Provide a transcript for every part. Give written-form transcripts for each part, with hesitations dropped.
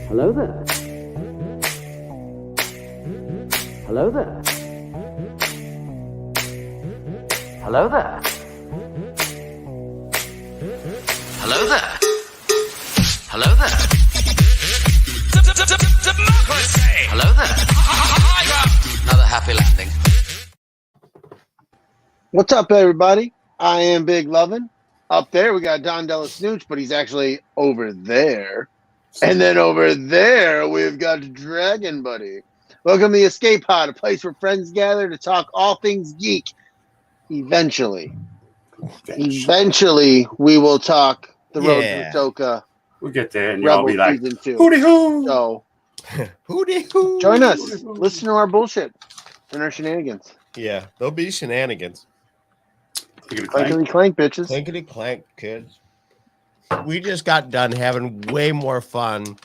Hello there. Hello there. Hello there. Hello there. Hello there. Hello there. Another happy landing. What's up, everybody? I am Big Lovin. Up there, we got Don DellaSnooch, but he's actually over there. And then over there, we've got Dragon Buddy. Welcome to the Escape Pod, a place where friends gather to talk all things geek. Eventually, we will talk the road to Ahsoka. We'll get there, and Rebel y'all be like, season 2. hooty hoo! So, hooty hoo! Join us. Listen to our bullshit and our shenanigans. Yeah, there'll be shenanigans. Clankety clank, bitches. Clankety clank, kids. We just got done having way more fun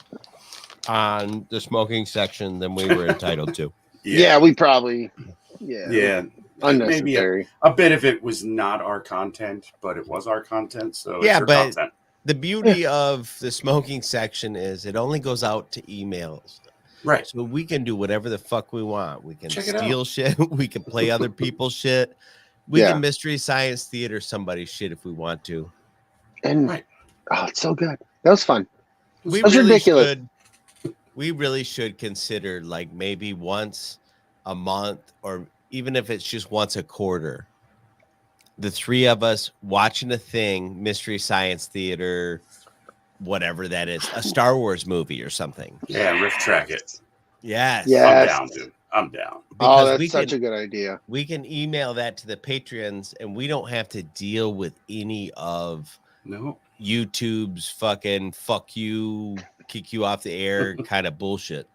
on the smoking section than we were entitled to. Yeah, we probably. Yeah. Unnecessary. Maybe a bit of it was not our content, but it was our content. So yeah, it's your but content. The beauty of the smoking section is it only goes out to emails. Right. So we can do whatever the fuck we want. We can Check steal shit. We can play other people's shit. We can mystery science theater somebody's shit if we want to. And oh, it's so good. That was fun. We That's really ridiculous. We really should consider like maybe once a month, or even if it's just once a quarter, the three of us watching a thing, mystery science theater, whatever that is, a Star Wars movie or something. Yeah, riff track it. Yes. I'm down, dude. I'm down. Oh, that's such a good idea. We can email that to the Patreons, and we don't have to deal with any of YouTube's fucking fuck you, kick you off the air kind of bullshit.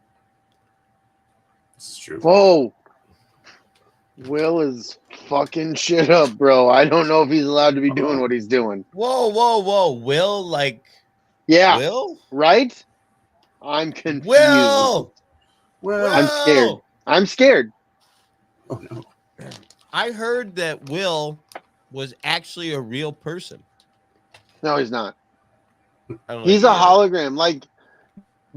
This is true. Whoa. Will is fucking shit up, bro. I don't know if he's allowed to be doing what he's doing. Whoa. Will, like, yeah. Will? Right? I'm confused. Will! I'm scared. Oh, no. I heard that Will was actually a real person. No, he's not. He's a hologram. Like,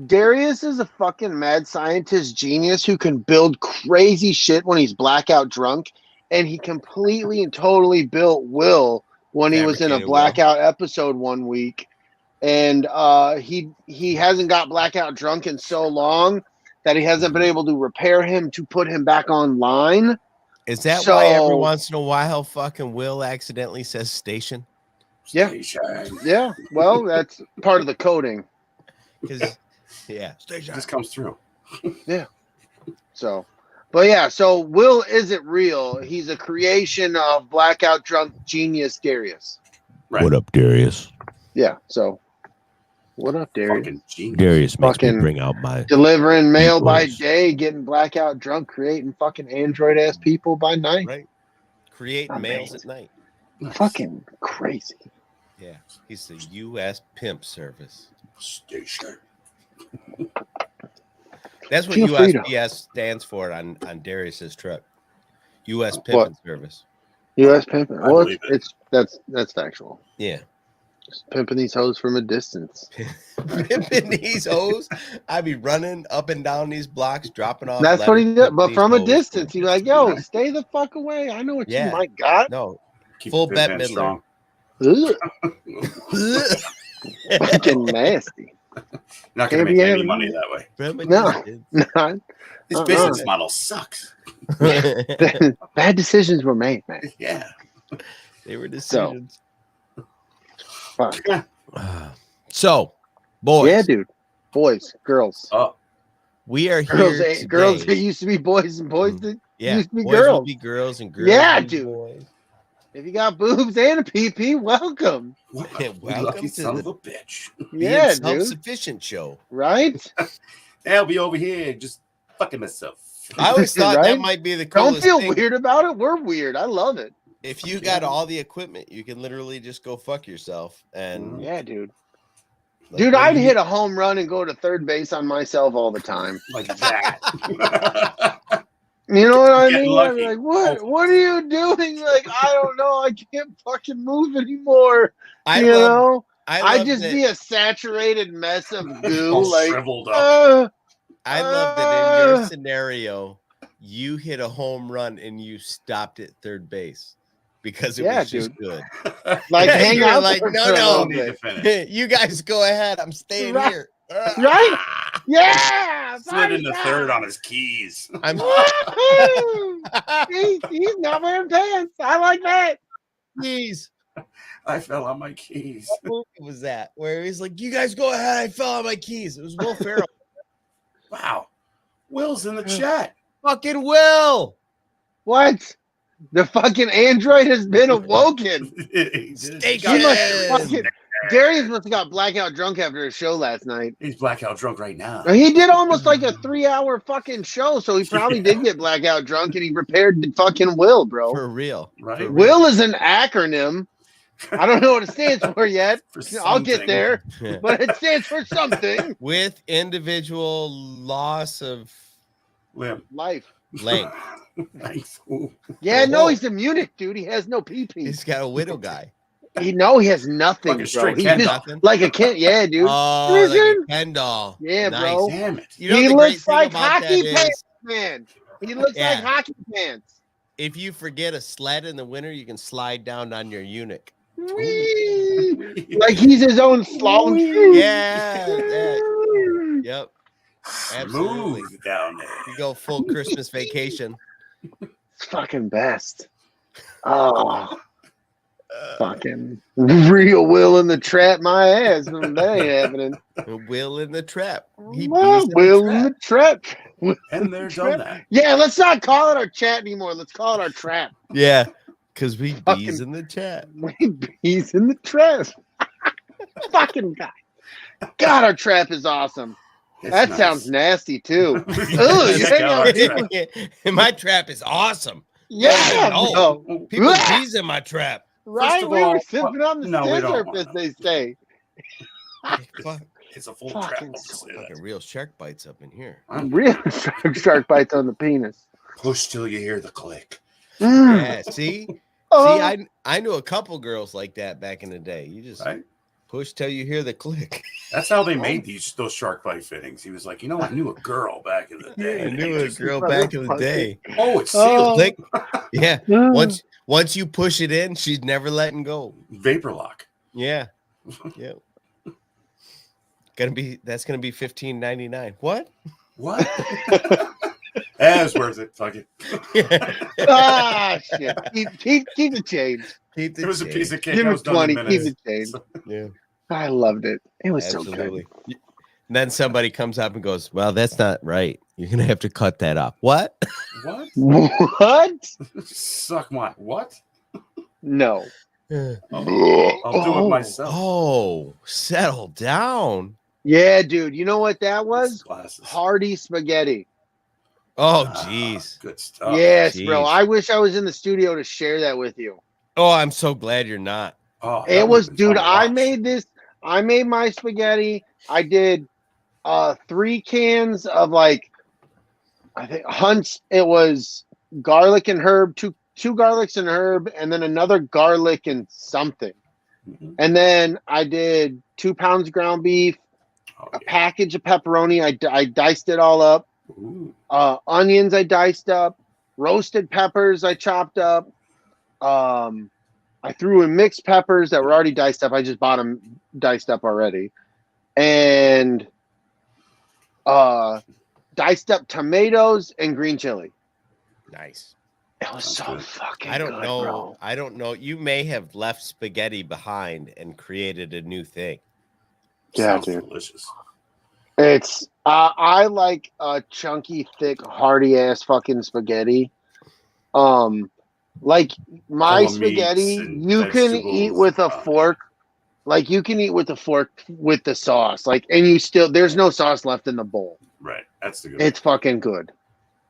Darius is a fucking mad scientist genius who can build crazy shit when he's blackout drunk, and he completely and totally built Will when he was in a blackout episode one week, and he hasn't got blackout drunk in so long that he hasn't been able to repair him to put him back online. Is that why every once in a while fucking Will accidentally says station? Yeah. Station. Yeah. Well, that's part of the coding. Station just comes through. Yeah. So, but yeah, so Will isn't real. He's a creation of blackout drunk genius Darius. Right. What up, Darius? Yeah. So, what up, Darius? Darius makes me bring out my delivering mail by day, getting blackout drunk, creating fucking android ass people by night. Right. Creating mails at night. Fucking crazy. Yeah. He's the U.S. pimp service. Station. That's what USPS stands for on Darius's truck. U.S. Pimping Service. U.S. Pimping. Well, that's factual. Yeah. Just pimping these hoes from a distance. Pimping these hoes? I'd be running up and down these blocks, dropping off. That's what he did, but from a distance. He's like, yo, stay the fuck away. I know what you might got. No. Full bet midler. Fucking nasty. Not going to make any money that way. No. This business model sucks. Bad decisions were made, man. Yeah. They were decisions. So, boys. Yeah, dude. Boys, girls. Oh. We are here. Girls that used to be boys and boys that used to be boys girls. Would be girls and girls. Yeah, would be dude. Boys. If you got boobs and a PP, welcome. Welcome to son of a bitch. Yeah, dude. Self-sufficient show. Right? I'll be over here just fucking myself. I always thought that might be the coolest Don't feel thing. weird about it. We're weird. I love it. If you got all the equipment, you can literally just go fuck yourself. And Yeah, dude. like, Dude, what I'd do you- hit a home run and go to third base on myself all the time. Like that. You know what I Getting mean? lucky. I'm like, what are you doing? Like, I don't know. I can't fucking move anymore. I you love, know? I I'd love just that, be a saturated mess of goo. All like, shriveled up. I love that in your scenario, you hit a home run and you stopped at third base because it was just good. like hang You're out like, there no, for a no. little Need to bit. finish. You guys go ahead. I'm staying Right. here. Right? Yeah. Slid into third on his keys. I'm Woo-hoo! He's not wearing pants. I like that. Jeez. I fell on my keys. What movie was that? Where he's like, you guys go ahead. I fell on my keys. It was Will Ferrell. Wow. Will's in the chat. Fucking Will. What? The fucking android has been awoken. Station. He must fucking, Darius must have got blackout drunk after a show last night. He's blackout drunk right now. He did almost like a 3-hour fucking show, so he probably did get blackout drunk and he prepared the fucking Will, bro. For real. Right? For real. Will is an acronym. I don't know what it stands for yet. For I'll get something. there, but it stands for something. With individual loss of Limb. Life. length. Nice. Ooh. Yeah, no, Whoa. he's in Munich, dude. He has no pee-pee. He's got a widow guy. He has nothing, Like a bro. straight He's Ken just Nothing. like a Kent. Yeah, dude. Oh, like a Listen. Ken doll. Yeah, Nice. bro. Damn it. You know He the great looks thing like about hockey that pants, is, man. He looks Yeah. like hockey pants. if you forget a sled in the winter, you can slide down on your eunuch. Whee! Like he's his own slalom. Yeah. Yep. Absolutely. Smooth down there. You go full Christmas vacation. It's fucking best. Oh, fucking real Will in the trap, my ass. That ain't happening. Will in the trap. He Well, bees Will in the trap. And they're done that. Yeah, let's not call it our chat anymore. Let's call it our trap. Yeah, because we Fucking- bees in the chat. He's in the trap. Fucking guy. God, our trap is awesome. It's That nice. sounds nasty too. Let's you hang go. out with people- My trap is awesome. Yeah, No. bro. People Ah! bees in my trap. Right? of We all, were sipping on the no, we don't scissor, want as that. they say. Fuck, It's a full Fucking trap. Say that. fucking real shark bites up in here. Real shark bites on the penis. Push till you hear the click. Mm. Yeah, see? Oh. See, I knew a couple girls like that back in the day. You just Right? push till you hear the click. That's how they made those shark bite fittings. He was like, I knew a girl back in the day. I and knew they a just- girl back in the day. Oh, it's Oh. sealed. Click. Yeah. Mm. Once you push it in, she's never letting go. Vapor lock. Yeah. Yeah. That's gonna be $15.99. What? What? That's worth it. Fuck it. Ah, shit. Keep the change. Keep the It was a change. piece of cake. Give I him was done in 20. Keep minutes. the change. Yeah. I loved it. It was so Absolutely. good. And then somebody comes up and goes, "Well, that's not right. You're gonna have to cut that off." What? What? What? Suck my what? No. I'll do it myself. Oh, settle down. Yeah, dude. You know what that was? Glasses. Hearty spaghetti. Oh, Ah, jeez. good stuff. Yes, bro. jeez. I wish I was in the studio to share that with you. Oh, I'm so glad you're not. Oh, that It was, would've been dude. fun to I watch. made this. I made my spaghetti. I did 3 cans of like, I think Hunt's. It was garlic and herb, two garlics and herb, and then another garlic and something. Mhm. And then I did 2 pounds ground beef, Oh, a yeah. package of pepperoni. I diced it all up. Ooh. Onions I diced up. Roasted peppers I chopped up. I threw in mixed peppers that were already diced up. I just bought them diced up already. And diced up tomatoes and green chili. Nice. It was Sounds so good. fucking I don't good, know. bro. I don't know. You may have left spaghetti behind and created a new thing. Yeah, Sounds dude. delicious. It's I like a chunky, thick, hearty ass fucking spaghetti. Like my Full of spaghetti, meats and you can eat vegetables. with a fork. Like you can eat with a fork with the sauce. Like, and you still there's no sauce left in the bowl. Right. That's the good It's fucking good.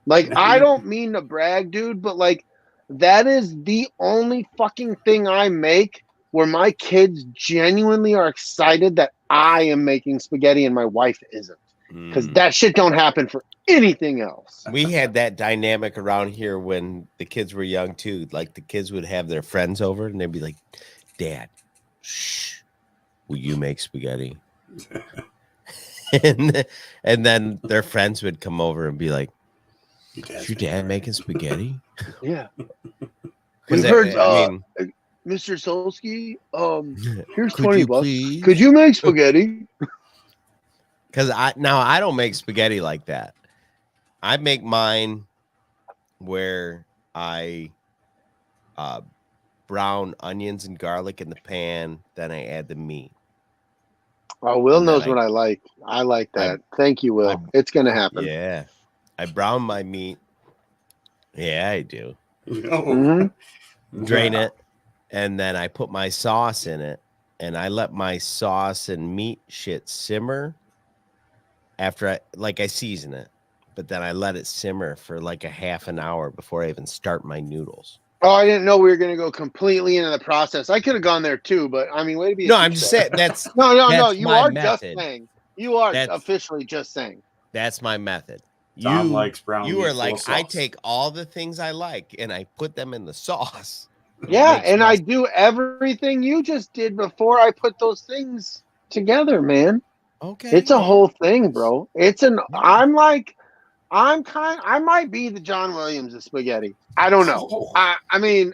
Like I don't mean to brag, dude, but like That is the only fucking thing I make where my kids genuinely are excited that I am making spaghetti and my wife isn't. Because that shit don't happen for anything else. We had that dynamic around here when the kids were young too. Like the kids would have their friends over and they'd be like, "Dad, shh, will you make spaghetti?" and then their friends would come over and be like, "Is your dad making spaghetti?" Yeah. Because We heard, I mean, Mr. Sulski, here's Could 20 you bucks. please? Could you make spaghetti? because I don't make spaghetti like that. I make mine where I brown onions and garlic in the pan, then I add the meat. Oh, Will And then knows what I like. I like that. Thank you, Will. I- It's going to happen. Yeah. I brown my meat. Yeah, I do. Mhm. Drain it, and then I put my sauce in it, and I let my sauce and meat shit simmer after I season it, but then I let it simmer for like a half an hour before I even start my noodles. Oh, I didn't know we were going to go completely into the process. I could have gone there too, but I mean, way to be. No, I'm just saying that's No. that's You my are method. just saying. You are That's- officially just saying. that's my method. Tom likes brown You meat are full like, of I sauce. take all the things I like and I put them in the sauce. Yeah, Makes and my- I do everything you just did before I put those things together, man. Okay. It's a yeah. whole thing, bro. I might be the John Williams of spaghetti. I don't know. Oh. I mean,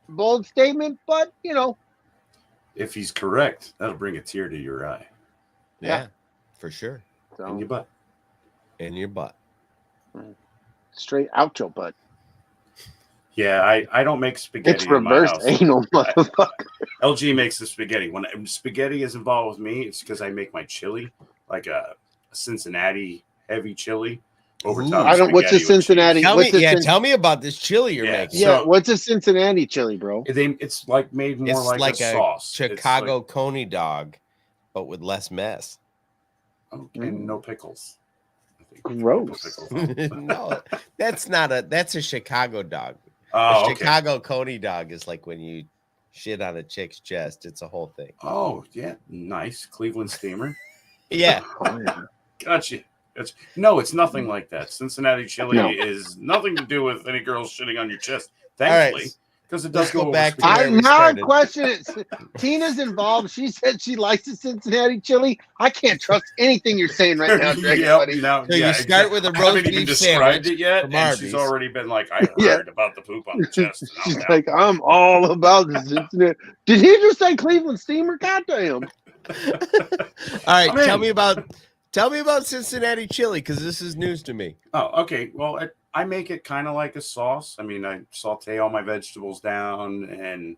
bold statement, but you know, If he's correct, that'll bring a tear to your eye Yeah, for sure. and so your butt. In your butt. straight out your butt. Yeah, I don't make spaghetti. It's in my reverse house. anal, motherfucker. LG makes the spaghetti. When spaghetti is involved with me, it's because I make my chili, like a Cincinnati heavy chili, over Ooh. top. I don't. What's a spaghetti with Cincinnati? cheese. Tell me about this chili you're Yeah, making. Yeah, So- what's a Cincinnati chili, bro? It's like made more It's like a sauce. Chicago coney dog, but with less mess. And no pickles. I think. Gross. No pickles. No, that's a Chicago dog. Oh, A okay. Chicago coney dog is like when you shit on a chick's chest. It's a whole thing. Oh, yeah. Nice. Cleveland steamer. Yeah. Gotcha. No, it's nothing like that. Cincinnati chili No. is nothing to do with any girls shitting on your chest. right. Thankfully. Because it does Let's go go over back to spaghetti. where we Now I'm started. questioning it. Tina's involved. She said she likes the Cincinnati chili. I can't trust anything you're saying right now, Greg, Yep, buddy. now- So you start with a I haven't roast even beef described sandwich it yet, from and Arby's. she's already been like, I heard Yeah. about the poop on the chest. And She's I'm down. like, I'm all about the Cincinnati. Did he just say Cleveland Steamer? Goddamn. All right, I'm in. tell me about Cincinnati chili because this is news to me. Oh, okay. Well, I make it kind of like a sauce. I mean, I saute all my vegetables down and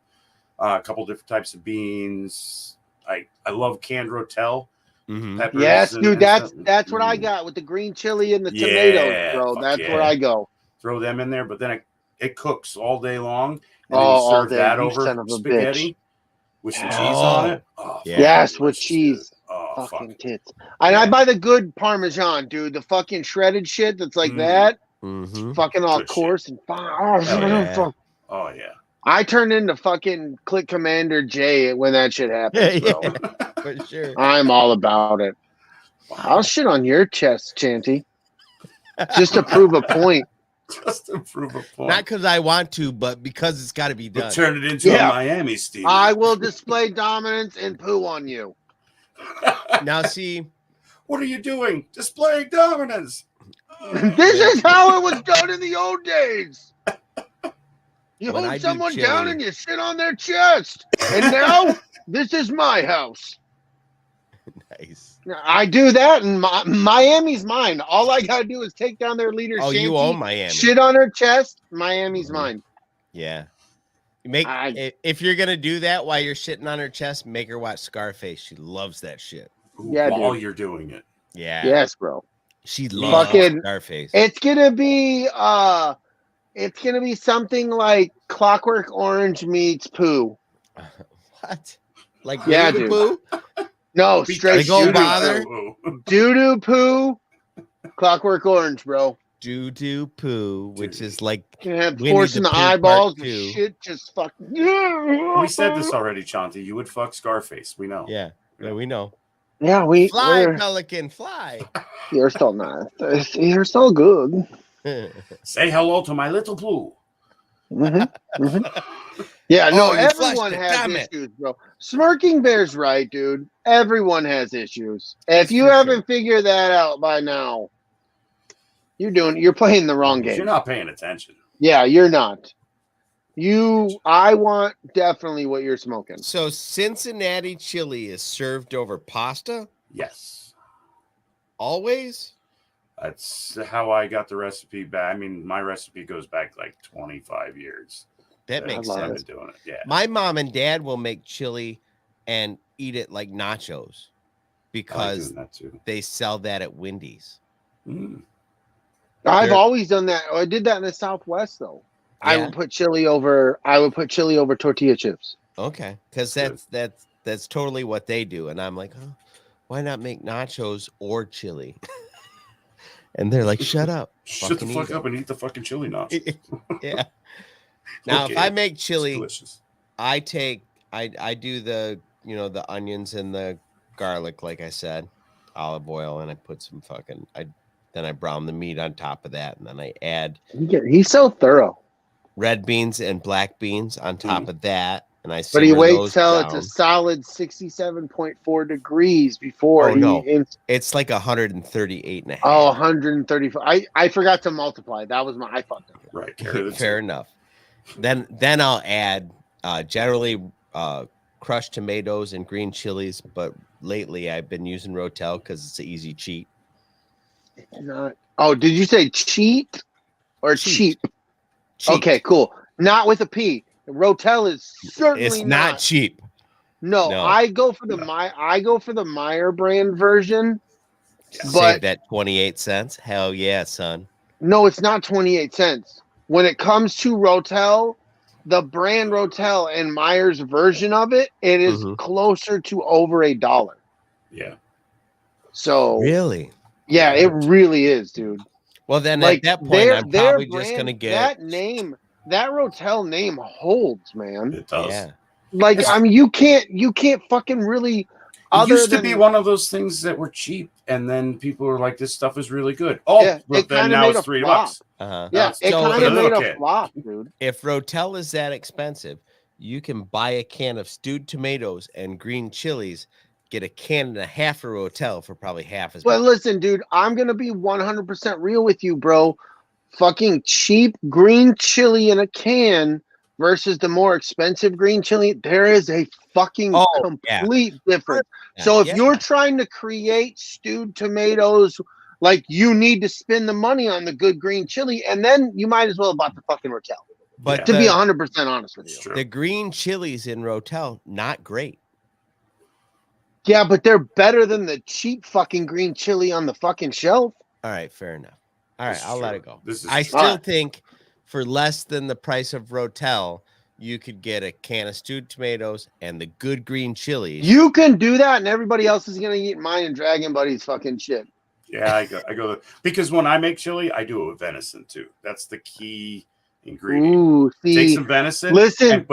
a couple different types of beans. I love canned rotel. Mm-hmm. Peppers Yes, and- dude. and That's stuff. what I got with the green chili and the Yeah, tomatoes, bro. fuck That's yeah. where I go. Throw them in there, but then it cooks all day long. And Oh, then you all serve day, that you over son of a spaghetti with some cheese Oh. on it. Oh, Yeah. Yes, with delicious, cheese. dude. Oh, Fucking fuck. tits. And I buy the good Parmesan, dude. The fucking shredded shit that's like that. Mm-hmm. Fucking all Good shit. coarse and fine. Oh, Hell yeah. fuck. Oh, yeah. I turned into fucking Click Commander J when that shit happens, bro. For sure. I'm all about it. I'll shit on your chest, Chanty, just to prove a point. Just to prove a point. Not because I want to, but because it's got to be But done. turn it into Yeah. a Miami steamer. I will display dominance and poo on you. Now, see, What are you doing? Displaying dominance. This is how it was done in the old days. You When I hold do someone down chili- and you shit on their chest. And now, this is my house. nice. I do that, and Miami's mine. All I gotta do is take down their leader. Oh, you Shanty, own Miami. shit on her chest. Miami's Mhm. mine. Yeah. You make if you're gonna do that while you're shitting on her chest, make her watch Scarface. She loves that shit. Yeah, While dude. you're doing it. Yeah. Yes, bro. She loves Fucking- Scarface. It's gonna be something like Clockwork Orange meets poo. What? Like Yeah, Winnie the dude. Pooh? No, Because straight Like, oh, you doo-doo bother? poo. Doo-doo poo. Clockwork Orange, bro. doo poo, which is like You have Winnie force the in the Pooh eyeballs. Part The 2. shit just fucking. We said this already, Chauncey. You would fuck Scarface. We know. Yeah, we know. Yeah, Fly, we're. Pelican, fly. You're still not. You're still good. Say hello to my little Pooh. Yeah, no, Oh, you everyone flushed it. has Damn it. issues, bro. Smirking Bear's right, dude. Everyone has issues. If you for haven't figured that out by now, you're playing the wrong game. You're not paying attention. Yeah, you're not. I want definitely what you're smoking. So Cincinnati chili is served over pasta? Yes. Always? That's how I got the recipe back. I mean, my recipe goes back like 25 years. That makes love I've sense. been doing it. Yeah. My mom and dad will make chili and eat it like nachos because that too. they sell that at Wendy's. Mm. I've always done that. I did that in the Southwest, though. I Yeah. would put chili over tortilla chips. Okay, because that's totally what they do, and I'm like, oh, why not make nachos or chili? And they're like, shut up, Shut the fucking fuck eat up and eat the fucking chili nachos. Yeah. Now, Okay. if I make It's chili, delicious. I do the the onions and the garlic, like I said, olive oil, and I put some then I brown the meat on top of that, and then I add He's so thorough. red beans and black beans on top of that, and I But he simmer waits those till down. it's a solid 67.4 degrees before It's like 138 and a half. Oh, 135. I forgot to multiply. That was I fucked up. Right. Fair enough. Then I'll add generally crushed tomatoes and green chilies, but lately I've been using Rotel because it's an easy cheat. Oh, did you say cheat or cheap? Okay, cool. Not with a P. Rotel is certainly it's not cheap. No, I go for the Meyer brand version. But save that 28 cents. Hell yeah, son. No, it's not 28 cents. When it comes to Rotel, the brand Rotel and Meyer's version of it is closer to over $1. Yeah. So really? Yeah, it really is, dude. Well, then at that point, I'm probably just gonna get that name. That Rotel name holds, man. It does. Yeah. Like, I mean, you can't fucking really. It used to be one of those things that were cheap, and then people were like, "This stuff is really good." Oh, Yeah, but then now it's $3. Yeah, it kind of made a flop, dude. If Rotel is that expensive, you can buy a can of stewed tomatoes and green chilies, get a can and a half of Rotel for probably half as much. But listen, dude, I'm gonna be 100% real with you, bro. Fucking cheap green chili in a can versus the more expensive green chili, there is a fucking complete difference. So if you're trying to create stewed tomatoes, like, you need to spend the money on the good green chili, and then you might as well have bought the fucking Rotel. But to be 100% honest with you, the green chilies in Rotel, not great. Yeah, but they're better than the cheap fucking green chili on the fucking shelf. All right, fair enough. All right, I'll let it go. I still think for less than the price of Rotel, you could get a can of stewed tomatoes and the good green chilies. You can do that, and everybody else is gonna eat mine and Dragon Buddy's fucking shit. Yeah, I go because when I make chili, I do it with venison too. That's the key ingredient. Ooh, see, take some venison. Listen,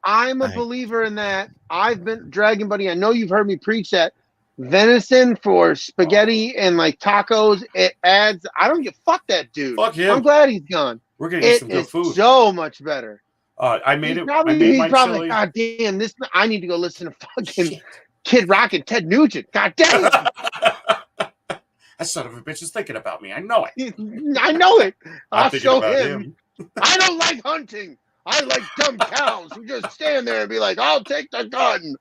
I'm a believer in that. I've been Dragon Buddy. I know you've heard me preach that. Venison for spaghetti and like tacos, it adds. I don't give fuck that dude. Fuck him. I'm glad he's gone. We're gonna get some good food. So much better. I made he's it. I made he's my probably chili. God damn this. I need to go listen to fucking Kid Rock and Ted Nugent. God damn it. That son of a bitch is thinking about me. I know it. I know it. I'll show about him. I don't like hunting. I like dumb cows who just stand there and be like, "I'll take the gun."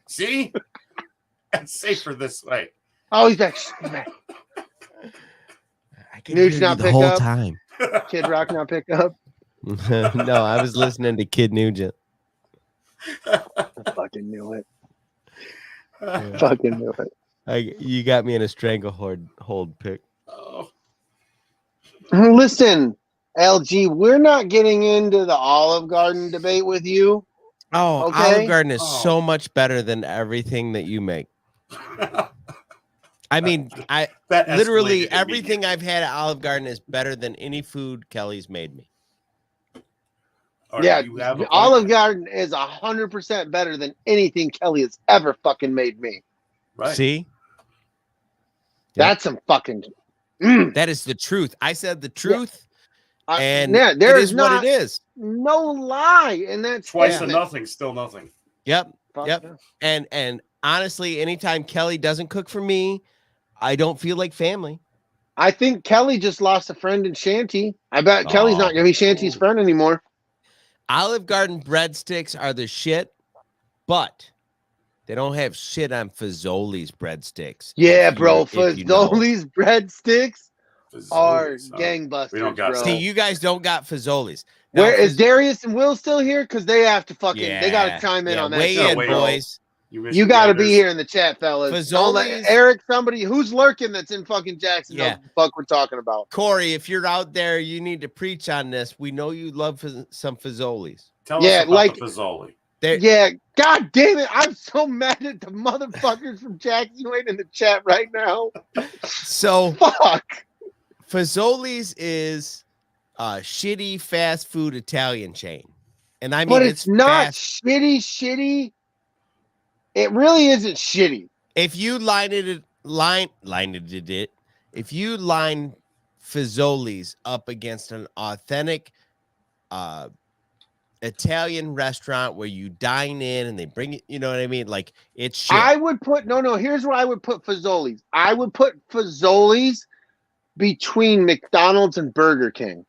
See, it's safer this way. Oh, he's back. I can Nuge hear not you the pick whole up. time. Kid Rock not pick up. No, I was listening to Kid Nugent. I fucking knew it. Fucking knew it. You got me in a stranglehold pick. Oh. Listen, LG, we're not getting into the Olive Garden debate with you. Oh, okay? Olive Garden is so much better than everything that you make. I mean, I That literally escalated everything immediately. I've had at Olive Garden is better than any food Kelly's made me. All right, Yeah, you have a point. Olive Garden is 100% better than anything Kelly has ever fucking made me. Right. See? That's some fucking. That is the truth. I said the truth, and yeah, there it is is what not it is. no lie in that Twice statement. to nothing, still nothing. Yep. Fuck Yep. yeah. And honestly, anytime Kelly doesn't cook for me, I don't feel like family. I think Kelly just lost a friend in Shanty. I bet Kelly's not going to be Shanty's friend anymore. Olive Garden breadsticks are the shit, but they don't have shit on Fazoli's breadsticks. Yeah, if bro. you know. Fazoli's breadsticks are Fazoli's, huh? gangbusters, We don't got bro. See, you guys don't got Fazoli's. Now, Where is Darius and Will still here? Because they have to fucking, they got to chime in on that. Weigh shit, in, wait. bro. boys. You got to be here in the chat, fellas. Don't let Fazoli's- Eric, somebody who's lurking that's in fucking Jackson, knows Yeah. what the fuck we're talking about. Corey, if you're out there, you need to preach on this. We know you love some Fazoli's. Tell Yeah, us about like- the Fazoli. Yeah, god damn it. I'm so mad at the motherfuckers from Jackson who ain't in the chat right now. So Fuck. Fazoli's is a shitty fast food Italian chain. And I mean, But it's not fast. shitty. It really isn't shitty. If you if you line Fazoli's up against an authentic Italian restaurant where you dine in and they bring it, you know what I mean? Like it's shit. I would put here's where I would put Fazoli's. I would put Fazoli's between McDonald's and Burger King.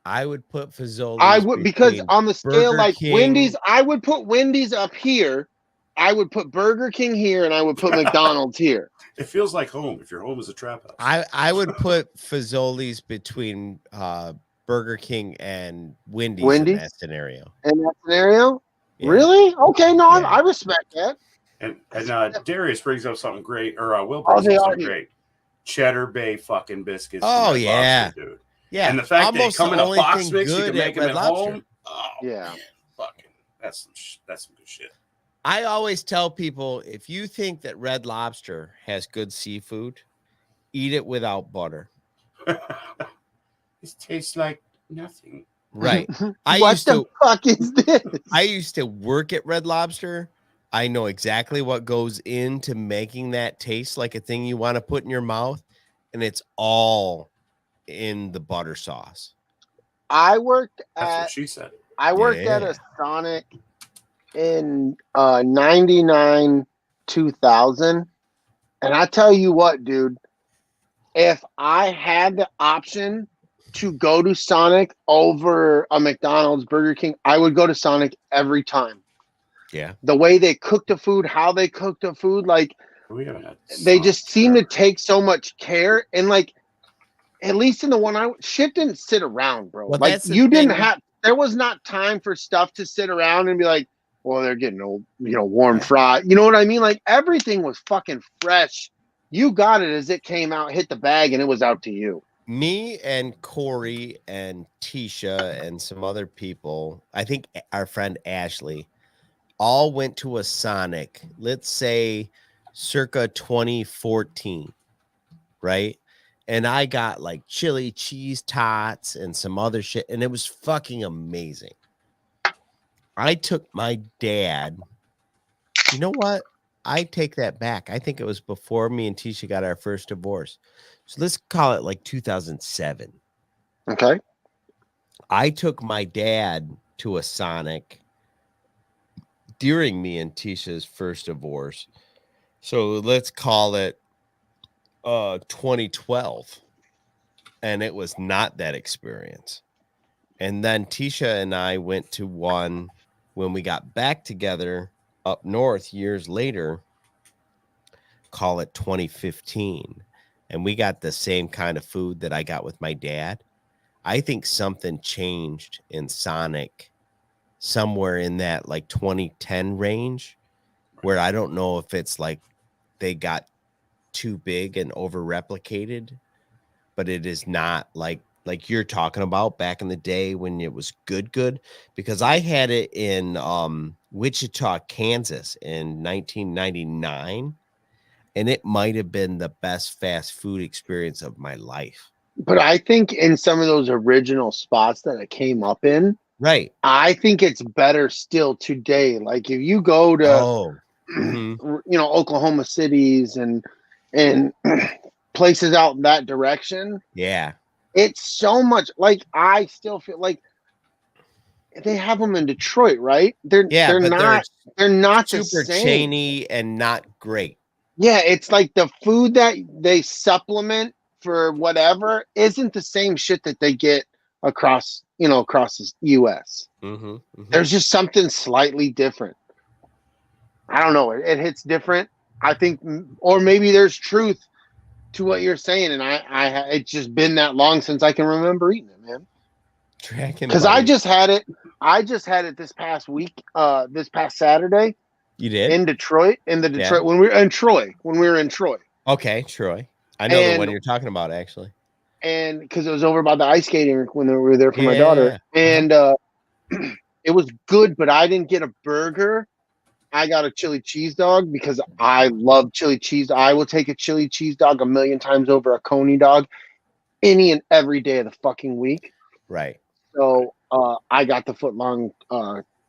I would put Fazoli's. I would, because between on the scale Burger like King- Wendy's, I would put Wendy's up here. I would put Burger King here, and I would put McDonald's here. It feels like home if your home is a trap house. I would put Fazoli's between Burger King and Wendy's in that scenario. In that scenario? Yeah. Really? Okay, no, Yeah. I respect that. And Darius brings up something great, or Will Oh, brings they up are something here. great. Cheddar Bay fucking biscuits. Oh, from Red yeah. Lobster, dude. Yeah, And the fact that they almost come the in a only box thing mix, you good can make at them Red at Lobster. home. Oh, Yeah. man, fucking, that's some good shit. I always tell people, if you think that Red Lobster has good seafood, eat it without butter. It tastes like nothing. Right. What used the fuck is this? I used to work at Red Lobster. I know exactly what goes into making that taste like a thing you want to put in your mouth, and it's all in the butter sauce. I worked That's what at she said. at Yeah. a Sonic in 99 2000, and I tell you what, dude, if I had the option to go to Sonic over a McDonald's, Burger King, I would go to Sonic every time. Yeah. The way they cook the food, how they cook the food, like We haven't had they just seem to forever. take so much care. And like, at least in the one shit didn't sit around, bro. Well, Like that's the you didn't thing. have, there was not time for stuff to sit around and be like, well, they're getting old, warm fried. You know what I mean? Like everything was fucking fresh. You got it as it came out, hit the bag, and it was out to you. Me and Corey and Tisha and some other people, I think our friend Ashley, all went to a Sonic, let's say circa 2014, right? And I got like chili cheese tots and some other shit, and it was fucking amazing. I took my dad. You know what? I take that back. I think it was before me and Tisha got our first divorce. So let's call it like 2007. Okay. I took my dad to a Sonic during me and Tisha's first divorce. So let's call it 2012. And it was not that experience. And then Tisha and I went to one when we got back together up north years later, call it 2015. And we got the same kind of food that I got with my dad. I think something changed in Sonic somewhere in that like 2010 range, where I don't know if it's like they got too big and over replicated, but it is not like like you're talking about back in the day when it was good, because I had it in Wichita, Kansas in 1999, and it might have been the best fast food experience of my life. But I think in some of those original spots that it came up in, Right. I think it's better still today. Like if you go to Oklahoma cities and places out in that direction, Yeah. it's so much like I still feel like they have them in Detroit, right? They're not the super same. chainy and not great. Yeah, it's like the food that they supplement for whatever isn't the same shit that they get across the US. There's just something slightly different. I don't know. It hits different. I think, or maybe there's truth to what you're saying, and it's just been that long since I can remember eating it, man. Because I just had it this past week, this past Saturday. You did? In Detroit, when we were in Troy. Okay, Troy. I know the one you're talking about, actually. And because it was over by the ice skating rink when we were there for my daughter, and it was good, but I didn't get a burger. I got a chili cheese dog because I love chili cheese. I will take a chili cheese dog 1,000,000 times over a coney dog any and every day of the fucking week. Right. So I got the foot long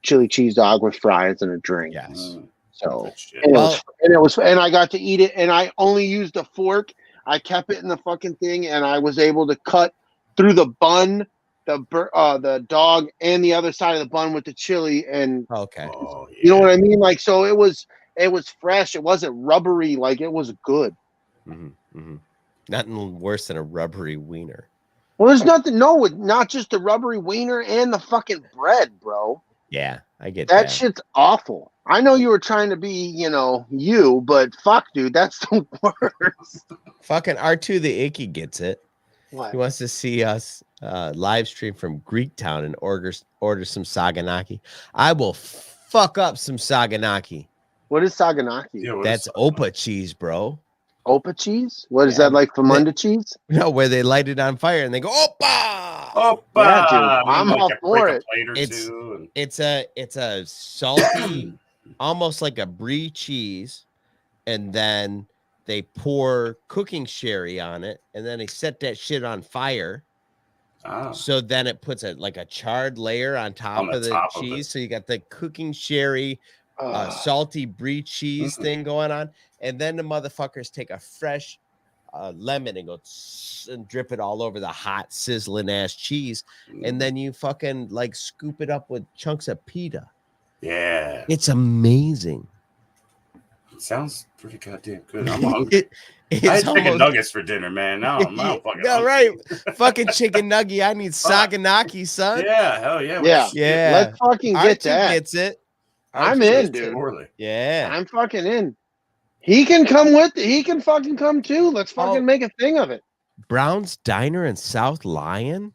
chili cheese dog with fries and a drink. Yes. So and I got to eat it, and I only used a fork. I kept it in the fucking thing, and I was able to cut through the bun, the dog, and the other side of the bun with the chili. And you know what I mean? Like, so it was fresh. It wasn't rubbery. Like, it was good. Nothing worse than a rubbery wiener. Well, there's nothing. No, not just the rubbery wiener and the fucking bread, bro. Yeah, I get that. Shit's awful. I know you were trying to be, but fuck, dude, that's the worst. Fucking R2 the Icky gets it. What? He wants to see us live stream from Greektown and order some Saganaki. I will fuck up some Saganaki. What is Saganaki? Yeah, that's Opa cheese, bro. Opa cheese? What is that, like Famunda cheese? No, where they light it on fire and they go Opa! Opa! Yeah, dude, I'm all for it. It's a salty, almost like a brie cheese, and then they pour cooking sherry on it, and then they set that shit on fire. So then it puts a charred layer on top of the cheese. So you got the cooking sherry, salty brie cheese thing going on, and then the motherfuckers take a fresh lemon and go and drip it all over the hot sizzling ass cheese, and then you fucking scoop it up with chunks of pita. Yeah, it's amazing. It sounds pretty goddamn good. I'm hungry. I had chicken nuggets for dinner, man. No, I'm not fucking. Yeah, right. Fucking chicken nugget. I need Saganaki, son. Yeah, hell yeah. Yeah. Let's fucking get that. Gets it. I'm in, dude. Yeah, I'm fucking in. He can come with it. He can fucking come too. Let's fucking make a thing of it. Brown's Diner in South Lyon.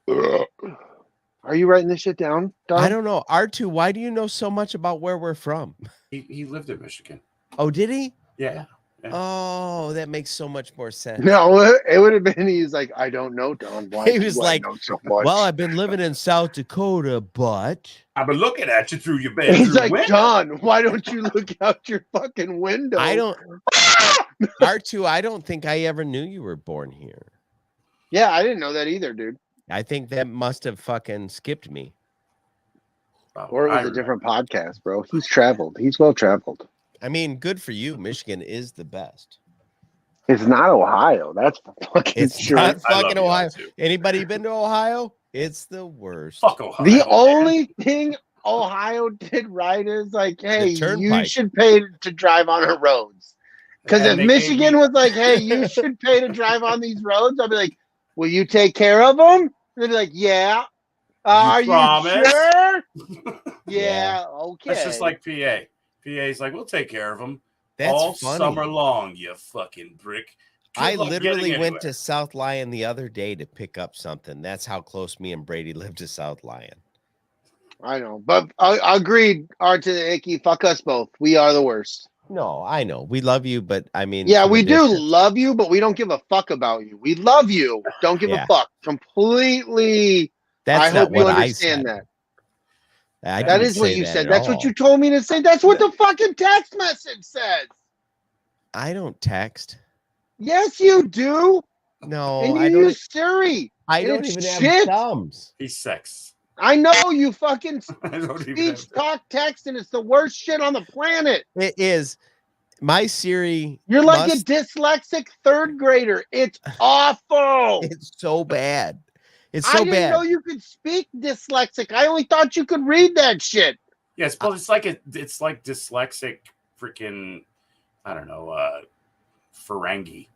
Are you writing this shit down, Don? I don't know. R2, why do you know so much about where we're from? He lived in Michigan. Oh, did he? Yeah. Oh, that makes so much more sense. No, it would have been. He's like, I don't know, Don. Why he was like, so much? Well, I've been living in South Dakota, but I've been looking at you through your bedroom. He's like, window. Don, why don't you look out your fucking window? I don't. R2, I don't think I ever knew you were born here. Yeah, I didn't know that either, dude. I think that must have fucking skipped me. Or it was a different podcast, bro. He's traveled. He's well traveled. I mean, good for you. Michigan is the best. It's not Ohio. That's fucking It's not fucking Ohio. Anybody been to Ohio? It's the worst. Fuck Ohio. The only thing Ohio did right is like, hey, you should pay to drive on our roads. Because if Michigan was like, hey, you should pay to drive on these roads, I'd be like, will you take care of them? And they'd be like, yeah. Are you sure? Yeah, okay. That's just like PA. PA's like, we'll take care of them. That's all funny. Summer long, you fucking brick. I literally went to South Lyon the other day to pick up something. That's how close me and Brady live to South Lyon. I know, but I agreed. R to the Icky, fuck us both. We are the worst. No, I know. We love you, but I mean, Yeah, from a we do distance. love you, but we don't give a fuck about you. We love you. Don't give a Yeah. fuck. Completely. That's I not hope you what I understand said. that. I That didn't is what say you that said. at That's what all. you told me to say. That's what the fucking text message says. I don't text. Yes, you do. No, And you I don't. use Siri. I and don't it's even have shit. thumbs. He's sex. I know you fucking I don't even speech, have talk, text, and it's the worst shit on the planet. It is. My Siri. You're like a must- dyslexic third grader. It's awful. It's so bad. It's I so didn't bad. know you could speak dyslexic. I only thought you could read that shit. Yes, but it's like dyslexic freaking, I don't know, Ferengi.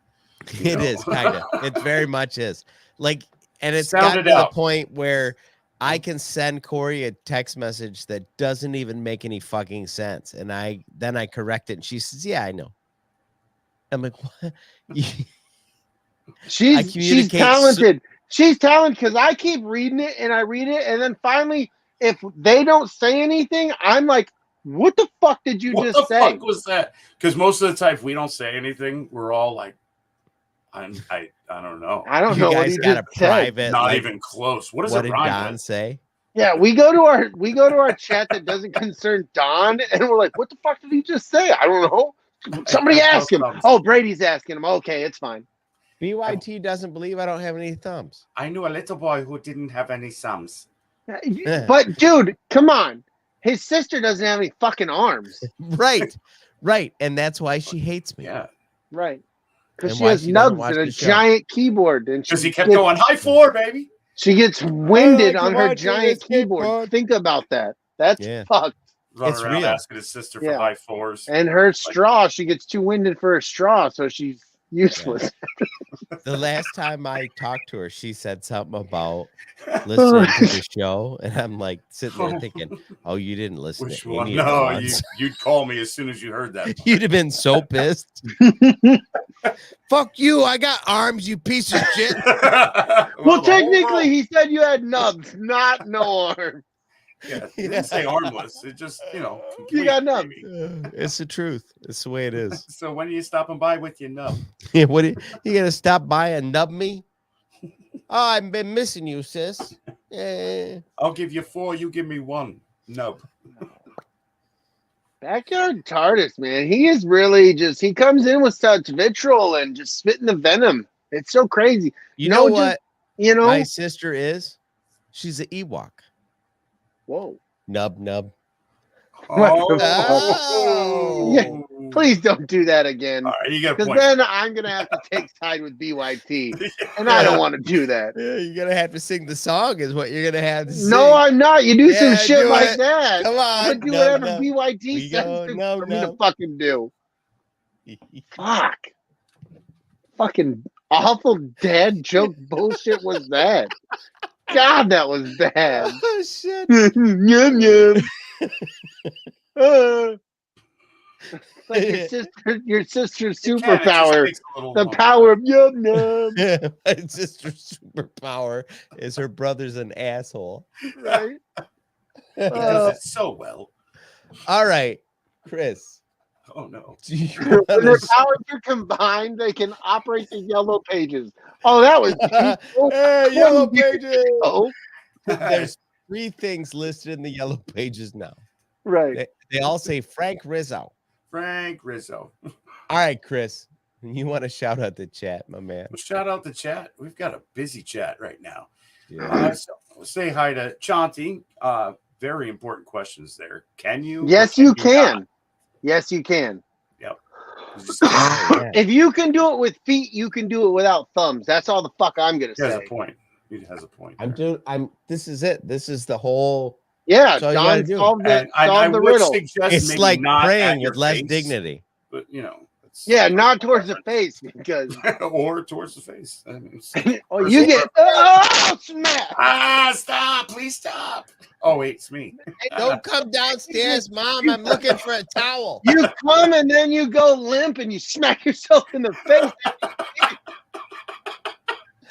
It is kind of. It very much is. Like, and it's Sound gotten it to the out. point where I can send Corey a text message that doesn't even make any fucking sense, and I correct it, and she says, "Yeah, I know." I'm like, "What?" She's communicate talented. She's talented because I keep reading it and I read it, and then finally, if they don't say anything, I'm like, "What the fuck did you What just the say?" fuck was that? Because most of the time, if we don't say anything, we're all like, I don't know. I don't You know what guys he got a just said. private. Not like, even close. What does what it did rhyme Don with? say? Yeah, we go to our chat that doesn't concern Don, and we're like, "What the fuck did he just say?" I don't know. Somebody ask him. Oh, Brady's asking him. Okay, it's fine. BYT doesn't believe I don't have any thumbs. I knew a little boy who didn't have any thumbs. But dude, come on. His sister doesn't have any fucking arms. Right, right, and that's why she hates me. Yeah, Right. Because And she why has she doesn't nubs watch and a the show. giant keyboard. And because she he kept gets, going high four, baby. She gets winded like on to her watch giant this keyboard. skateboard. Think about that. That's Yeah. fucked. Running It's around real. asking his sister for Yeah. high fours. And her straw, she gets too winded for her straw, so she's useless. The last time I talked to her, she said something about listening to the show, and I'm like sitting there thinking, "Oh, you didn't listen Which to one? any of the No, ones." you'd call me as soon as you heard that. You'd have been so pissed. Fuck you! I got arms, you piece of shit. Well, technically, he said you had nubs, not no arms. Yeah, he didn't say armless. It just, You complete, got nubs. baby. It's the truth. It's the way it is. So when are you stopping by with your nub? Yeah, what? You gonna stop by and nub me? Oh, I've been missing you, sis. Yeah. I'll give you 4. You give me 1 nub. Backyard TARDIS, man. He is really just, he comes in with such vitriol and just spitting the venom. It's so crazy. You know just- what? You know? My sister is. She's an Ewok. Whoa. Nub. What the Oh. Yeah, please don't do that again. All right, you got a Because point. then I'm going to have to take side with BYT. And I don't want to do that. Yeah, you're gonna have to sing the song, is what you're gonna have to sing. No, I'm not. You do some Yeah, shit do like it. that. Come I'm on. going to do No, whatever no. BYT We says go, for no, me to no. fucking do. Fuck. Fucking awful dad joke bullshit was that? God, that was bad. Oh shit. Yum yum. Like your sister's You can, it just superpower. takes a little The longer. power of yum yum. My sister's superpower is her brother's an asshole. Right? He does it so well. All right, Chris. Oh no. Do you When wanna their powers are combined, they can operate the yellow pages. Oh, that was Hey, yellow pages. Oh, There's 3 things listed in the yellow pages now. right. They all say Frank Rizzo. Frank Rizzo. All right, Chris. You want to shout out the chat, my man? Well, shout out the chat. We've got a busy chat right now. Yeah. So we'll say hi to Chauncey. Very important questions there. Can you? Yes, or you not? can. Yes, you can. Yeah. If you can do it with feet, you can do it without thumbs. That's all the fuck I'm gonna He has say. a point. He has a point. This is it. This is the whole. Yeah, That's all you gotta Don do. solved And I solved the would riddle. suggest It's maybe like not at praying your with less face, dignity. but Yeah, not towards the face because or towards the face. I mean, oh, you get smack. Stop! Please stop! Oh wait, it's me. Don't come downstairs, Mom. I'm looking for a towel. You come and then you go limp and you smack yourself in the face.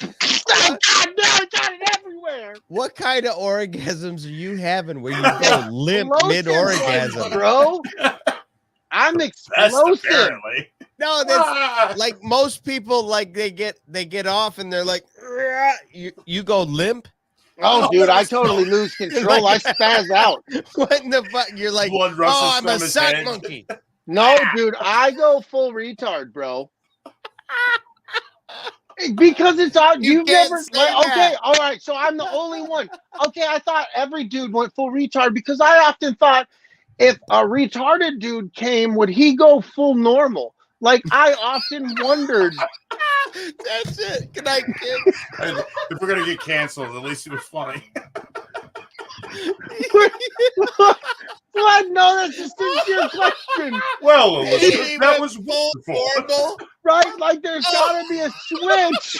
God, no, it got it everywhere. What kind of orgasms are you having where you go limp Explosive mid orgasm? ones, bro. I'm Best, explosive. apparently. No, that's like most people. Like they get off and they're like, "Rah." You go limp. Oh, dude, I totally lose control. I spaz out. What in the fuck? You're like, Blood rushes oh, I'm from a his sock head. monkey. No, dude, I go full retard, bro. Because it's out. You You've can't never. say Like, okay, that. all right. So I'm the only one. Okay, I thought every dude went full retard because I often thought if a retarded dude came, would he go full normal? Like I often wondered. That's it. Good night, kids. If we're gonna get canceled, at least it was funny. What? No, that's a sincere question. Well, He Elizabeth, that went was full wonderful. normal. Right? Like there's gotta be a switch.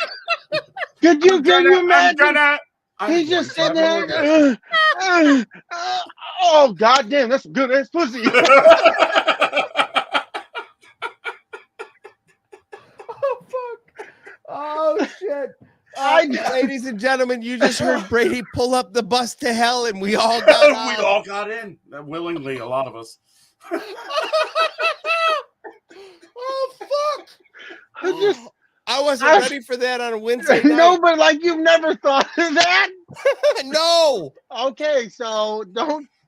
Can you imagine? He's just sitting there. Oh goddamn, that's good ass pussy. Oh fuck! Oh shit! Ladies and gentlemen, you just heard Brady pull up the bus to hell, and we all got out. We all got in willingly. A lot of us. Oh fuck! I wasn't I- ready for that on a Wednesday night. No, but like you've never thought of that. No. Okay, so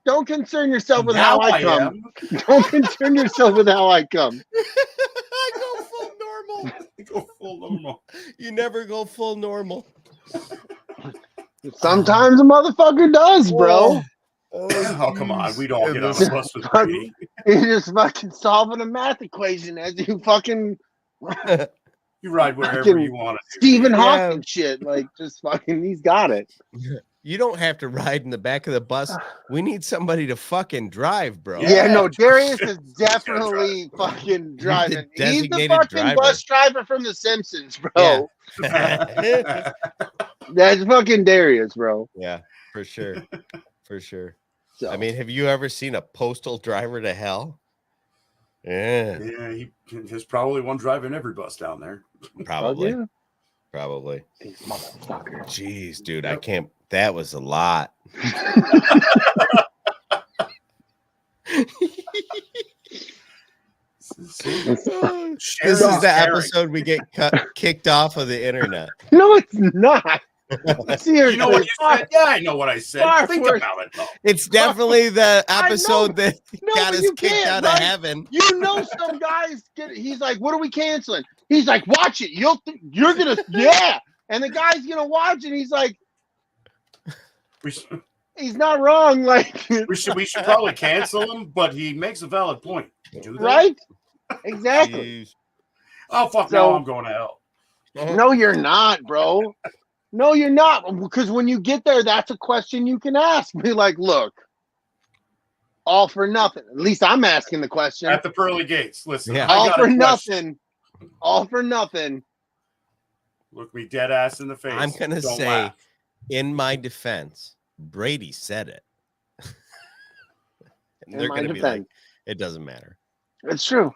don't concern yourself with Now how I come. am. Don't concern yourself with how I come. I go full normal. Go full normal. You never go full normal. Sometimes a motherfucker does, bro. Oh, come on. We'd all get on the bus with Brady. You're just fucking solving a math equation as you fucking You ride wherever Fucking you want to. Stephen Yeah. Hawking shit. Like, just fucking, he's got it. You don't have to ride in the back of the bus. We need somebody to fucking drive, bro. Yeah, no, Darius He's is definitely fucking driving. He's the designated fucking driver. bus driver from The Simpsons, bro. Yeah. That's fucking Darius, bro. Yeah, for sure. For sure. So, I mean, have you ever seen a postal driver to hell? Yeah, Yeah, there's probably one driving every bus down there. probably. oh, yeah. Probably. These motherfuckers. Jeez, dude, I can't. That was a lot. This is the episode we get kicked off of the internet. No, it's not. Seriously. You know what you said? Yeah, I know what I said. Far Think worse. about it, though. It's definitely the I know. episode that No, got but us you kicked can't, out of right? heaven. You know, some guys he's like, what are we canceling? He's like, watch it. You're gonna, yeah. And the guy's gonna watch it. He's like, We should, he's not wrong. Like, we should probably cancel him, but he makes a valid point. Do that? right? Exactly. Jeez. Oh, fuck, So- no, I'm going to hell. No, you're not, bro. No, you're not. Because when you get there, that's a question you can ask. Be like, look, all for nothing. At least I'm asking the question. At the pearly gates. Listen, Yeah. I All got for a question. nothing. All for nothing. Look me dead ass in the face. I'm gonna Don't say, laugh. in my defense, Brady said it. And In they're my gonna be like, defense. it doesn't matter. It's true.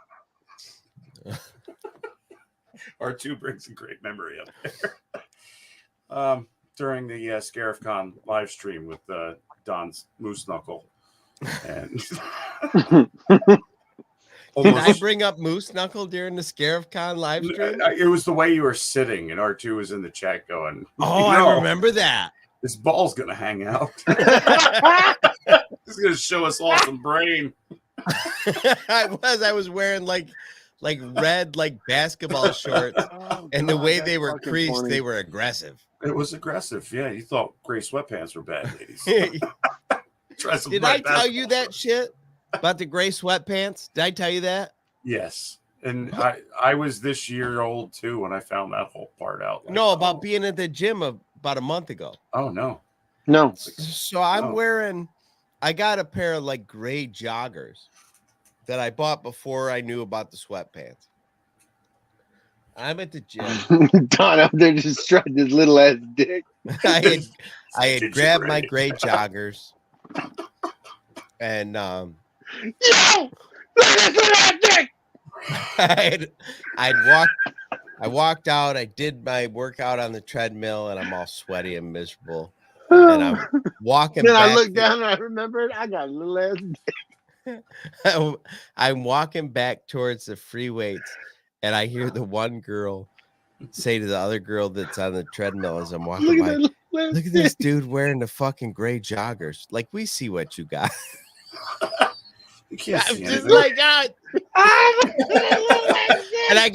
R2 brings a great memory up there. During the ScarifCon live stream with Don's Moose Knuckle. And Did I bring up Moose Knuckle during the ScarifCon live stream? It was the way you were sitting, and R2 was in the chat going, Oh, "No, I remember that. This ball's going to hang out. It's going to show us all some brain." I was wearing like red basketball shorts, and the way they were creased, they were aggressive. It was aggressive. Yeah, you thought gray sweatpants were bad, ladies. Try some Did I red tell you basketball that shit about the gray sweatpants? Did I tell you that? Yes. And I was this year old too when I found that whole part out. Like, No, about being at the gym about a month ago. Oh no. No. So I'm Oh. wearing, I got a pair of gray joggers that I bought before I knew about the sweatpants. I'm at the gym. Don out there just strutting his little ass dick. I had Did you, grabbed my Brady? gray joggers, and Yo! Listen to that dick! I walked out. I did my workout on the treadmill, and I'm all sweaty and miserable. And I'm walking. Then I back looked down and I remembered I got a little ass dick. I'm walking back towards the free weights, and I hear the one girl say to the other girl that's on the treadmill as I'm walking by, "Look at this dude wearing the fucking gray joggers. Like, we see what you got." You can't I'm see just anything. like, and I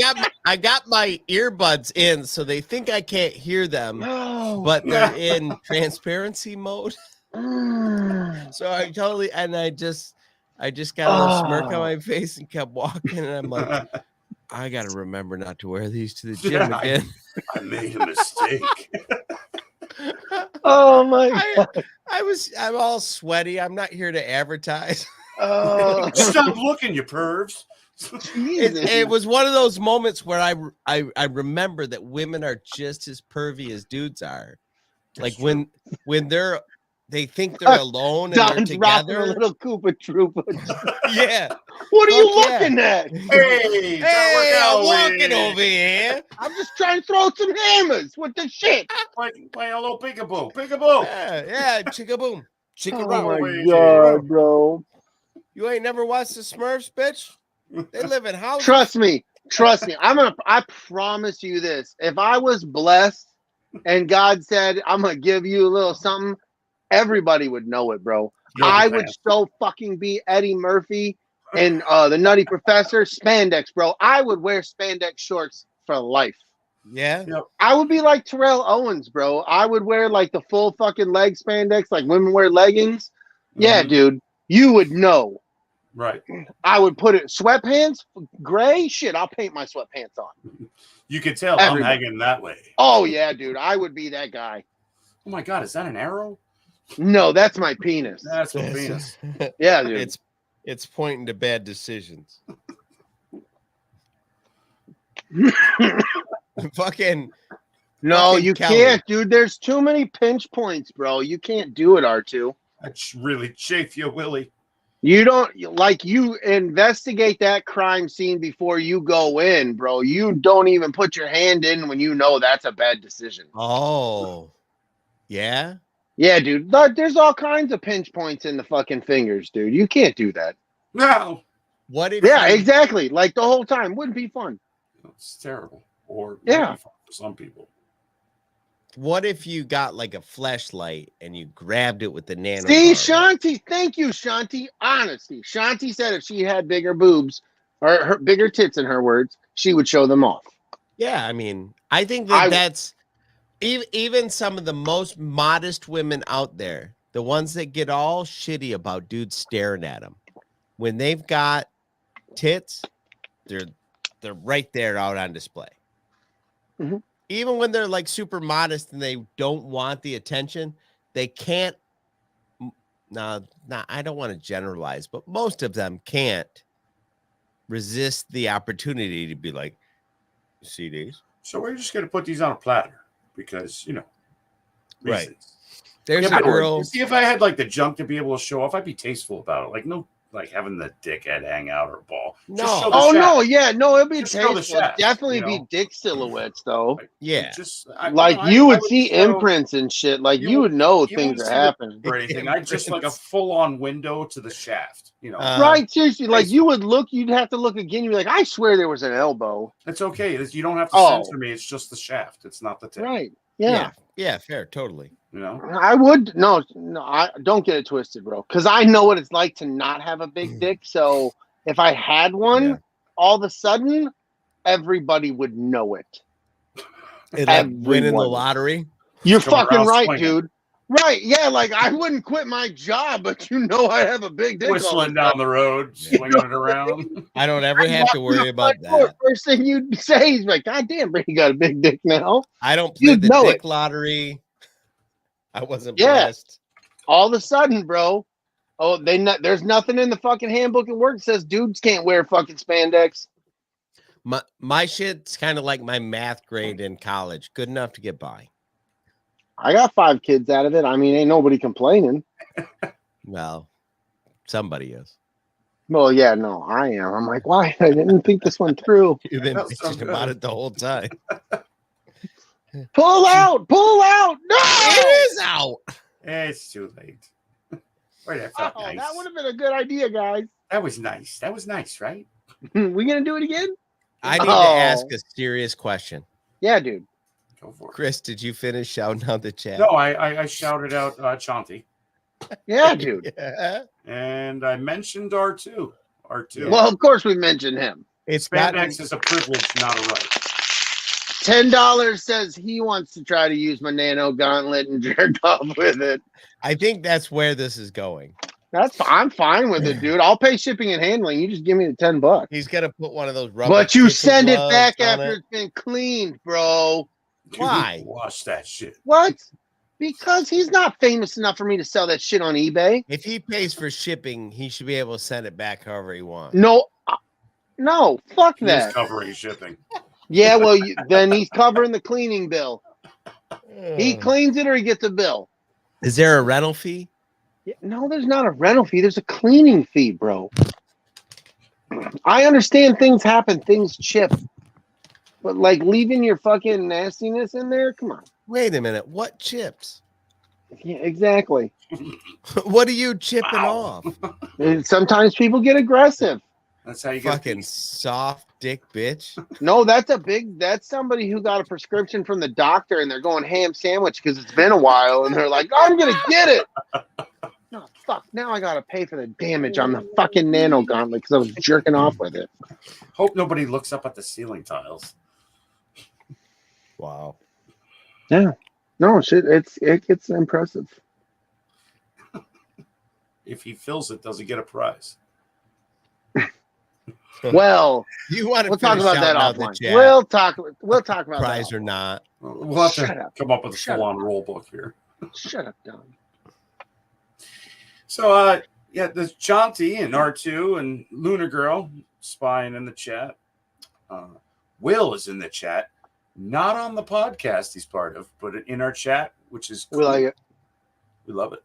got my earbuds in, so they think I can't hear them, but they're in transparency mode. So I totally, and I just got a little smirk on my face and kept walking, and I'm like, I got to remember not to wear these to the gym again. I made a mistake. Oh my God. I'm all sweaty. I'm not here to advertise. Stop looking, you pervs. It was one of those moments where I remember that women are just as pervy as dudes are. Like when they think they're alone and Don's they're rocking together. a little Koopa Troopa. Yeah. What are you Fuck looking at? Hey, I'm walking over here. I'm just trying to throw some hammers. What the shit? Playing a little peekaboo. Peekaboo. Yeah, chicka boom. Chicka Oh rock. my God, bro. You ain't never watched the Smurfs, bitch? They live in houses. Trust me. I promise you this. If I was blessed and God said, I'm going to give you a little something, everybody would know it, bro. I would so fucking be Eddie Murphy and the Nutty Professor spandex, bro. I would wear spandex shorts for life. Yeah. Yep. I would be like Terrell Owens, bro. I would wear like the full fucking leg spandex, like women wear leggings. Yeah, dude. You would know. Right. I would put it sweatpants, gray. Shit, I'll paint my sweatpants on. You could tell I'm hanging that way. Oh yeah, dude. I would be that guy. Oh my God, is that an arrow? No, that's my penis. That's my penis. Yeah, dude. It's pointing to bad decisions. Fucking no, fucking you Kelly. can't, dude. There's too many pinch points, bro. You can't do it, R2. I really chafe you, Willie. You don't like you investigate that crime scene before you go in, bro. You don't even put your hand in when you know that's a bad decision. Oh, yeah. Yeah, dude. There's all kinds of pinch points in the fucking fingers, dude. You can't do that. No. What if? Yeah, exactly. Like the whole time wouldn't be fun. It's terrible. Or yeah, maybe fun for some people. What if you got like a flashlight and you grabbed it with the nano? See, Shanti, thank you, Shanti. Honesty. Shanti said if she had bigger boobs or her bigger tits, in her words, she would show them off. Yeah, I mean, I think that's even some of the most modest women out there, the ones that get all shitty about dudes staring at them, when they've got tits, they're right there out on display. Mm-hmm. Even when they're like super modest and they don't want the attention, they can't. No, I don't want to generalize, but most of them can't resist the opportunity to be like, "You see these?" So we're just going to put these on a platter because, you know, reasons. Right. There's a girl. See, if I had like the junk to be able to show off, I'd be tasteful about it. Like, no, like having the dickhead hang out or ball. No. No, yeah, no, it'd be tasteful. Shaft, definitely you know? be dick silhouettes though. Like, Yeah. You would see imprints and shit. Like you would know things are happening. Or anything. I just like a full-on window to the shaft. You know, right? Seriously, like you would look. You'd have to look again. You'd be like, I swear there was an elbow. It's okay. You don't have to censor me. It's just the shaft. It's not the tip. Right. Yeah, fair, totally. You know, I would I don't get it twisted, bro. Because I know what it's like to not have a big dick. So if I had one, all of a sudden, everybody would know it. It'd like winning the lottery. You're fucking right, swinging. Dude. Right? Yeah, like I wouldn't quit my job, but you know I have a big dick. Whistling down the road, swinging it around. I don't ever have to worry about that. First thing you'd say is like, "God damn, Brady got a big dick now." I don't play the dick lottery. I wasn't blessed. All of a sudden, bro. Oh, there's nothing in the fucking handbook at work that says dudes can't wear fucking spandex. My shit's kind of like my math grade in college. Good enough to get by. I got 5 kids out of it. I mean, ain't nobody complaining. Well, somebody is. Well, yeah, no, I am. I'm like, why? I didn't think this one through. You've been bitching about it the whole time. Pull out! Pull out! No! It is out. It's too late. Wait, that nice. That would have been a good idea, guys. That was nice. That was nice, right? We gonna do it again? I need to ask a serious question. Yeah, dude. Go for it. Chris, did you finish shouting out the chat? No, I shouted out Chauncey. Yeah, dude. Yeah. And I mentioned R2. R2. Well, of course we mentioned him. It's got Spandex is a privilege, not a right. $10 says he wants to try to use my nano gauntlet and jerk off with it. I think that's where this is going. I'm fine with it, dude. I'll pay shipping and handling. You just give me the $10. He's gonna put one of those rubber. But you kitten send it gloves back on after it. it's been cleaned, bro. Why? Wash that shit. What? Because he's not famous enough for me to sell that shit on eBay. If he pays for shipping, he should be able to send it back however he wants. No, no, fuck He's that. covering shipping. Yeah, well, then he's covering the cleaning bill. He cleans it or he gets a bill. Is there a rental fee? Yeah, no, there's not a rental fee. There's a cleaning fee, bro. I understand things happen, things chip. But like leaving your fucking nastiness in there, come on. Wait a minute. What chips? Yeah, exactly. What are you chipping Wow. off? And sometimes people get aggressive. That's how you get Fucking soft dick bitch. No, that's somebody who got a prescription from the doctor and they're going ham sandwich because it's been a while and they're like, I'm gonna get it. No, fuck. Now I gotta pay for the damage on the fucking nano gauntlet because I was jerking off with it. Hope nobody looks up at the ceiling tiles. Wow. Yeah. No, shit, it gets impressive. If he fills it, does he get a prize? Well, You want to we'll talk about that out the offline. chat, We'll talk about prize that. or not. We'll have Shut to up. come up with a Shut full-on rule book here. Shut up, Don. So, yeah, there's Chauncey and R2 and Lunar Girl spying in the chat. Will is in the chat. Not on the podcast he's part of, but in our chat, which is cool. We like it. We love it.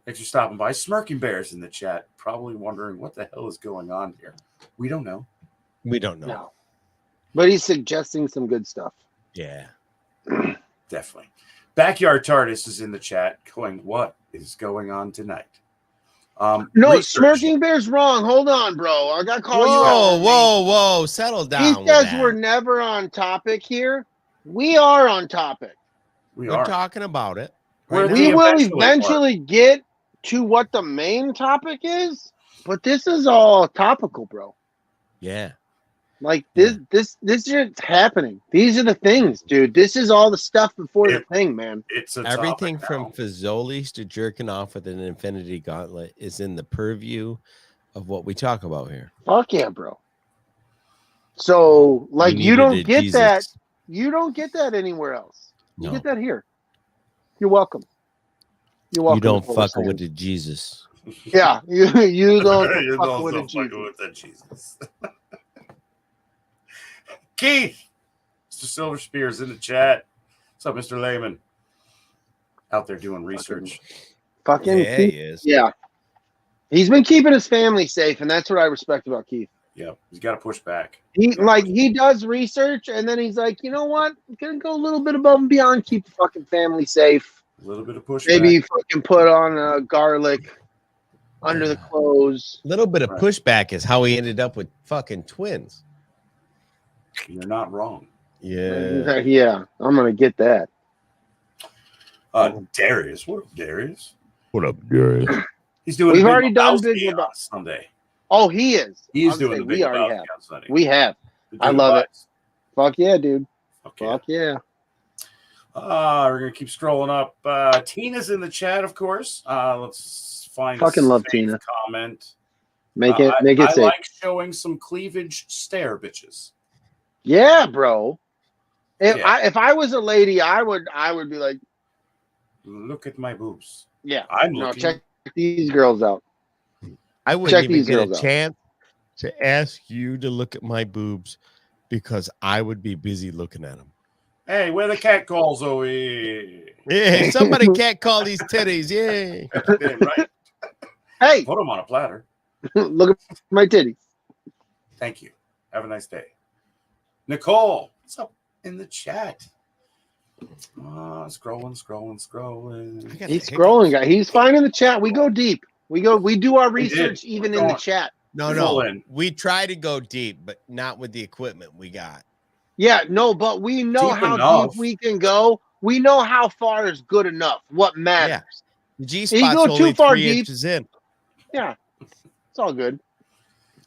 Thanks for stopping by. Smirking Bears in the chat, probably wondering what the hell is going on here. We don't know. We don't know. No. But he's suggesting some good stuff. Yeah. Definitely. Backyard TARDIS is in the chat going, what is going on tonight? No, research. Smirking Bear's wrong. Hold on, bro. I got to call you out. Whoa. Settle down. He with says that. we're never on topic here. We are on topic. We We're are. talking about it. We're Right We now. will eventually eventually get to what the main topic is, but this is all topical, bro. Yeah. Like this shit's happening. These are the things, dude. This is all the stuff before the thing, man. It's a Everything topic from now. Fazoli's to jerking off with an infinity gauntlet is in the purview of what we talk about here. Fuck yeah, bro. So, like, We you needed don't a get Jesus. that. You don't get that anywhere else. You No. get that here. You're welcome. You're welcome. You don't is what we're fuck saying. with the Jesus. Yeah, you don't You fuck don't with a fuck Jesus. with that Jesus. Keith, Mr. Silver Spears in the chat. What's up, Mr. Lehman? Out there doing research. Fucking Yeah, he Keith. is. Yeah. He's been keeping his family safe, and that's what I respect about Keith. Yeah, he's got to push back. He does research, and then he's like, you know what? I'm gonna go a little bit above and beyond, keep the fucking family safe. A little bit of pushback. Maybe fucking put on garlic under the clothes. A little bit of Right. pushback is how he ended up with fucking twins. You're not wrong. Yeah. Yeah, I'm gonna get that. Darius. What up, Darius? What up, Gary? He's doing We've a Big already done Lebowski Big on Lebowski. Sunday. Oh, he is. He's I'll doing say the Big we already Lebowski have. on Sunday. We have. You're I doing love what? it. Fuck yeah, dude. Okay. Fuck yeah. We're gonna keep scrolling up. Tina's in the chat, of course. Let's find Fucking a love safe Tina. comment. Make it I safe. like showing some cleavage stare, bitches. Yeah, bro. Yeah. If I was a lady, I would be like, Look at my boobs. yeah. I'm No, looking. check these girls out. I wouldn't Check even these get a girls out. chance to ask you to look at my boobs because I would be busy looking at them. Hey, where the cat calls, Zoe? Yeah, somebody can't call these titties. Yay. Yeah, right. Hey, Put them on a platter. look at my titties. Thank you. Have a nice day. Nicole, what's up in the chat? Scrolling. I got He's the scrolling, guy. He's finding the chat. We go deep. We do our We did. research even We're in the going. chat. No, Full no. in. We try to go deep, but not with the equipment we got. Yeah, no, but we know Deep how enough. deep we can go. We know how far is good enough. What matters? The G You spot's go only too far 3 deep. inches in. Yeah, it's all good.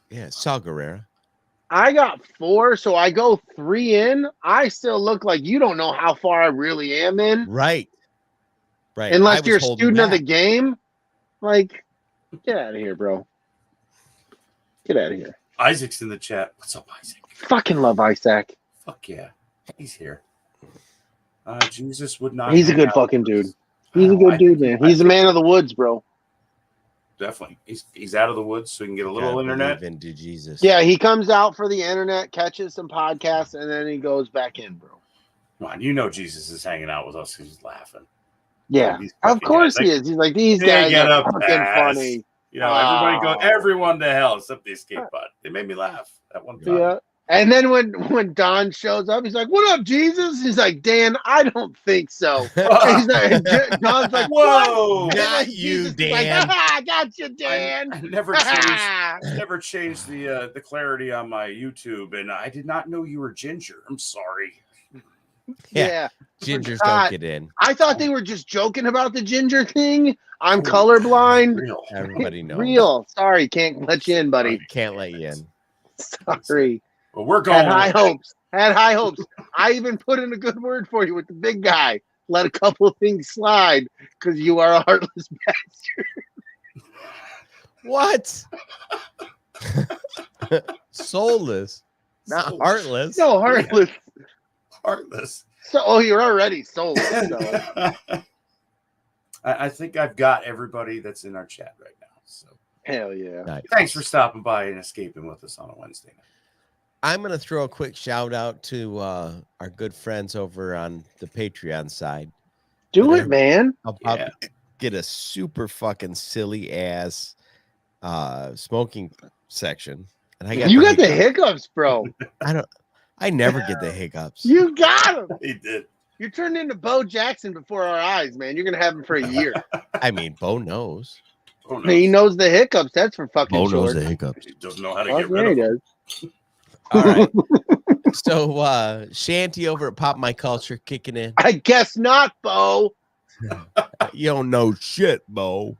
Yeah, Saw Guerrera. I got 4, so I go 3 in. I still look like you don't know how far I really am in. Right. Right. Unless I you're a was holding student of the back. game. Like, get out of here, bro. Get out of here. Isaac's in the chat. What's up, Isaac? Fucking love Isaac. Fuck yeah. He's here. Jesus would not. He's a hang good out fucking with us. dude. He's a I good dude, think- man. He's a man of the woods, bro. Definitely. He's out of the woods so he can get a little Gotta internet. believe into Jesus. Yeah, he comes out for the internet, catches some podcasts, and then he goes back in, bro. Come on, you know Jesus is hanging out with us. He's laughing. Yeah, These of fucking course guys, he is. He's like, these they guys get are up fucking fast. funny. You know, Oh. everyone to hell except the escape pod. They made me laugh at one time. Yeah. And then when Don shows up, he's like, "What up, Jesus?" He's like, "Dan, I don't think so." And he's like, Don's like, Whoa! "What?" And Not then you, Jesus is like, Dan. I got you, Dan. I never changed the clarity on my YouTube, and I did not know you were ginger. I'm sorry. Yeah. Gingers God. don't get in. I thought they were just joking about the ginger thing. I'm colorblind. Real. Everybody knows. Real. Sorry, can't let you in, buddy. Can't let you in. Sorry. But we're going. Had high hopes. Had high hopes. I even put in a good word for you with the big guy. Let a couple of things slide because you are a heartless bastard. What? Soulless, not heartless. No, heartless. Heartless. So, you're already soulless. So. I think I've got everybody that's in our chat right now. So Hell yeah. Nice. thanks for stopping by and escaping with us on a Wednesday night. I'm going to throw a quick shout out to our good friends over on the Patreon side. Do it, man. About to get a super fucking silly ass smoking section. And I got You got the hiccups, bro. I never get the hiccups. You got them. He did. You turned into Bo Jackson before our eyes, man. You're gonna have him for a year. I mean, Bo knows. Oh, no. He knows the hiccups. That's for fucking Bo knows sure. the hiccups. He doesn't know how to Fuck get rid yeah, of he them. does. All right. So Shanty over at Pop My Culture kicking in. I guess not, Bo. You don't know shit, Bo.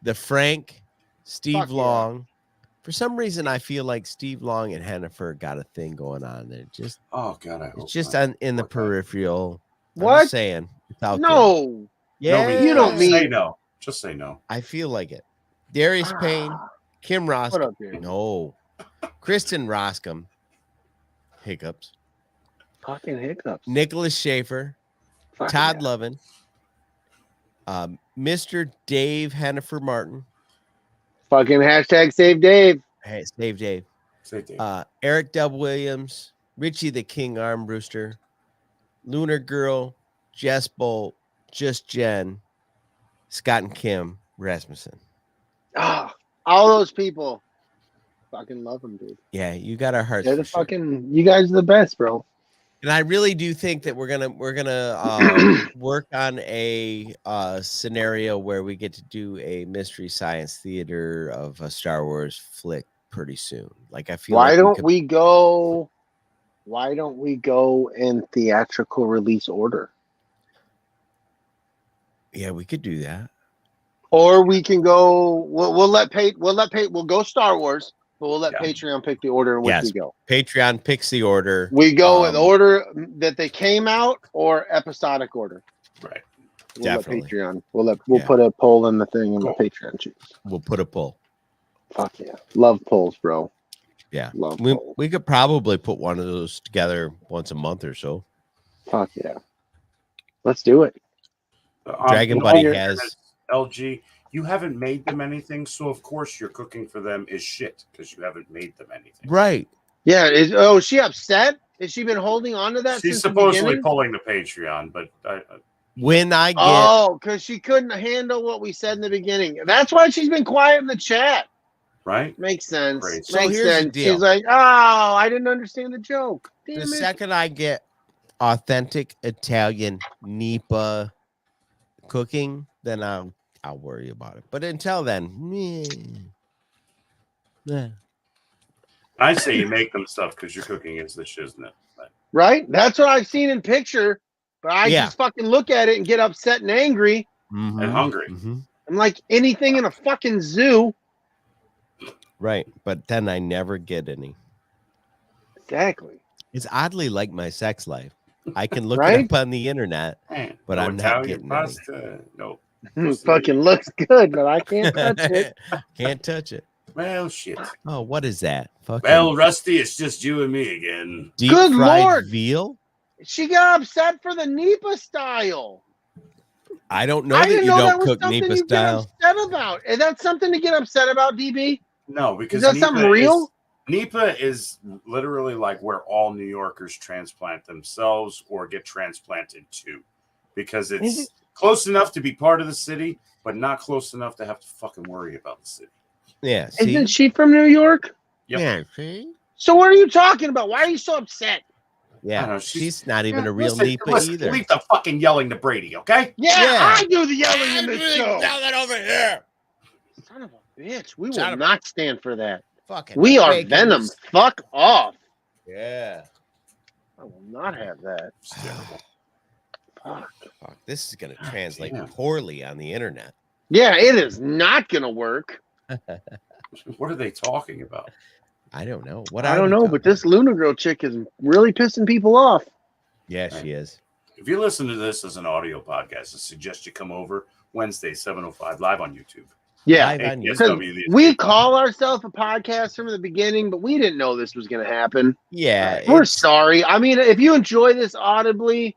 The Frank, Steve Fuck yeah. Long. For some reason, I feel like Steve Long and Hennifer got a thing going on there. Just Oh God, I hope it's just not. in the Okay. peripheral. I'm What? just saying. It's out there. No. Yeah, you don't say mean- no. Just say no. I feel like it. Darius Payne, Kim Ross. What up, dude? No. Kristen Roscom. Hiccups. Fucking hiccups. Nicholas Schaefer. Fuck Todd yeah. Lovin. Mr. Dave Hennifer Martin. Fucking hashtag save Dave. Hey, save Dave. Say Dave. Eric W. Williams. Richie the King Armbruster. Lunar Girl. Jess Bolt. Just Jen. Scott and Kim Rasmussen. Ah, all those people. Fucking love them, dude. Yeah, you got our hearts. They're the for sure. fucking. You guys are the best, bro. And I really do think that we're gonna work on a scenario where we get to do a mystery science theater of a Star Wars flick pretty soon. Like I feel. Why like don't we go? Why don't we go in theatrical release order? Yeah, we could do that. Or we can go. We'll go Star Wars, but we'll let Patreon pick the order in which Yes. we go. Patreon picks the order. We go in the Um, order that they came out or episodic order. Right. We'll Definitely. let Patreon. We'll Yeah. put a poll in the thing and Cool. the Patreon choose. We'll put a poll. Fuck yeah, love polls, bro. Yeah, Love we polls. we could probably put one of those together once a month or so. Fuck yeah, let's do it. Dragon in Buddy all has- fairness, LG. You haven't made them anything, so of course your cooking for them is shit because you haven't made them anything. Right. Yeah. Is she upset? Has she been holding on to that? She's since the supposedly beginning? pulling the Patreon, but When I get Oh, because she couldn't handle what we said in the beginning. That's why she's been quiet in the chat. right. Makes sense. Great. So Makes here's the sense. deal. She's like, oh, I didn't understand the joke. Damn the it. second I get authentic Italian Nipa cooking, then I'll I'll worry about it. But until then, I say you make them stuff because your cooking is the shiznit. But Right? That's what I've seen in picture. But I Yeah. just fucking look at it and get upset and angry. mhm, And hungry. mhm. I'm like anything in a fucking zoo. Right. But then I never get any. Exactly. It's oddly like my sex life. I can look Right? it up on the internet, but no I'm not Italian getting pasta. No. Fucking looks good, but I can't touch any. it. Can't touch it. Well, shit. Oh, what is that? Fucking Well, Rusty, it's just you and me again. deep Good fried Lord. veal? She got upset for the Nipa style. I don't know I that didn't you know that don't was cook something Nipa you get style. upset about. Is that something to get upset about, DB? No, because Is that something real? Nipa is literally like where all New Yorkers transplant themselves or get transplanted to, because Is it's close enough to be part of the city, but not close enough to have to fucking worry about the city. Yeah. See? Isn't she from New York? Yep. Yeah. See? So what are you talking about? Why are you so upset? I Yeah. don't know, She's not even a real listen, Nipa listen, either. Leave the fucking yelling to Brady, okay? Yeah, Yeah. I do the yelling in this show. Yelling over here. Son of a bitch. We Son will of a- not stand for that. Fucking We are bacon. Venom. Fuck off. Yeah. I will not have that. It's terrible. Fuck. Fuck, this is going to God translate damn. poorly on the internet. Yeah, it is not gonna work. What are they talking about? I don't know. What I are don't we know, talking but this Luna Girl chick is really pissing people off. Yeah, she is. If you listen to this as an audio podcast, I suggest you come over Wednesday, 7:05, live on YouTube. Yeah. Live on YouTube. ATSW, the We escape call ourselves a podcast from the beginning, but we didn't know this was going to happen. Yeah. We're it's- sorry. I mean, if you enjoy this audibly,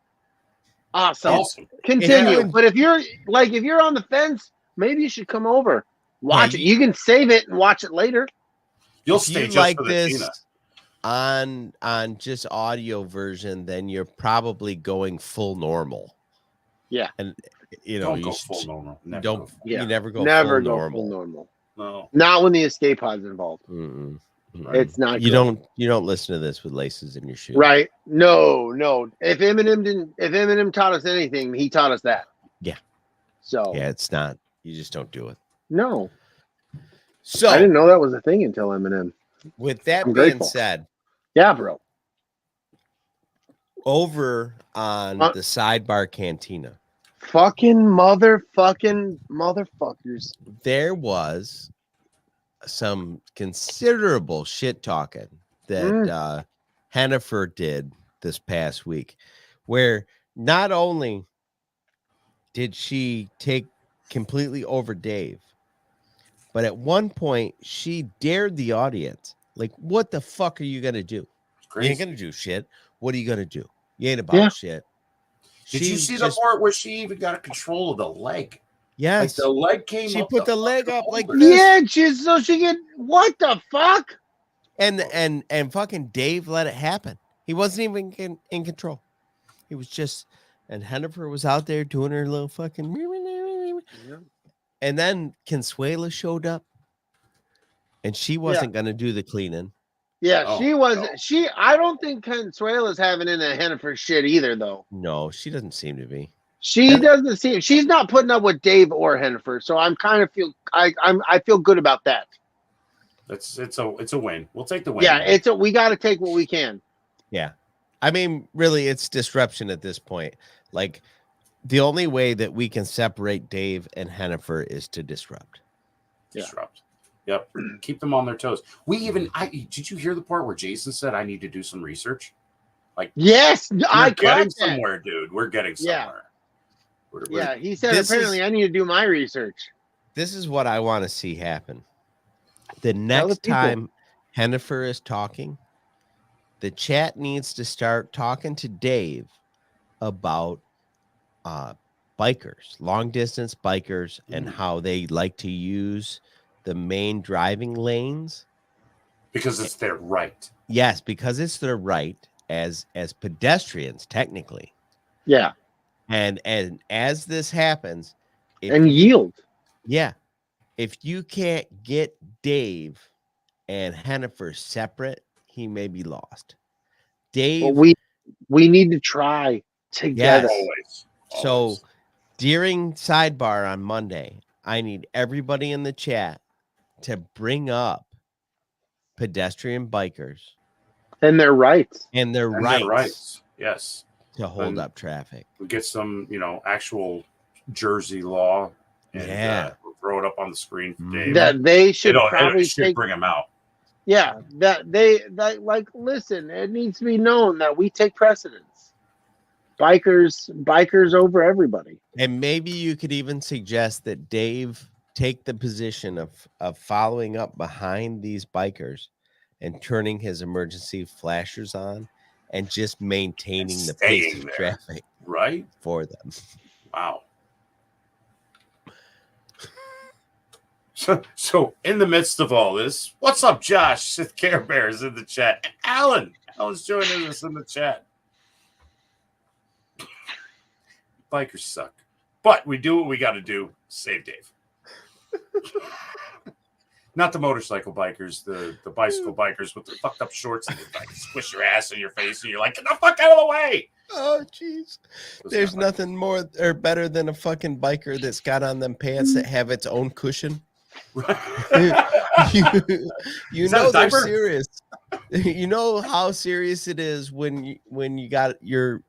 awesome. Awesome. Continue. Yeah. But if you're on the fence, maybe you should come over. Watch Yeah, it. You can save it and watch it later. You'll if stay you just like for the this Tina. on just audio version, then you're probably going full normal. Yeah. And you know, Don't you go should- full normal. Never don't go full- Yeah. you never go Never full go normal. full normal. No. Not when the escape pod's involved. Mm-mm. Mm-mm. It's not You good. don't listen to this with laces in your shoe. Right? No. If Eminem taught us anything, he taught us that. Yeah. So Yeah, it's not. You just don't do it. no. So I didn't know that was a thing until Eminem. with that I'm being grateful. said, Yeah, bro. over on the sidebar cantina, Fucking motherfuckers. there was some considerable shit talking that Hennifer did this past week, where not only did she take completely over Dave, but at one point she dared the audience, like, what the fuck are you gonna do? You Crazy. ain't gonna do shit. What are you gonna do? You ain't about shit. Did you see the part where she even got control of the leg? Yes. Like the leg came She up. put the leg up like shoulder. this. Yeah, so she get what the fuck? And fucking Dave let it happen. He wasn't even in control. He was just, and Hennifer was out there doing her little fucking, and then Consuela showed up, and she wasn't gonna do the cleaning. Yeah, Oh, she was. no. I don't think Consuela's having in a Hennifer shit either, though. No, she doesn't seem to be. She doesn't seem. She's not putting up with Dave or Hennifer, so I'm kind of feel. I feel good about that. It's a win. We'll take the win. Yeah, we got to take what we can. Yeah. I mean, really, it's disruption at this point. Like, the only way that we can separate Dave and Hennifer is to disrupt. Disrupt. Yep. Keep them on their toes. Did you hear the part where Jason said I need to do some research? Like, Yes, we're I getting caught that. somewhere, dude. We're getting Yeah. somewhere. Yeah, he said This apparently is- I need to do my research. This is what I want to see happen. The the next people. time Hennifer is talking, the chat needs to start talking to Dave about bikers, long distance bikers, and how they like to use the main driving lanes. because it's their right. Yes, because it's their right as pedestrians, technically. Yeah, And as this happens, and yield. yeah, if you can't get Dave and Hennifer separate, he may be lost. Dave, Well, we need to try together. Yes. Always. so during sidebar on Monday, I need everybody in the chat to bring up pedestrian bikers And their rights. and their And rights their rights. Yes. to hold And up traffic. we get some, actual Jersey law, and we'll throw it up on the screen for Dave. That they should It should bring them out. Yeah, listen, it needs to be known that we take precedence. Bikers over everybody. And maybe you could even suggest that Dave take the position of following up behind these bikers and turning his emergency flashers on and just maintaining the pace of traffic right for them. Wow. So in the midst of all this, what's up, Josh? Sith Care Bears in the chat. And Alan's joining us in the chat. Bikers suck, but we do what we got to do. Save Dave. Not the motorcycle bikers, the bicycle bikers with the fucked up shorts and they like squish your ass in your face, and you're like, get the fuck out of the way. Oh, jeez. There's nothing more or better than a fucking biker that's got on them pants that have its own cushion. you know they're serious. You know how serious it is when you got your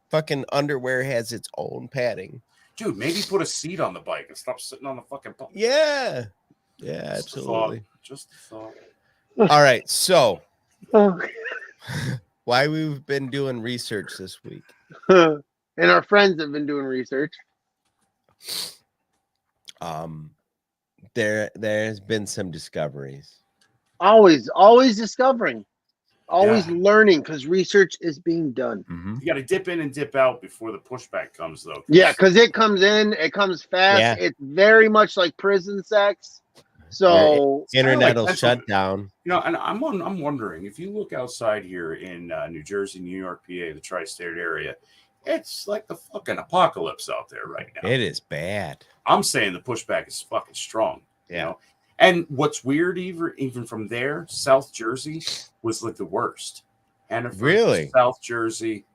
fucking underwear has its own padding. Dude, maybe put a seat on the bike and stop sitting on the fucking bike. Yeah, absolutely. Just a thought. All right, so why we've been doing research this week, and our friends have been doing research. There's been some discoveries. Always discovering, always learning, because research is being done. Mm-hmm. You got to dip in and dip out before the pushback comes, though. Yeah, because it comes in, it comes fast. Yeah. It's very much like prison sex. So internet will like shut down. And I'm wondering if you look outside here in New Jersey, New York, PA, the tri-state area, it's like the fucking apocalypse out there right now. It is bad. I'm saying the pushback is fucking strong. Yeah. You know? And what's weird, even from there, South Jersey was like the worst. Hennifer, Really? South Jersey,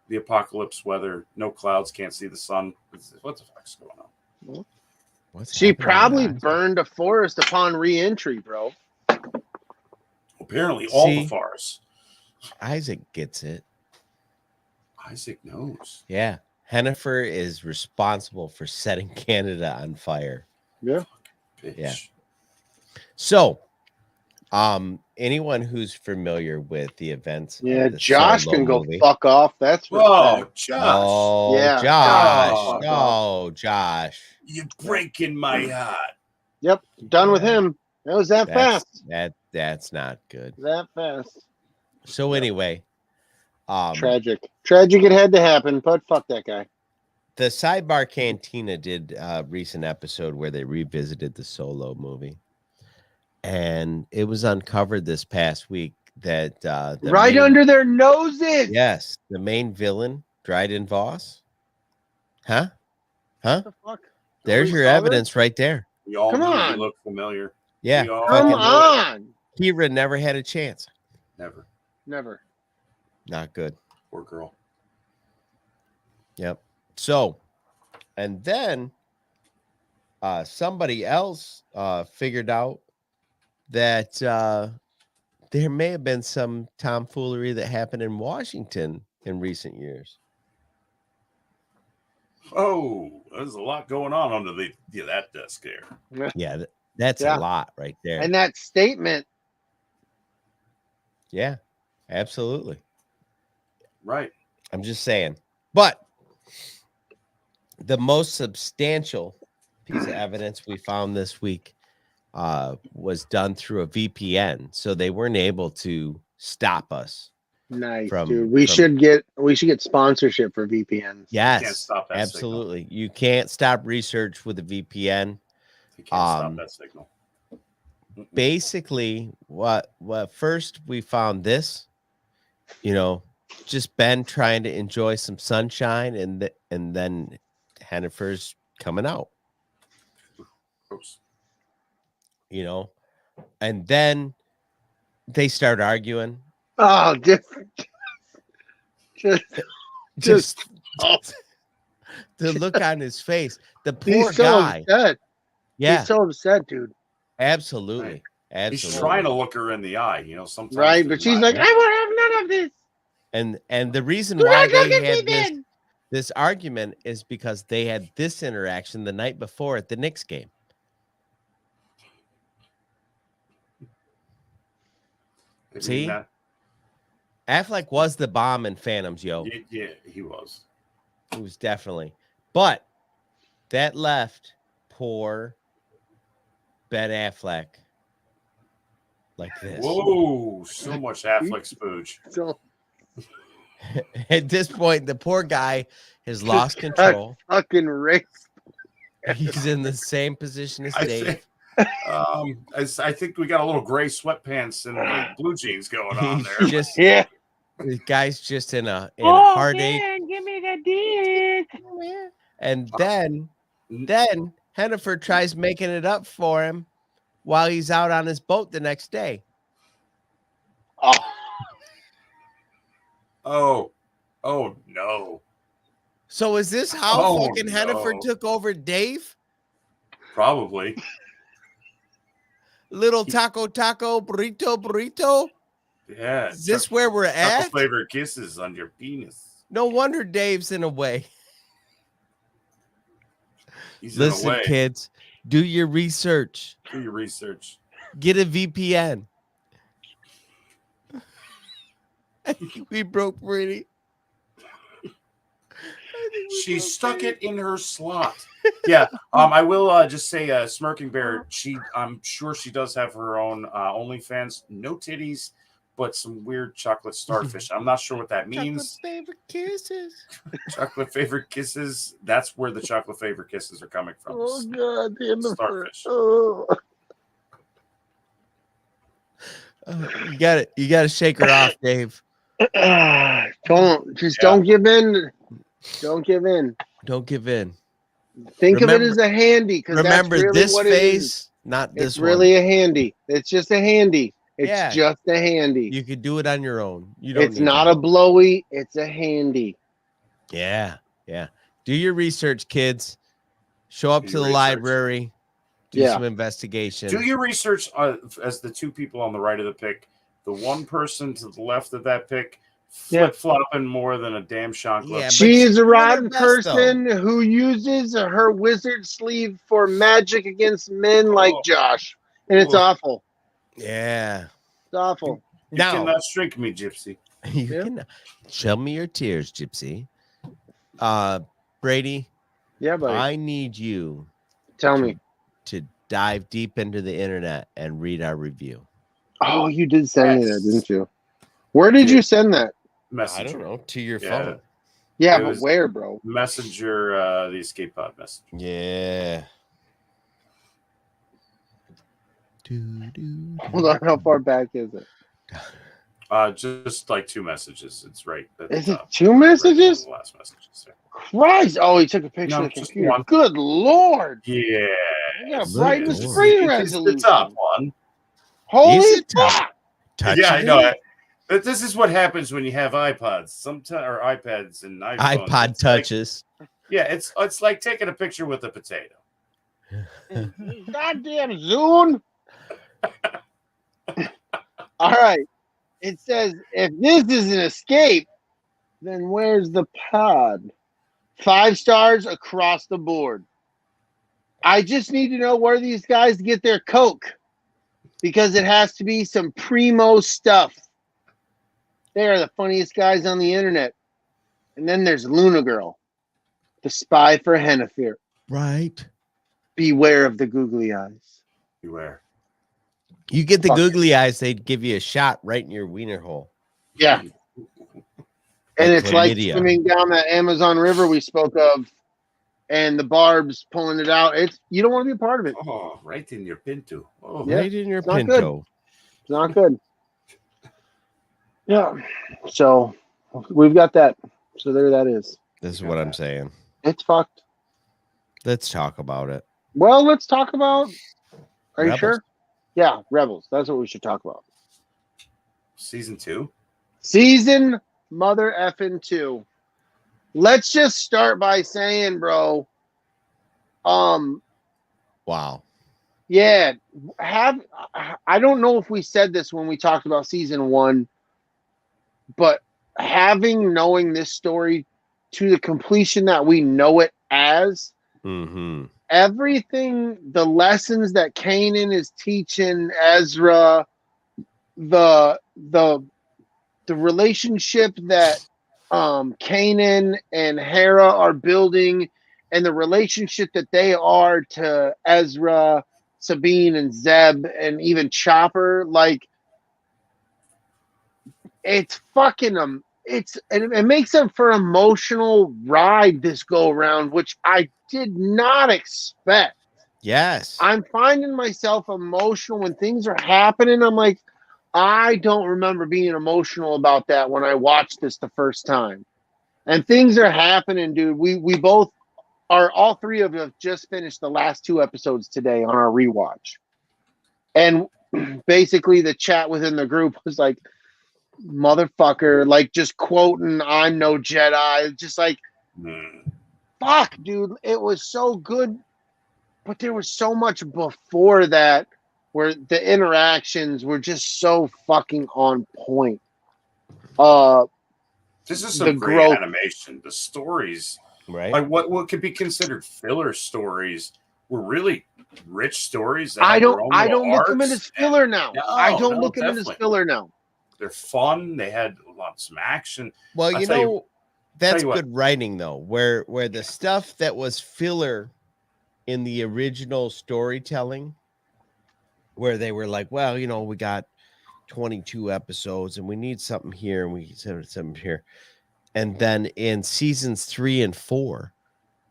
the apocalypse weather, no clouds, can't see the sun. What the fuck's going on? She probably burned a forest upon re-entry, bro. Apparently, all the forests. Isaac gets it. Isaac knows. Yeah. Hennifer is responsible for setting Canada on fire. Yeah. Bitch. Yeah. So, anyone who's familiar with the events, Yeah, of the Josh Solo can go movie, fuck off. That's for Oh, Josh. Oh, Yeah. Josh. Oh, Oh, Josh. You're breaking my heart. Yep, done with him. That was that fast. That's not good. That fast. So anyway, Tragic. It had to happen, but fuck that guy. the Sidebar Cantina did a recent episode where they revisited the Solo movie, and it was uncovered this past week that Under their noses. Yes, the main villain, Dryden Voss. Huh? What the fuck? There's your evidence right there. We all Come knew on. he looked familiar. Yeah. We all Come knew it. on. Kira never had a chance. Never. Not good. Poor girl. Yep. So, and then somebody else figured out that there may have been some tomfoolery that happened in Washington in recent years. Oh, there's a lot going on under that desk there. Yeah, that's a lot right there. And that statement. Yeah, absolutely. Right. I'm just saying. But the most substantial piece of evidence we found this week was done through a VPN, so they weren't able to stop us. Nice, dude. We should get sponsorship for VPNs. Yes, You can't stop that absolutely. You can't stop research with a VPN. You can't stop that signal. Basically, what first we found this, just Ben trying to enjoy some sunshine, and then Hennifer's coming out. Gross. And then they start arguing. Oh, just The look on his face. The poor He's so guy. upset. Yeah, He's so upset, dude. absolutely. Right. Absolutely. He's trying to look her in the eye, sometimes. Right, but she's like, I will have none of this. And the reason Do why not look they at me had then. this argument is because they had this interaction the night before at the Knicks game. See? Affleck was the bomb in Phantoms, yo. Yeah, he was. He was definitely. But that left poor Ben Affleck like this. Whoa, so much Affleck spooge. So At this point, the poor guy has lost control. fucking race. He's in the same position as I Dave. think, I think we got a little gray sweatpants and like blue jeans going on there. Just Yeah. the guy's just in a heartache. Man, give me the dick. And then Hennifer tries making it up for him while he's out on his boat the next day. Oh no. So is this how Oh, fucking Hennifer took over Dave? Probably. Little taco, burrito. Yeah. Is this where we're at? Flavored kisses on your penis. No wonder Dave's in a way. He's Listen, in a way. kids, do your research. Do your research. Get a VPN. I think we broke Brady. She stuck it in her slot. Yeah. I will just say, Smirking Bear. I'm sure she does have her own OnlyFans. No titties, but some weird chocolate starfish. I'm not sure what that means. Chocolate favorite kisses. Chocolate favorite kisses. That's where the chocolate favorite kisses are coming from. Oh god, the end of Starfish. Oh. You got to shake her off, Dave. Don't give in. Don't give in. Don't give in. Think of it as a handy, because remember that's really this what phase, not this it's really one. a handy. It's just a handy. It's Yeah. just a handy. You could do it on your own. You don't. It's need not to. a blowy. It's a handy. Yeah. Do your research, kids. Show up Do to your the research. library. Do Yeah. some investigation. Do your research as the two people on the right of the pick. The one person to the left of that pick flip-flopping more than a damn chancla. Yeah, but She is a she's rotten the best, though. person who uses her wizard sleeve for magic against men like Josh. And it's awful. Yeah. It's awful. You Now cannot shrink me, Gypsy. you can show me your tears, Gypsy. Brady, Yeah, buddy. I need you Tell me. to dive deep into the internet and read our review. Oh, you did send me that, didn't you? Where did you send that? Messenger. I don't know, to your Yeah. phone. Yeah, It but was- where, bro? Messenger, the escape pod message. Yeah. Hold on, how far back is it? Just like 2 messages. It's right. at Is the it top. 2 messages? The last messages. Yeah. Christ! Oh, he took a picture No, of the just computer. one. Good lord! Yeah. You gotta it's- brighten the it's- screen it's resolution. the top one. Holy Is it top? fuck! Touch Yeah, I it. know. But this is what happens when you have iPods, sometimes or iPads and iPhones. iPod It's like- touches. yeah, it's like taking a picture with a potato. Goddamn Zune! All right. It says, if this is an escape, then where's the pod? 5 stars across the board. I just need to know where these guys get their Coke, because it has to be some primo stuff. They are the funniest guys on the internet. And then there's Luna Girl, the spy for Hennifer. Right. Beware of the googly eyes. Beware. You get the Fuck. googly eyes, they'd give you a shot right in your wiener hole. Yeah. And it's like chlamydia. swimming down that Amazon River we spoke of, and the barbs pulling it out. It's you don't want to be a part of it. Oh, right in your pinto. Oh, Yeah, Right in your it's not pinto. It's not good. Yeah. So we've got that. So there that is. This is what I'm saying. It's fucked. Let's talk about it. Well, let's talk about. Are you Rebels. sure? Yeah, Rebels. That's what we should talk about. season 2. Season mother effing 2. let's just start by saying, bro, Wow. yeah, I don't know if we said this when we talked about season 1, but knowing this story to the completion that we know it as, everything, the lessons that Kanan is teaching Ezra, the relationship that Kanan and Hera are building, and the relationship that they are to Ezra, Sabine, and Zeb, and even Chopper, like, it's fucking it makes up for an emotional ride this go around, which I did not expect. Yes. I'm finding myself emotional when things are happening. I'm like, I don't remember being emotional about that when I watched this the first time. And things are happening, dude. We both are, all three of us just finished the last 2 episodes today on our rewatch. And basically the chat within the group was like, motherfucker, like just quoting I'm no Jedi, just like fuck, dude, it was so good. But there was so much before that where the interactions were just so fucking on point. This is the some great growth. animation. The stories, Right. like what could be considered filler stories, were really rich stories. That I had don't their own I little don't look them arcs, as filler now. and- I don't no, look at them as definitely. filler now. They're fun. They had some action. Well, I'll you tell know, that's you what. good writing though, where the stuff that was filler in the original storytelling, where they were like, well, you know, we got 22 episodes and we need something here and we need something here. And then in seasons 3 and 4,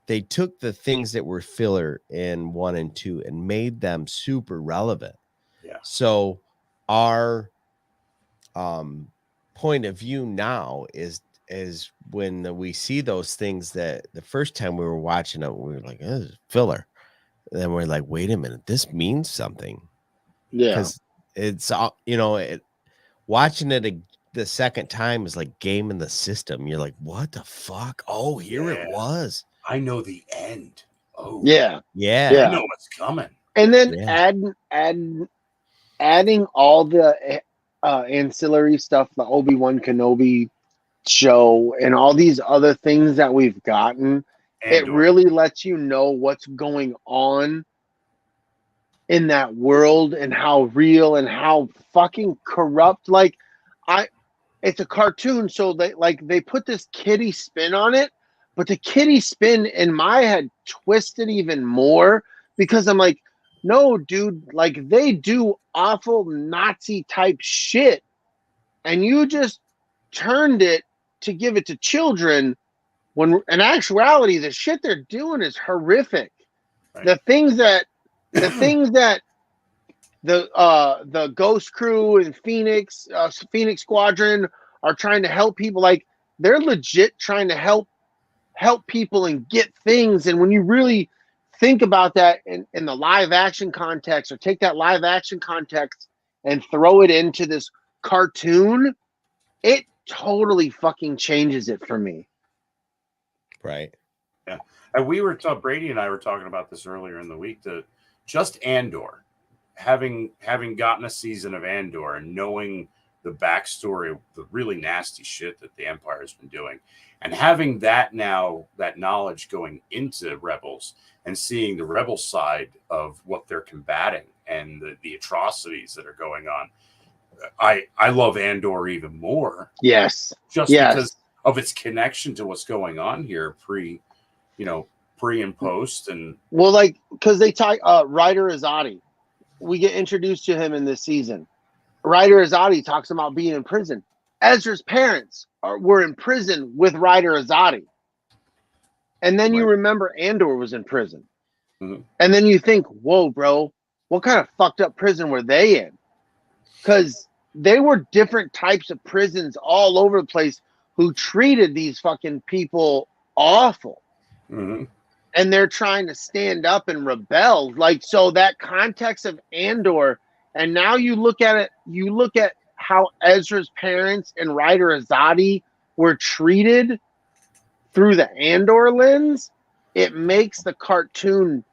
they took the things that were filler in 1 and 2 and made them super relevant. Yeah. So our point of view now is when we see those things that the first time we were watching it, we were like, oh, this is filler. And then we're like, wait a minute, this means something. Yeah. Because it's, you know, watching it the second time is like gaming the system. You're like, what the fuck? Oh, here it was. I know the end. Oh, Yeah. Yeah. I know what's coming. And then Yeah. adding all the ancillary stuff, the Obi-Wan Kenobi show, and all these other things that we've gotten, it Andor. really lets you know what's going on in that world and how real and how fucking corrupt. Like, it's a cartoon, so they put this kiddie spin on it, but the kiddie spin in my head twisted even more, because I'm like, no, dude, like, they do awful Nazi type shit, and you just turned it to give it to children, when in actuality the shit they're doing is horrific. Right. The things that the Ghost Crew and Phoenix Squadron are trying to help people, like, they're legit trying to help people and get things. And when you really think about that in the live action context, or take that live action context and throw it into this cartoon, it totally fucking changes it for me. Right. Yeah. And Brady and I were talking about this earlier in the week, just Andor, having gotten a season of Andor and knowing the backstory of the really nasty shit that the Empire has been doing, and having that knowledge going into Rebels and seeing the Rebel side of what they're combating and the atrocities that are going on. I love Andor even more. Yes. Because of its connection to what's going on here pre and post. And well, like, because they tie Ryder Azadi. We get introduced to him in this season. Ryder Azadi talks about being in prison. Ezra's parents were in prison with Ryder Azadi. And then you remember Andor was in prison. Mm-hmm. And then you think, whoa, bro, what kind of fucked up prison were they in? Because they were different types of prisons all over the place who treated these fucking people awful. Mm-hmm. And they're trying to stand up and rebel. Like, so that context of Andor, and now you look at how Ezra's parents and Ryder Azadi were treated through the Andor lens, it makes the cartoon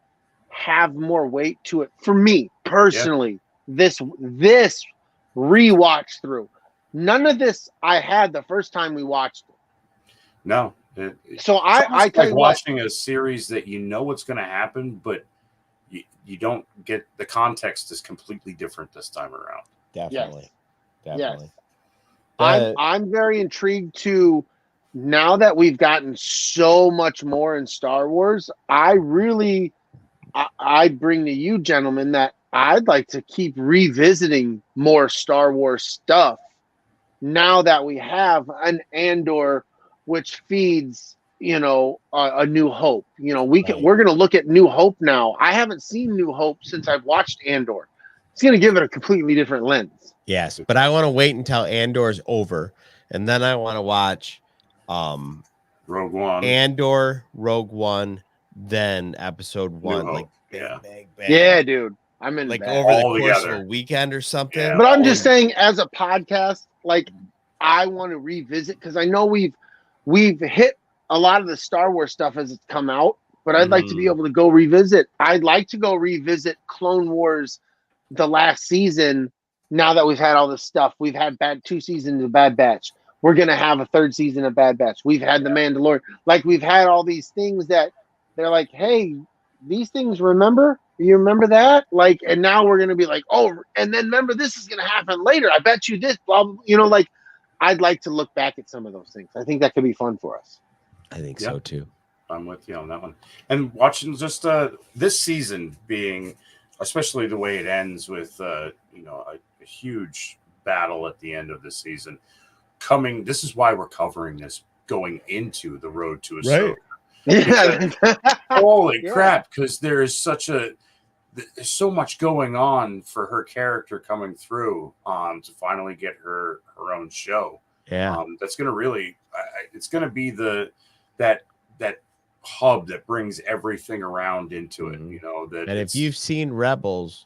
have more weight to it. For me personally, this rewatch through, none of this I had the first time we watched it. No. So I tell like you watching a series that you know what's going to happen, but you don't get the context is completely different this time around. Definitely. Yes. I'm very intrigued to, now that we've gotten so much more in Star Wars, I bring to you gentlemen that I'd like to keep revisiting more Star Wars stuff now that we have an Andor which feeds, a New Hope. We're going to look at New Hope now. I haven't seen New Hope since I've watched Andor. It's going to give it a completely different lens. Yes, but I want to wait until Andor's over, and then I want to watch Rogue One, Andor, Rogue One, then Episode 1. Like, bang. Yeah, dude. I'm in like that. over the All course together. of a weekend or something. Yeah. But I'm just saying, as a podcast, like, I want to revisit, because I know we've hit a lot of the Star Wars stuff as it's come out, but I'd like to be able to go revisit. I'd like to go revisit Clone Wars, the last season. Now that we've had all this stuff, we've had 2 seasons of Bad Batch. We're gonna have a 3rd season of Bad Batch. We've had The Mandalorian. Like, we've had all these things that they're like, hey, these things, remember? You remember that? Like, and now we're gonna be like, oh, and then remember this is gonna happen later. I bet you this, blah, blah. Like, I'd like to look back at some of those things. I think that could be fun for us. I think so too. I'm with you on that one. And watching just this season being, especially the way it ends with a huge battle at the end of the season coming. This is why we're covering this going into the road to Ahsoka. Right. Yeah. Holy crap! Because there's so much going on for her character coming through to finally get her own show. Yeah, that's gonna really it's gonna be that hub that brings everything around into it. And if you've seen Rebels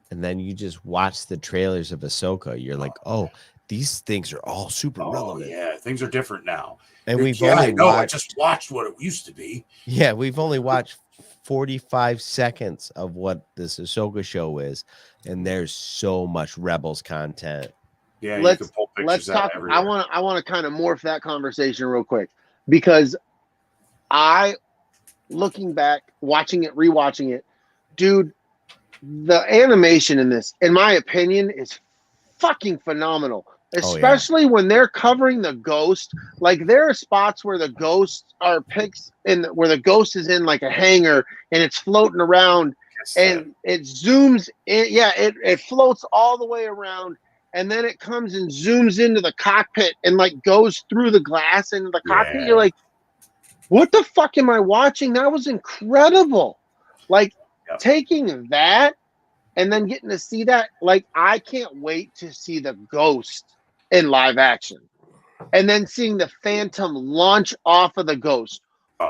and then you just watch the trailers of Ahsoka, you're like, oh, these things are all super relevant. Yeah, things are different now. And I just watched what it used to be. Yeah, we've only watched 45 seconds of what this Ahsoka show is, and there's so much Rebels content. Yeah, let's talk. I want to kind of morph that conversation real quick, because looking back, watching it, rewatching it, dude, the animation in this, in my opinion, is fucking phenomenal. Especially when they're covering the ghost. Like, there are spots where the ghosts are pics where the ghost is in like a hangar and it's floating around, and it zooms in. Yeah, it floats all the way around, and then it comes and zooms into the cockpit and like goes through the glass into the cockpit. You're like, what the fuck am I watching? That was incredible. Like, taking that and then getting to see that, like, I can't wait to see the ghost in live action, and then seeing the Phantom launch off of the ghost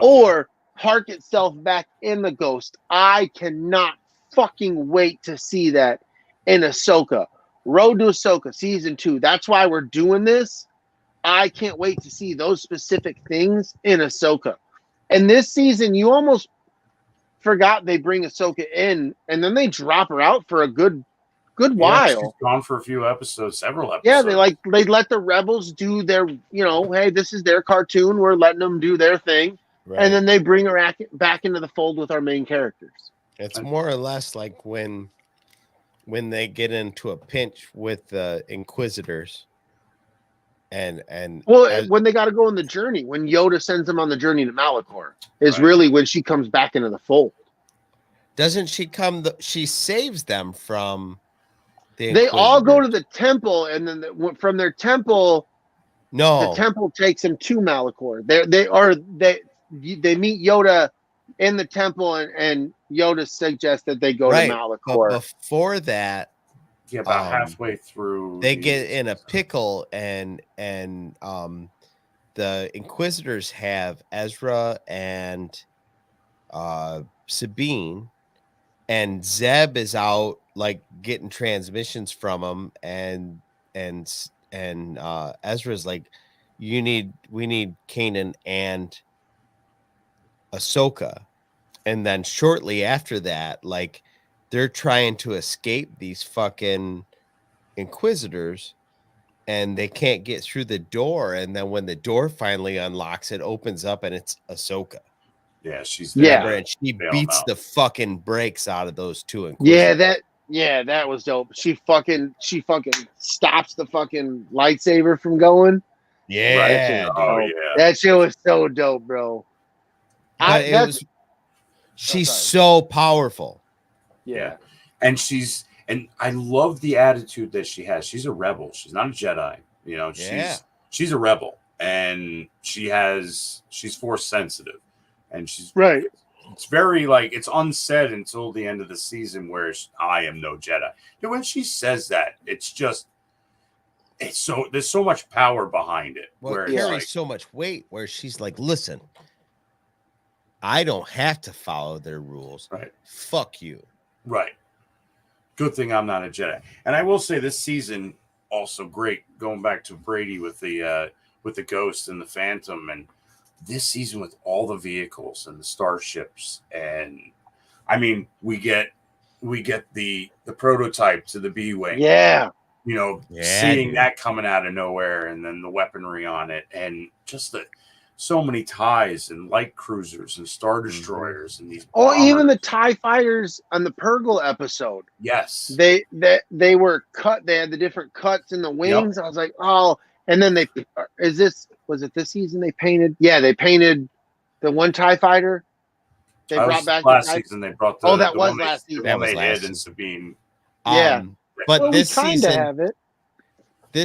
or park itself back in the ghost. I cannot fucking wait to see that in Ahsoka. Road to Ahsoka season 2. That's why we're doing this. I can't wait to see those specific things in Ahsoka. And this season, you almost forgot they bring Ahsoka in, and then they drop her out for a good while. She's gone for a few episodes, several episodes. Yeah, they let the Rebels do their, hey, this is their cartoon. We're letting them do their thing. Right. And then they bring her back into the fold with our main characters. It's more or less like when they get into a pinch with the Inquisitors. And when they got to go on the journey, when Yoda sends them on the journey to Malachor, is really when she comes back into the fold. Doesn't she come? She saves them from. They all go to the temple, and then from their temple, the temple takes them to Malachor. They meet Yoda in the temple, and Yoda suggests that they go to Malachor. But before that, about halfway through, they get in a pickle, and the Inquisitors have Ezra and Sabine, and Zeb is out like getting transmissions from him, and Ezra's like, we need Kanan and Ahsoka. And then shortly after that, like they're trying to escape these fucking Inquisitors and they can't get through the door. And then when the door finally unlocks, it opens up and it's Ahsoka. Yeah, she's Yeah. there. And she beats the fucking brakes out of those two Inquisitors. That was dope. She fucking stops the fucking lightsaber from going. Yeah, right? That shit was so dope, bro. She's so powerful. Yeah. And I love the attitude that she has. She's a rebel. She's not a Jedi. You know, she's a rebel, and she's Force sensitive, and she's right. It's very like it's unsaid until the end of the season where I am no Jedi. And when she says that, there's so much power behind it. Well, it carries so much weight where she's like, listen, I don't have to follow their rules. Right. Fuck you. Right. Good thing I'm not a Jedi. And I will say this season also great going back to Brady with the Ghost and the Phantom, and this season with all the vehicles and the starships, and I mean we get the prototype to the B-Wing. Yeah. You know, seeing that coming out of nowhere, and then the weaponry on it, and just so many TIEs and light cruisers and star destroyers and these. Even the TIE fighters on the Purgle episode. Yes, they were cut. They had the different cuts in the wings. Yep. I was like, oh, and then was it this season they painted? Yeah, they painted the one TIE fighter. They brought back last season. They brought that was last season. That was last season. Sabine. Yeah. But this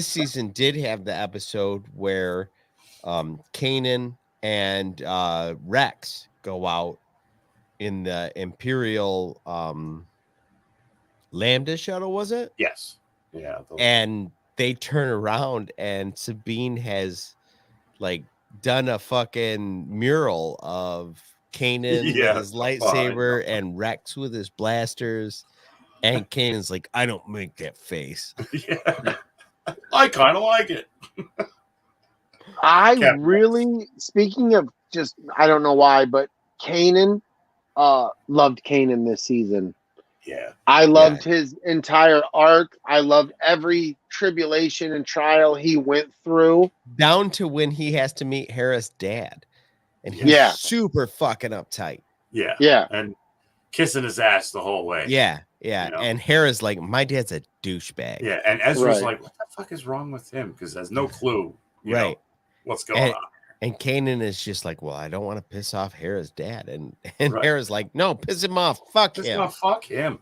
season did have the episode where Kanan and Rex go out in the Imperial Lambda shuttle, was it? Yes. Yeah. And they turn around and Sabine has like done a fucking mural of Kanan with his lightsaber and Rex with his blasters. And Kanan's like, I don't make that face. Yeah. I kind of like it. Speaking of just, I don't know why, but Kanan, loved Kanan this season. Yeah. I loved his entire arc. I loved every tribulation and trial he went through. Down to when he has to meet Hera's dad. And he's super fucking uptight. Yeah. Yeah. And kissing his ass the whole way. Yeah. Yeah. You know? And Hera's like, my dad's a douchebag. Yeah. And Ezra's like, what the fuck is wrong with him? Because there's no clue. You know, what's going on. And Kanan is just like, well, I don't want to piss off Hera's dad. And Hera's like, no, piss him off. Fuck him. Fuck him.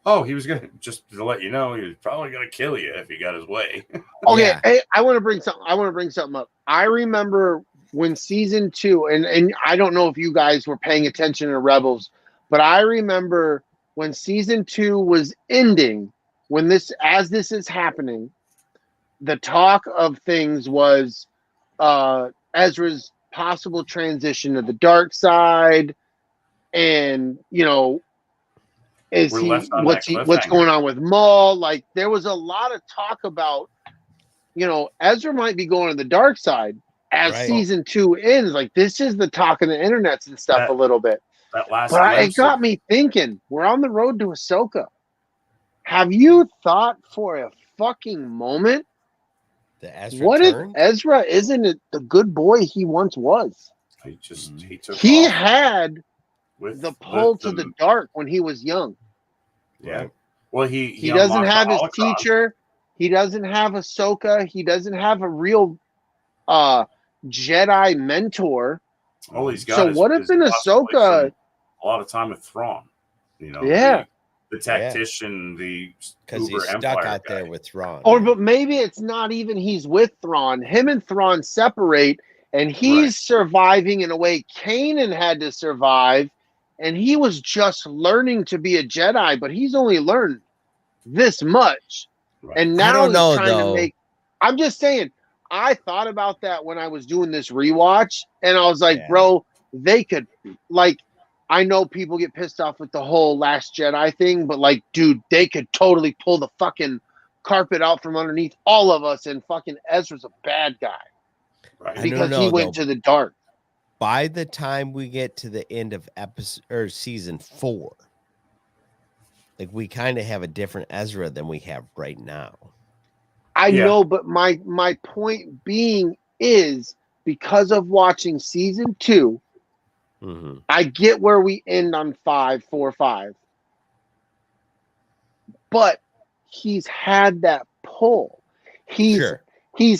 Oh, he was going to, just to let you know, he was probably going to kill you if he got his way. Okay. Hey, I want to bring something up. I remember when season 2, and I don't know if you guys were paying attention to Rebels, but I remember when season 2 was ending, as this is happening, the talk of things was Ezra's possible transition to the dark side, and what's going on with Maul? Like there was a lot of talk about, Ezra might be going to the dark side as season 2 ends. Like this is the talk of the internets and stuff a little bit. It got me thinking. We're on the road to Ahsoka. Have you thought for a fucking moment? If Ezra isn't the good boy he once was? He had the pull to the dark when he was young. Yeah. Well, he doesn't have his teacher. He doesn't have Ahsoka. He doesn't have a real Jedi mentor. All he's got. So what if in Ahsoka? A lot of time with Thrawn. The tactician, because he's stuck out there with Thrawn. But maybe it's not even he's with Thrawn. Him and Thrawn separate, and he's surviving in a way Kanan had to survive, and he was just learning to be a Jedi, but he's only learned this much. And now he's trying to make. I'm just saying. I thought about that when I was doing this rewatch, and I was like, bro, they could I know people get pissed off with the whole Last Jedi thing, but dude, they could totally pull the fucking carpet out from underneath all of us, and fucking Ezra's a bad guy. Right. Because he went to the dark. by the time we get to the end of episode or season 4, like we kind of have a different Ezra than we have right now. I know, but my point being is because of watching season 2, I get where we end on 4, 5. But he's had that pull. He's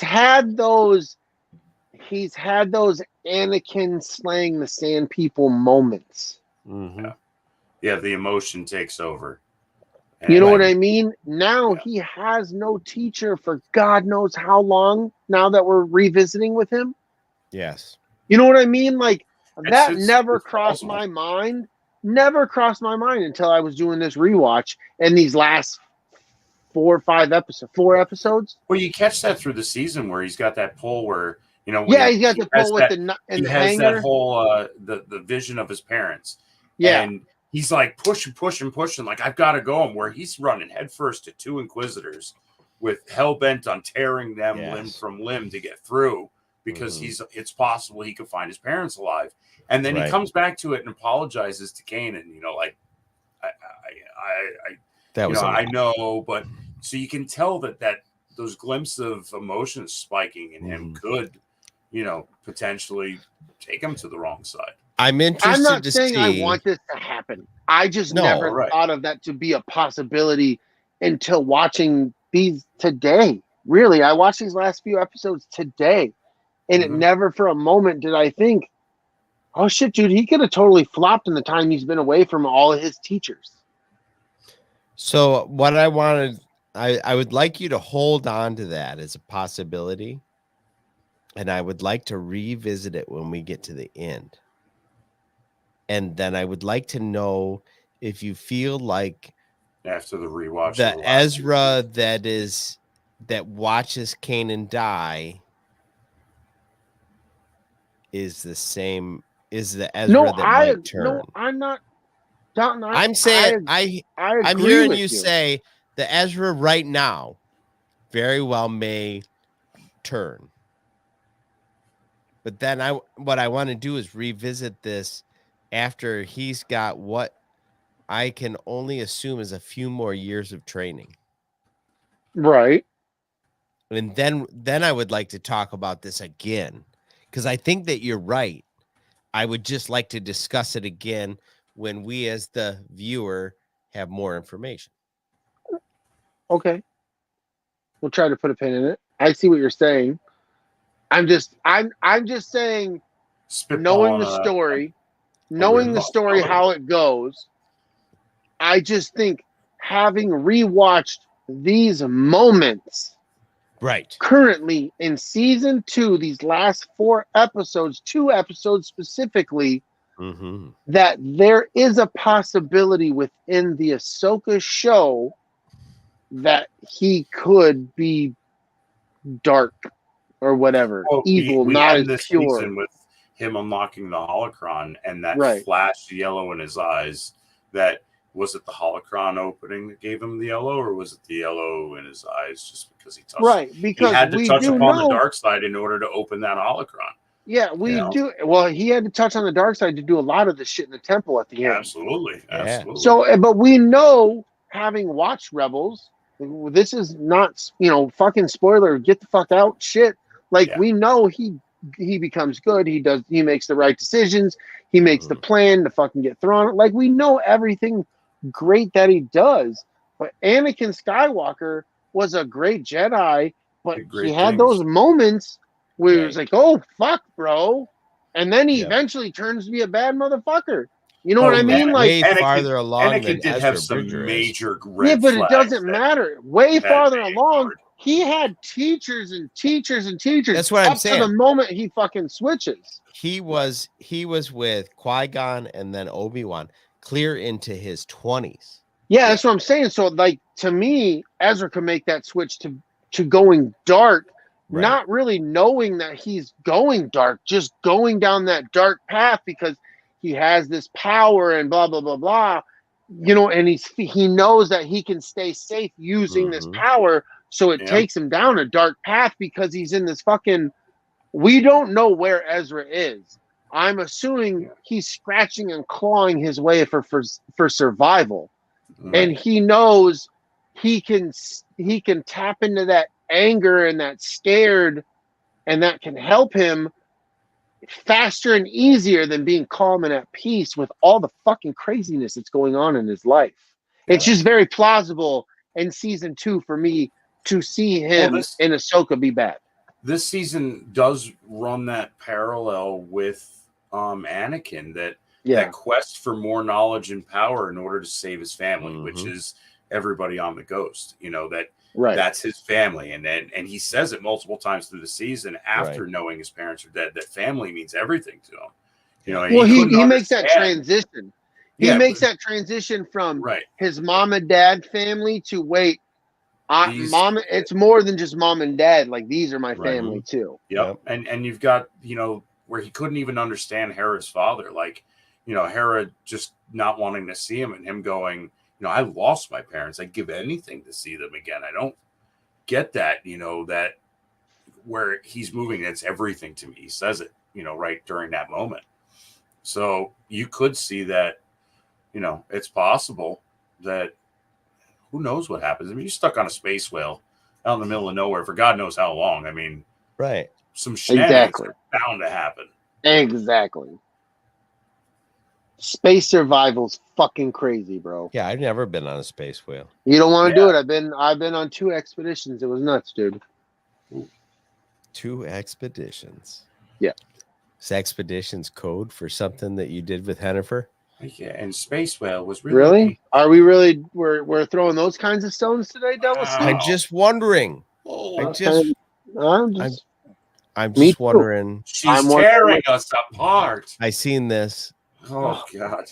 had those Anakin slaying the Sand People moments. Yeah, the emotion takes over. And you know what I mean? Now he has no teacher for God knows how long now that we're revisiting with him. Yes. You know what I mean? Like that never crossed my mind. Never crossed my mind until I was doing this rewatch and these last 4 or 5 episodes. 4 episodes. Well, you catch that through the season where he's got that pull where, you know, he's got the pull with the he has that whole the vision of his parents. Yeah. And he's like pushing, like I've got to go him. Where he's running headfirst to 2 Inquisitors with hell bent on tearing them limb from limb to get through because it's possible he could find his parents alive. And then he comes back to it and apologizes to Kanan. You know, like I know, but so you can tell that those glimpses of emotions spiking in him could, you know, potentially take him to the wrong side. I'm interested I'm not to saying see. I want this to happen. I just never thought of that to be a possibility until watching these today. Really, I watched these last few episodes today, and it never for a moment did I think, oh shit, dude, he could have totally flopped in the time he's been away from all of his teachers. So what I wanted, I would like you to hold on to that as a possibility, and I would like to revisit it when we get to the end. And then I would like to know if you feel like after the rewatch, the Ezra that watches Kanan die is the same. Is the Ezra that might turn? No, I'm not. I'm saying I'm hearing you say the Ezra right now very well may turn. But then what I want to do is revisit this after he's got what I can only assume is a few more years of training. Right. And then I would like to talk about this again, because I think that you're right. I would just like to discuss it again when we as the viewer have more information. Okay. We'll try to put a pin in it. I see what you're saying. I'm just saying, knowing the story, how it goes, I just think having rewatched these moments currently in season 2, these last 4 episodes, 2 episodes specifically, that there is a possibility within the Ahsoka show that he could be dark or whatever, evil, not as pure. Season with him unlocking the holocron and that flash yellow in his eyes. That was it. The holocron opening that gave him the yellow, or was it the yellow in his eyes just because he touched? Because he had to touch upon the dark side in order to open that holocron. Yeah, do. Well, he had to touch on the dark side to do a lot of the shit in the temple at the end. Absolutely. So, but we know, having watched Rebels, this is not, fucking spoiler, get the fuck out shit. Like, we know he becomes good. He makes the right decisions. He makes the plan to fucking get thrown. Like, we know everything great that he does. But Anakin Skywalker was a great Jedi, but he had those moments where he was like, oh, fuck, bro. And then he eventually turns to be a bad motherfucker. You know what I mean? Like, way farther along Anakin did have some major red but it doesn't matter. Way farther along, he had teachers and teachers and teachers. That's what I'm saying. To the moment he fucking switches. He was with Qui-Gon and then Obi-Wan clear into his 20s. Yeah, that's what I'm saying. So, like, to me, Ezra could make that switch to going dark, not really knowing that he's going dark, just going down that dark path because he has this power and blah, blah, blah, blah. And he knows that he can stay safe using this power. So it takes him down a dark path because he's in this fucking... We don't know where Ezra is. I'm assuming he's scratching and clawing his way for survival, and he knows he can tap into that anger and that scared, and that can help him faster and easier than being calm and at peace with all the fucking craziness that's going on in his life. It's just very plausible in season 2 for me to see him in Ahsoka be bad. This season does run that parallel with Anakin, that quest for more knowledge and power in order to save his family, which is everybody on the Ghost. You know, that's his family, and he says it multiple times through the season after knowing his parents are dead, that family means everything to him. You know, well, he makes that transition. He makes that transition from his mom and dad family to mom. It's more than just mom and dad. Like, these are my family too. Yep. And you've got, you know, where he couldn't even understand Hera's father. Like, you know, Hera just not wanting to see him, and him going, you know, I lost my parents. I'd give anything to see them again. I don't get that, you know, that where he's moving, it's everything to me. He says it, you know, right during that moment. So you could see that, you know, it's possible that who knows what happens. I mean, you're stuck on a space whale out in the middle of nowhere for God knows how long. I mean, some shenanigans are bound to happen. Exactly. Space survival's fucking crazy, bro. Yeah, I've never been on a space whale. You don't want to do it. I've been on 2 expeditions. It was nuts, dude. 2 expeditions. Yeah. Is expeditions code for something that you did with Hennifer? Yeah, and space whale was really. Are we really? We're throwing those kinds of stones today, DellaSnooch? I'm just wondering. I'm just wondering. She's tearing us apart. I seen this. Oh God,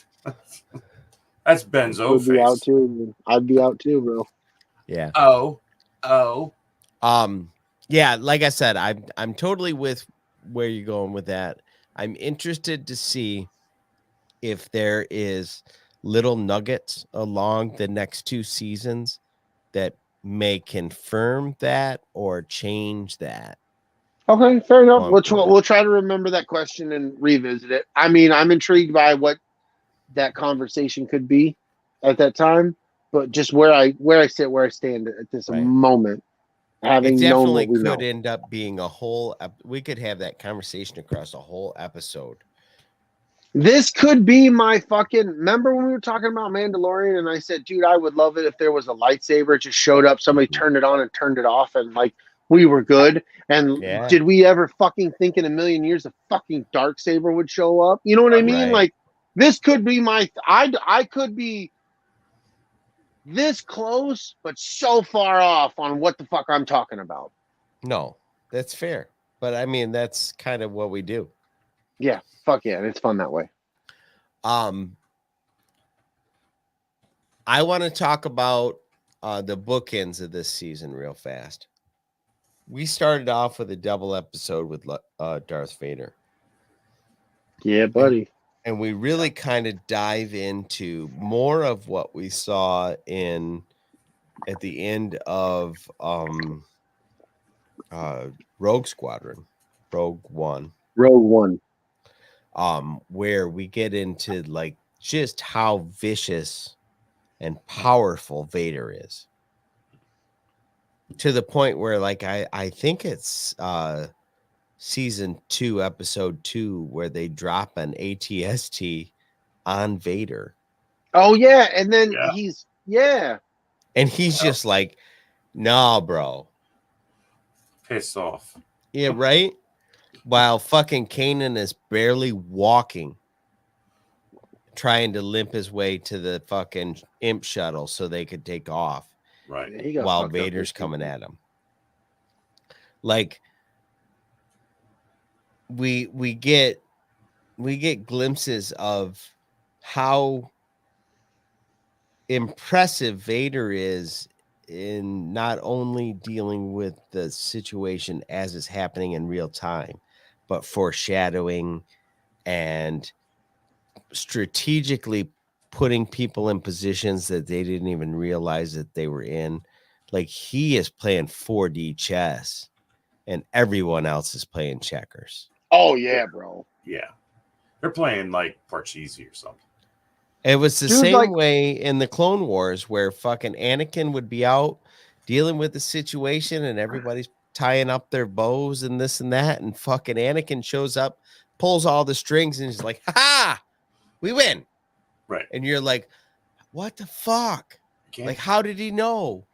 that's Benzo face. Out too. I'd be out too, bro. Yeah. Oh. Yeah. Like I said, I'm totally with where you're going with that. I'm interested to see if there is little nuggets along the next 2 seasons that may confirm that or change that. Okay, fair enough. We'll try to remember that question and revisit it. I mean, I'm intrigued by what that conversation could be at that time, but just where I stand at this moment, having it known what we definitely could know. end up being a whole. We could have that conversation across a whole episode. This could be my fucking. Remember when we were talking about Mandalorian, and I said, dude, I would love it if there was a lightsaber, just showed up, somebody turned it on and turned it off, and like we were good. And did we ever fucking think in a million years a fucking Darksaber would show up? You know what I mean? Like, this could be my. I could be this close, but so far off on what the fuck I'm talking about. No, that's fair. But I mean, that's kind of what we do. Yeah, fuck yeah, and it's fun that way. I want to talk about the bookends of this season real fast. We started off with a double episode with Darth Vader. Yeah, buddy. And we really kind of dive into more of what we saw at the end of Rogue One. Where we get into like just how vicious and powerful Vader is, to the point where like I think it's season 2 episode 2 where they drop an ATST on Vader. Oh yeah, and then he's just like, nah, bro, piss off. Yeah, right. While fucking Kanan is barely walking, trying to limp his way to the fucking imp shuttle so they could take off. Right. While Vader's coming at him. Like, we get glimpses of how impressive Vader is in not only dealing with the situation as it's happening in real time, but foreshadowing and strategically putting people in positions that they didn't even realize that they were in. Like, he is playing 4D chess and everyone else is playing checkers. Oh yeah, bro. Yeah. They're playing like Parcheesi or something. It was the Dude, same like- way in the Clone Wars where fucking Anakin would be out dealing with the situation and everybody's tying up their bows and this and that. And fucking Anakin shows up, pulls all the strings, and he's like, ha, we win. Right. And you're like, what the fuck? Can't- Like, how did he know?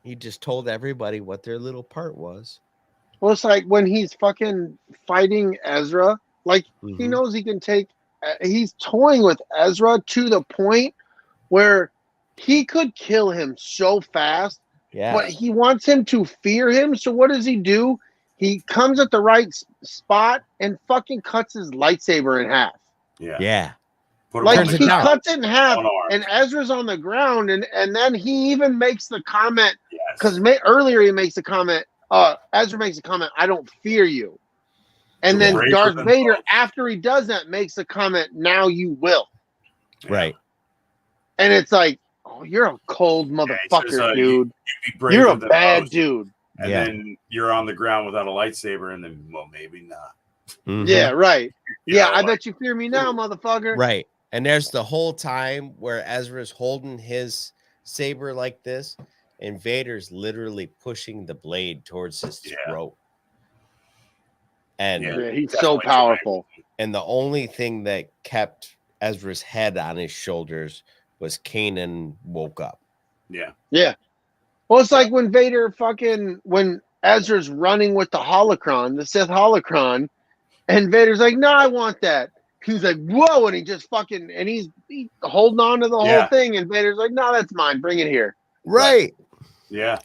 He just told everybody what their little part was. Well, it's like when he's fucking fighting Ezra, like he Mhm. knows he can take. He's toying with Ezra to the point where he could kill him so fast, Yeah. but he wants him to fear him. So what does he do? He comes at the right spot and fucking cuts his lightsaber in half. Yeah. Yeah. Put 'em Like on the Turns it he down. ground. cuts it in half, Unarmed. and Ezra's on the ground, and then he even makes the comment Yes. because earlier he makes the comment. Ezra makes a comment, "I don't fear you," and You're then braver Darth than Vader, most. after he does that, makes the comment, "Now you will," Yeah. Right. and it's like, "Oh, you're a cold he motherfucker, says, dude. You'd be braver You're a than bad most. dude." And Yeah. then you're on the ground without a lightsaber, and then, well, maybe not. Mhm. Yeah, right. You Yeah, know, I like, bet you fear me now, motherfucker. Right. And there's the whole time where Ezra's holding his saber like this, and Vader's literally pushing the blade towards his Yeah. throat. And Yeah. Yeah, he's Definitely so powerful. and the only thing that kept Ezra's head on his shoulders was Kanan woke up. Yeah. Yeah. Well, it's like when Vader when Ezra's running with the holocron, the Sith holocron, and Vader's like, "No, I want that." He's like, "Whoa!" And he just fucking he's holding on to the whole Yeah. thing, and Vader's like, "No, that's mine. Bring it here." Right. Yeah.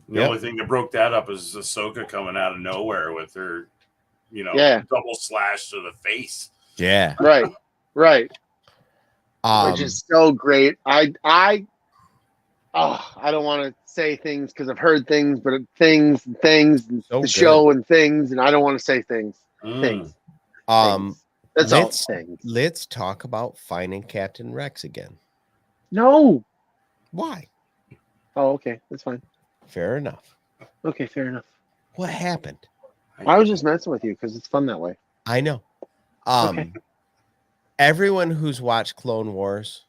The Yep. only thing that broke that up is Ahsoka coming out of nowhere with her, Yeah. double slash to the face. Yeah. Right. Right. Um, Which is so great. I don't want to say things because I've heard things, but things, and So the good. show and things, and I don't want to say things. Things. um, That's all let's- things. let's talk about finding Captain Rex again. No. Why? Oh, okay. That's fine. Fair enough. Okay, fair enough. What happened? I was just messing with you because it's fun that way. I know. Okay. Everyone who's watched Clone Wars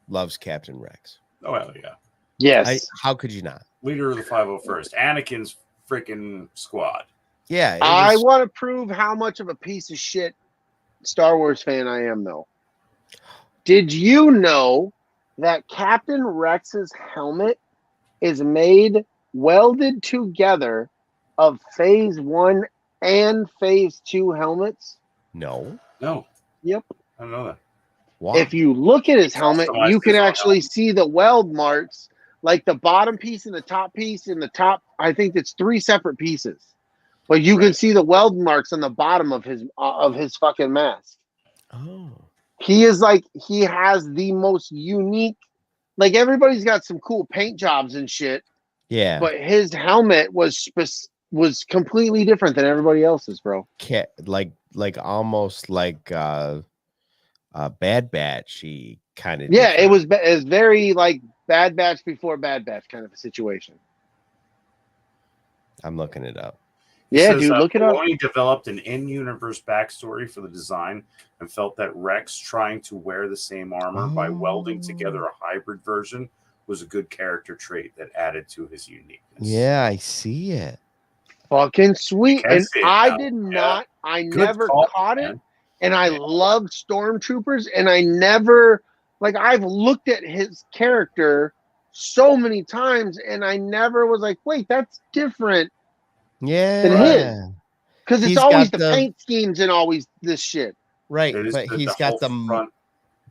loves Captain Rex. Oh, hell yeah. Yes. How could you not? Leader of the 501st. Anakin's freaking squad. Yeah. I want to prove how much of a piece of shit Star Wars fan I am, though. Did you know that Captain Rex's helmet is welded together of Phase 1 and Phase 2 helmets? No. No. Yep. I don't know that. Why? If you look at his helmet, customized you can his own actually helmet. see the weld marks, like the bottom piece and the top piece. In the top, I think it's 3 separate pieces, but you can Right. see the weld marks on the bottom of his fucking mask. Oh. He has the most unique. Like everybody's got some cool paint jobs and shit, Yeah. but his helmet was completely different than everybody else's, bro. Like almost like Bad Batch. He kind of. Yeah, it was very like Bad Batch before Bad Batch kind of a situation. I'm looking it up. Yeah, Says, dude, look it up. Filoni developed an in-universe backstory for the design and felt that Rex trying to wear the same armor by welding together a hybrid version was a good character trait that added to his uniqueness. Yeah, I see it. Fucking sweet. Can And see it I now. did Yeah. not, I Good never call, caught it. man. And I Yeah. loved Stormtroopers. And I never, like, I've looked at his character so many times and I never was like, wait, that's different. Yeah. his. Because it's He's always got the the- paint schemes and always this shit. Right, It is but he's got whole front,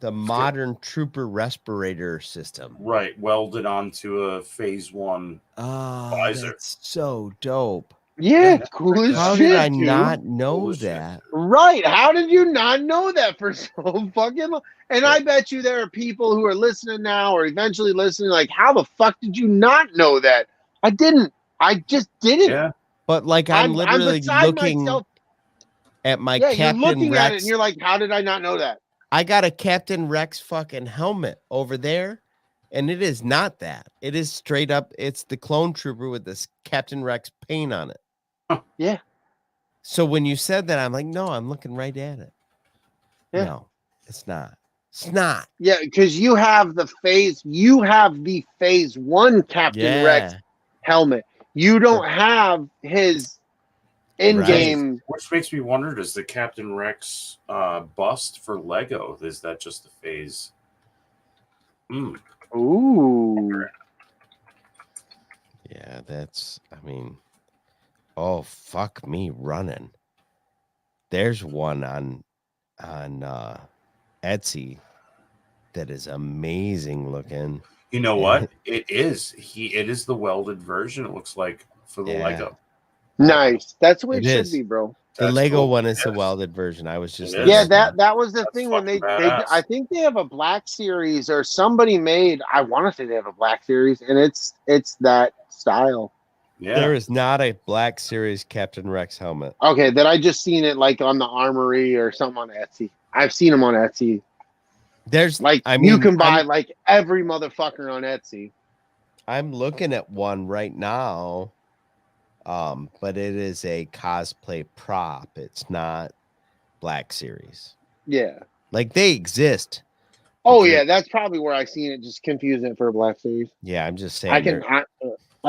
the modern trooper respirator system. right, welded onto a Phase 1. Oh, Visor. that's so dope. Yeah, Yeah. cool as How shit, did I dude. not know Cool as shit. that? Right. How did you not know that for so fucking long? And I bet you there are people who are listening now or eventually listening, like, how the fuck did you not know that? I didn't. I just didn't. Yeah. But like I'm literally beside looking myself. at my Yeah, you're Captain looking at it Rex. and you're like, how did I not know that? I got a Captain Rex fucking helmet over there, and it is not that. It is straight up. It's the clone trooper with this Captain Rex paint on it. Yeah. So when you said that, I'm like, no, I'm looking right at it. Yeah. No, it's not. It's not. Yeah, because you have the phase 1 Captain Rex Yeah. helmet. You don't have his in-game. Which makes me wonder, does the Captain Rex bust for Lego, is that just a phase? Ooh. Yeah, that's, I mean, oh, fuck me running. There's one on Etsy that is amazing looking. You know what? It is. It is the welded version, it looks like, for the Lego. Nice. That's the way it should is. be, bro. The That's Lego cool. one is the Yes. welded version. I was just It Yeah, is. that was the That's thing when they fucking I think they have a Black Series or somebody made. I want to say they have a Black Series, and it's that style. Yeah. There is not a Black Series Captain Rex helmet. Okay, that I just seen it like on the Armory or something on Etsy. I've seen them on Etsy. There's Like I you mean, can buy like every motherfucker on Etsy. I'm looking at one right now. But it is a cosplay prop. It's not Black Series. Yeah. Like they exist. Oh yeah, that's probably where I seen it. Just confusing it for a Black Series. Yeah, I'm just saying. I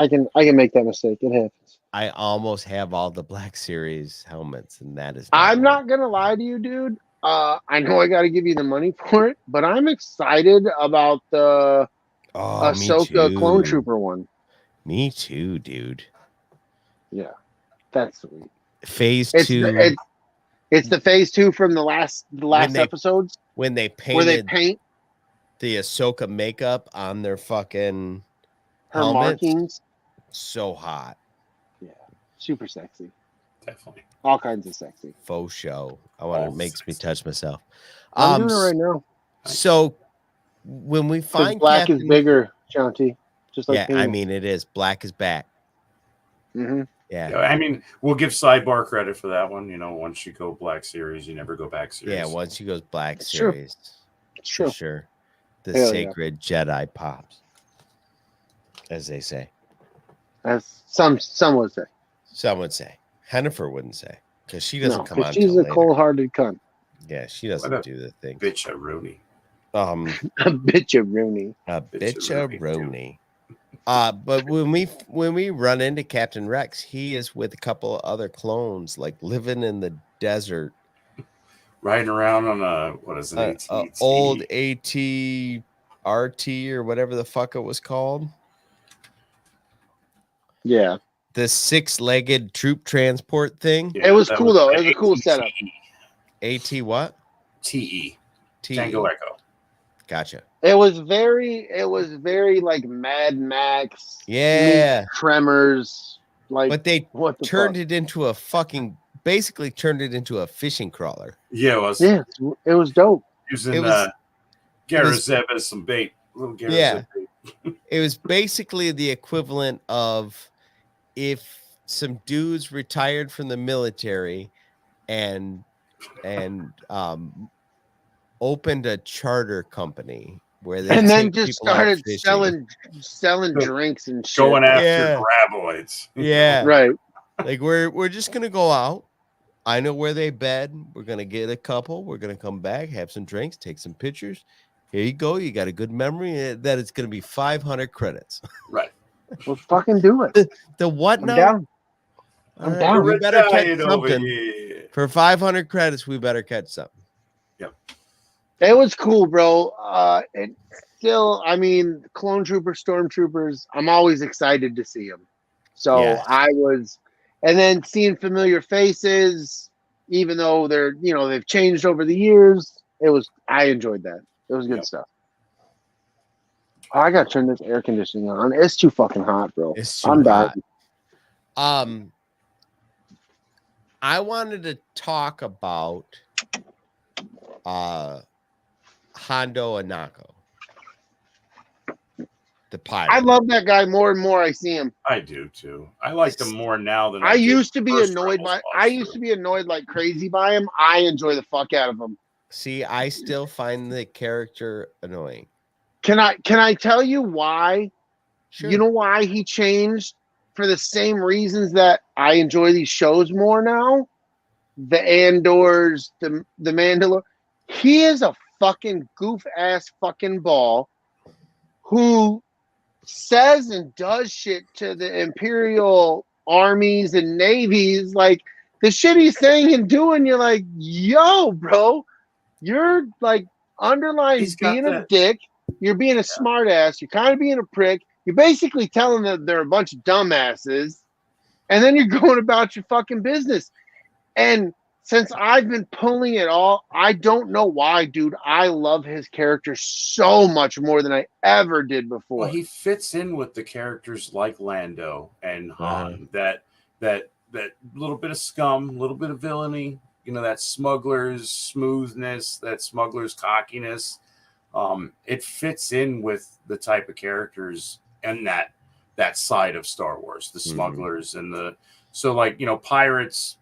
can make that mistake. It happens. I almost have all the Black Series helmets, and that is. I'm not gonna lie to you, dude. I know I got to give you the money for it, but I'm excited about the Ahsoka Clone Trooper one. Me too, dude. Yeah, that's sweet. Phase 2. It's the phase 2 from the last episodes when they painted where they paint the Ahsoka makeup on their fucking her helmets. markings. So hot. Yeah, super sexy. Definitely. All kinds of sexy. Faux show. It makes me touch myself. I'm doing it right now. So when we find Black is bigger, Shanti. Just like I mean it is. Black is back. Mm-hmm. Yeah. I mean, we'll give Sidebar credit for that one. You know, once you go Black Series, you never go back series. Yeah, once you go Black It's Series. It's true. For sure. The Hell sacred Jedi pops, as they say. As some would say. Some would say. Hennifer wouldn't say, because she doesn't come on. She's a cold-hearted cunt. Yeah, she doesn't do the thing. Bitch a Rooney. A bitch of Rooney. A bitch of Rooney. But when we run into Captain Rex, he is with a couple of other clones, like living in the desert, riding around on a old AT-RT or whatever the fuck it was called. Yeah, the 6-legged troop transport thing. Yeah, it was cool though. It was a cool setup. AT what? TE. Tango Echo. Gotcha. It was very like Mad Max. Yeah. Tremors. Like, but they turned it into a fishing crawler. Yeah, it was. Yeah, it was dope. Using Garazeb as some bait. Little Garazeb bait. It was basically the equivalent of if some dudes retired from the military and opened a charter company where they then just started selling drinks and shit. Going after graboids. Yeah. Right. Like we're just gonna go out. I know where they bed. We're gonna get a couple. We're gonna come back, have some drinks, take some pictures. Here you go. You got a good memory. That it's gonna be 500 credits. Right. Well, fucking do it. The what I'm now? down. I'm down. We better catch something. For 500 credits, we better catch something. Yep. It was cool, bro. It still, I mean, clone troopers, stormtroopers, I'm always excited to see them. So I was, and then seeing familiar faces, even though they've changed over the years, I enjoyed that. It was good stuff. Oh, I gotta turn this air conditioning on. It's too fucking hot, bro. I'm dying. I wanted to talk about Hondo Anako, the pilot. I love that guy more and more I see him. I do too. I like him more now than I used to be annoyed like crazy by him. I enjoy the fuck out of him. See, I still find the character annoying. Can I tell you why? Sure. You know why he changed? For the same reasons that I enjoy these shows more now. the Andors, the Mandalore. He is a fucking goof ass fucking ball who says and does shit to the Imperial armies and navies. Like the shit he's saying and doing, you're like, yo, bro, you're like underlying He's got being a that- dick. You're being a smart ass. You're kind of being a prick. You're basically telling them they're a bunch of dumbasses. And then you're going about your fucking business. And since I've been pulling it all, I don't know why, dude. I love his character so much more than I ever did before. Well, he fits in with the characters like Lando and Han. That little bit of scum, a little bit of villainy. You know, that smuggler's smoothness, that smuggler's cockiness. It fits in with the type of characters and that side of Star Wars, the smugglers and pirates.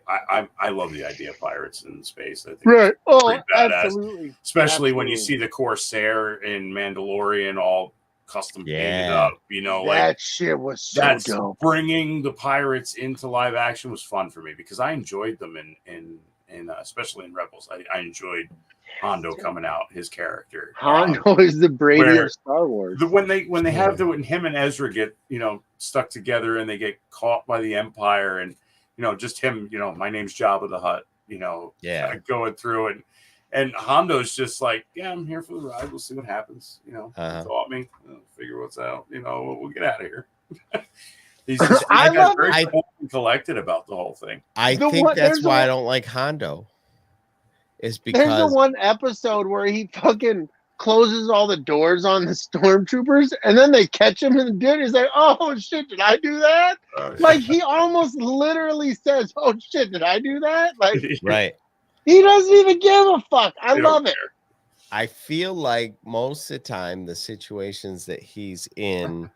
I love the idea of pirates in space. I think right. Oh, pretty badass. absolutely. Especially when you see the Corsair in Mandalorian all custom painted up. You know, that shit was so dope. Bringing the pirates into live action was fun for me because I enjoyed them in especially in Rebels. I enjoyed Hondo coming out, his character. Hondo is the Brady of Star Wars. When they have when him and Ezra get stuck together and they get caught by the Empire and just him, my name's Jabba the Hutt, going through and Hondo's just like, yeah, I'm here for the ride. We'll see what happens. Thought me, figure what's out. We'll get out of here. He's just very cool and collected about the whole thing. I think that's why I don't like Hondo. Is because there's the one episode where he fucking closes all the doors on the stormtroopers and then they catch him and he's like, oh shit, did I do that? Like he almost literally says, oh shit, did I do that? Like right. He doesn't even give a fuck. I love it. I feel like most of the time the situations that he's in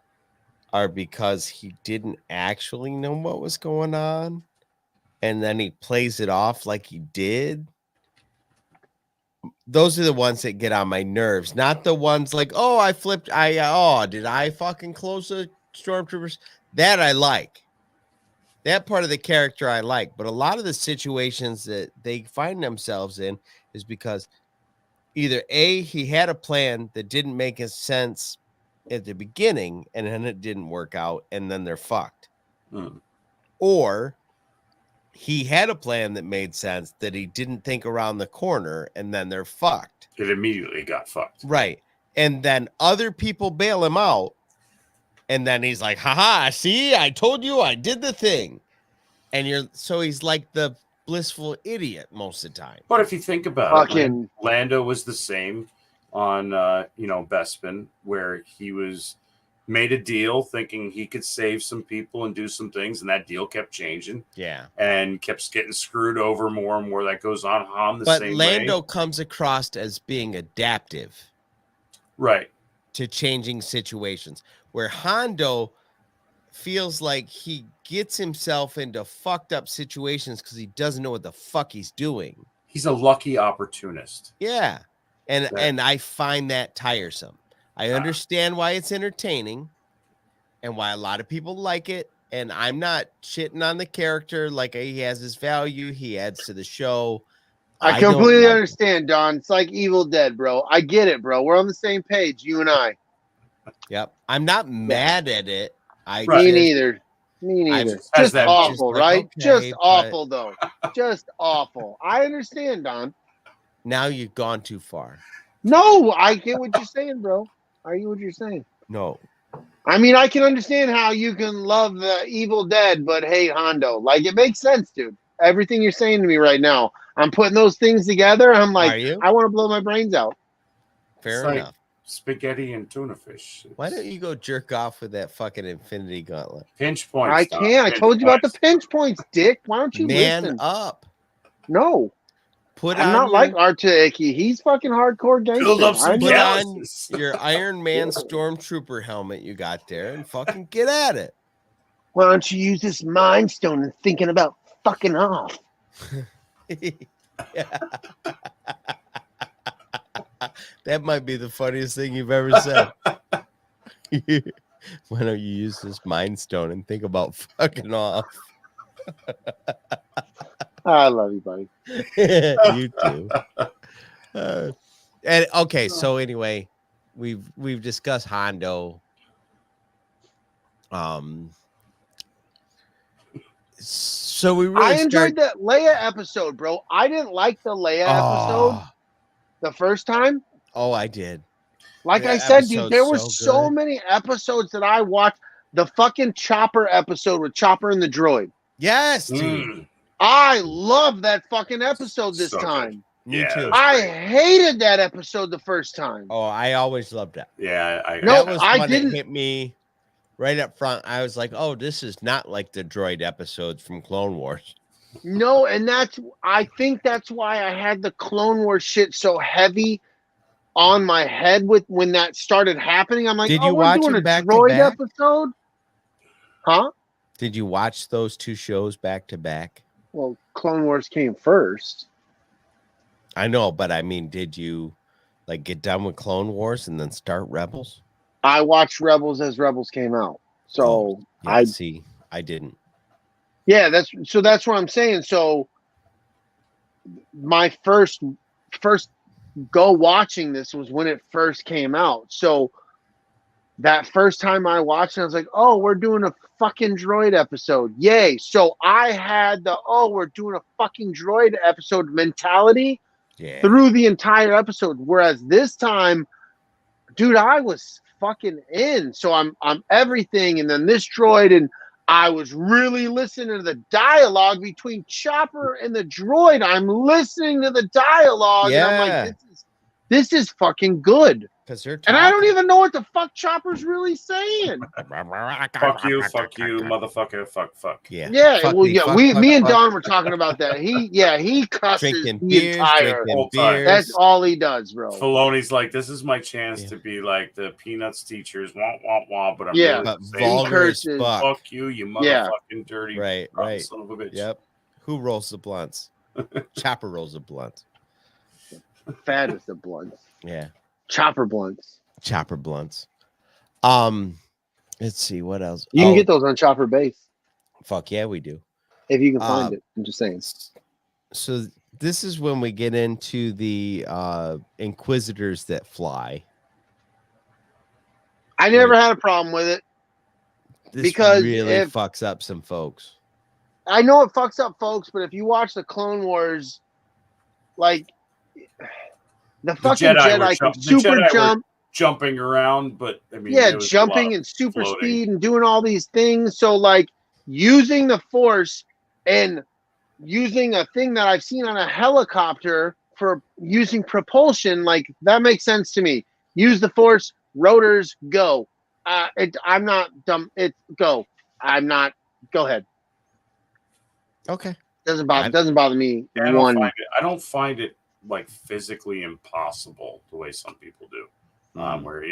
are because he didn't actually know what was going on and then he plays it off like he did. Those are the ones that get on my nerves, not the ones like, oh, I flipped. Did I fucking close the stormtroopers? That I like. That part of the character I like. But a lot of the situations that they find themselves in is because either A, he had a plan that didn't make sense at the beginning and then it didn't work out and then they're fucked. Or he had a plan that made sense that he didn't think around the corner and then they're fucked. It immediately got fucked. Right. And then other people bail him out. And then he's like, haha, see, I told you I did the thing. And so he's like the blissful idiot most of the time. But if you think about it, Lando was the same on, Bespin, where he made a deal thinking he could save some people and do some things, and that deal kept changing. Yeah. And kept getting screwed over more and more. That goes on Han the same way. But Lando comes across as being adaptive. Right. To changing situations. Where Hondo feels like he gets himself into fucked up situations because he doesn't know what the fuck he's doing. He's a lucky opportunist. Yeah. And I find that tiresome. I understand why it's entertaining and why a lot of people like it. And I'm not shitting on the character. Like he has his value. He adds to the show. I completely understand, Don. It's like Evil Dead, bro. I get it, bro. We're on the same page, you and I. Yep. I'm not mad at it. Me neither. Just awful, right? Okay, just awful, though. Just awful. I understand, Don. Now you've gone too far. No, I get what you're saying, bro. I get what you're saying. No. I mean, I can understand how you can love the Evil Dead, but hate Hondo. Like, it makes sense, dude. Everything you're saying to me right now, I'm putting those things together. I'm like, I want to blow my brains out. Fair enough. Like spaghetti and tuna fish. Why don't you go jerk off with that fucking infinity gauntlet? Pinch points. I can't. I told you about the pinch points, Dick. Why don't you man listen? Up? No. I'm not like Archie. He's fucking hardcore gangster. Build up some put on your Iron Man Stormtrooper helmet you got there and fucking get at it. Why don't you use this Mind Stone and thinking about fucking off? That might be the funniest thing you've ever said. Why don't you use this Mind Stone and think about fucking off? I love you, buddy. You too. And okay, so anyway, we've discussed Hondo. So we really I enjoyed that Leia episode, bro. I didn't like the Leia episode the first time. Oh, I did. Like That I said, dude, episode's there were so so good. many episodes that I watched. The fucking Chopper episode with Chopper and the droid. Yes, dude. I love that fucking episode this So good. time. Me Yeah, too. it was I great. hated that episode the first time. Oh, I always loved that. Yeah, No, That was I one didn't- that hit me right up front. I was like, oh, this is not like the droid episodes from Clone Wars. No, and I think that's why I had the Clone Wars shit so heavy on my head with when that started happening. I'm like, Did oh, you we're watch doing them a back to droid back? episode? Huh? Did you watch those two shows back to back? Well, Clone Wars came first. I know, but I mean, did you like get done with Clone Wars and then start Rebels? I watched Rebels as Rebels came out. So Yeah, I see, I didn't. Yeah, that's what I'm saying. So my first go watching this was when it first came out. So that first time I watched it, I was like, oh, we're doing a fucking droid episode. Yay. So I had we're doing a fucking droid episode mentality through the entire episode. Whereas this time, dude, I was fucking in. So I'm everything. And then this droid, and I was really listening to the dialogue between Chopper and the droid. I'm listening to the dialogue, and I'm like, this is fucking good. Because they're and I don't even know what the fuck Chopper's really saying. Fuck you, motherfucker, fuck. Yeah. Yeah, Fuck well, me, yeah, fuck, me and fuck. Don were talking about that. He cusses Drinking the beers, entire. drinking whole time. beers. That's all he does, bro. Filoni's like, this is my chance Yeah. to be like the Peanuts teachers, wah wah wah. But I'm Yeah. really But the same. vulgar as curses. fuck. Fuck you, you Yeah. motherfucking dirty Right, rotten right. son of a bitch. Yep. Who rolls the blunts? Chopper rolls the blunts. Fat is the blunts. Yeah. Chopper blunts. Chopper blunts. Let's see what else. You can get those on Chopper Base Fuck yeah, we do. if you can find it. I'm just saying. So this is when we get into the Inquisitors that fly. I never had a problem with it. This Because really if- fucks up some folks. I know it fucks up folks, but if you watch the Clone Wars, like the fucking Jedi were Jedi jump- can the super Jedi were jump. Jumping around, but I mean, Yeah, there was a jumping lot and super floating. speed and doing all these things. So like using the Force and using a thing that I've seen on a helicopter for using propulsion, like that makes sense to me. Use the Force, rotors, go. I'm not dumb. Go. I'm not. Go ahead. Okay. Doesn't bother me. Yeah, I don't find it like physically impossible the way some people do. Where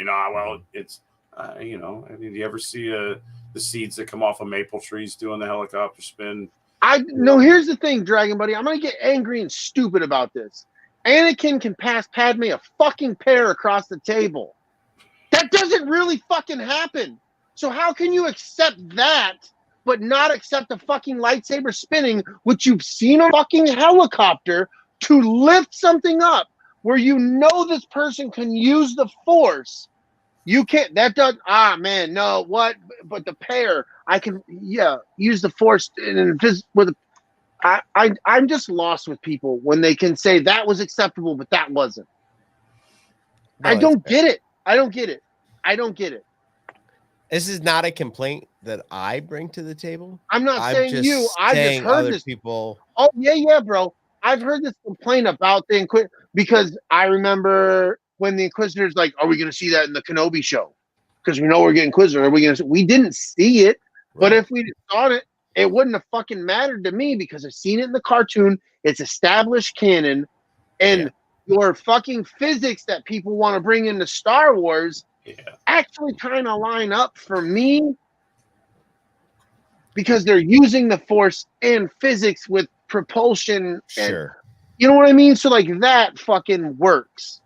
it's I mean, do you ever see the seeds that come off of maple trees doing the helicopter spin? Here's the thing, Dragon Buddy. I'm gonna get angry and stupid about this. Anakin can pass Padme a fucking pear across the table. That doesn't really fucking happen. So how can you accept that, but not accept a fucking lightsaber spinning, which you've seen on a fucking helicopter to lift something up where you know this person can use the Force? You can't. That does. Man, no. What? But the pear, I can. Yeah, use the Force and just with. I'm just lost with people when they can say that was acceptable, but that wasn't. No, I don't it's- get it. I don't get it. I don't get it. This is not a complaint that I bring to the table. I'm not I'm saying just you. I just saying heard other this. people. Oh yeah, bro. I've heard this complaint about the Inquisitor because I remember when the Inquisitor's like, "Are we going to see that in the Kenobi show?" Because we know we're getting Inquisitor. Are we going to? We didn't see it, but if we saw it, it wouldn't have fucking mattered to me because I've seen it in the cartoon. It's established canon, and your fucking physics that people want to bring into Star Wars actually kind of line up for me because they're using the Force and physics with propulsion. Sure. You know what I mean? So like that fucking works.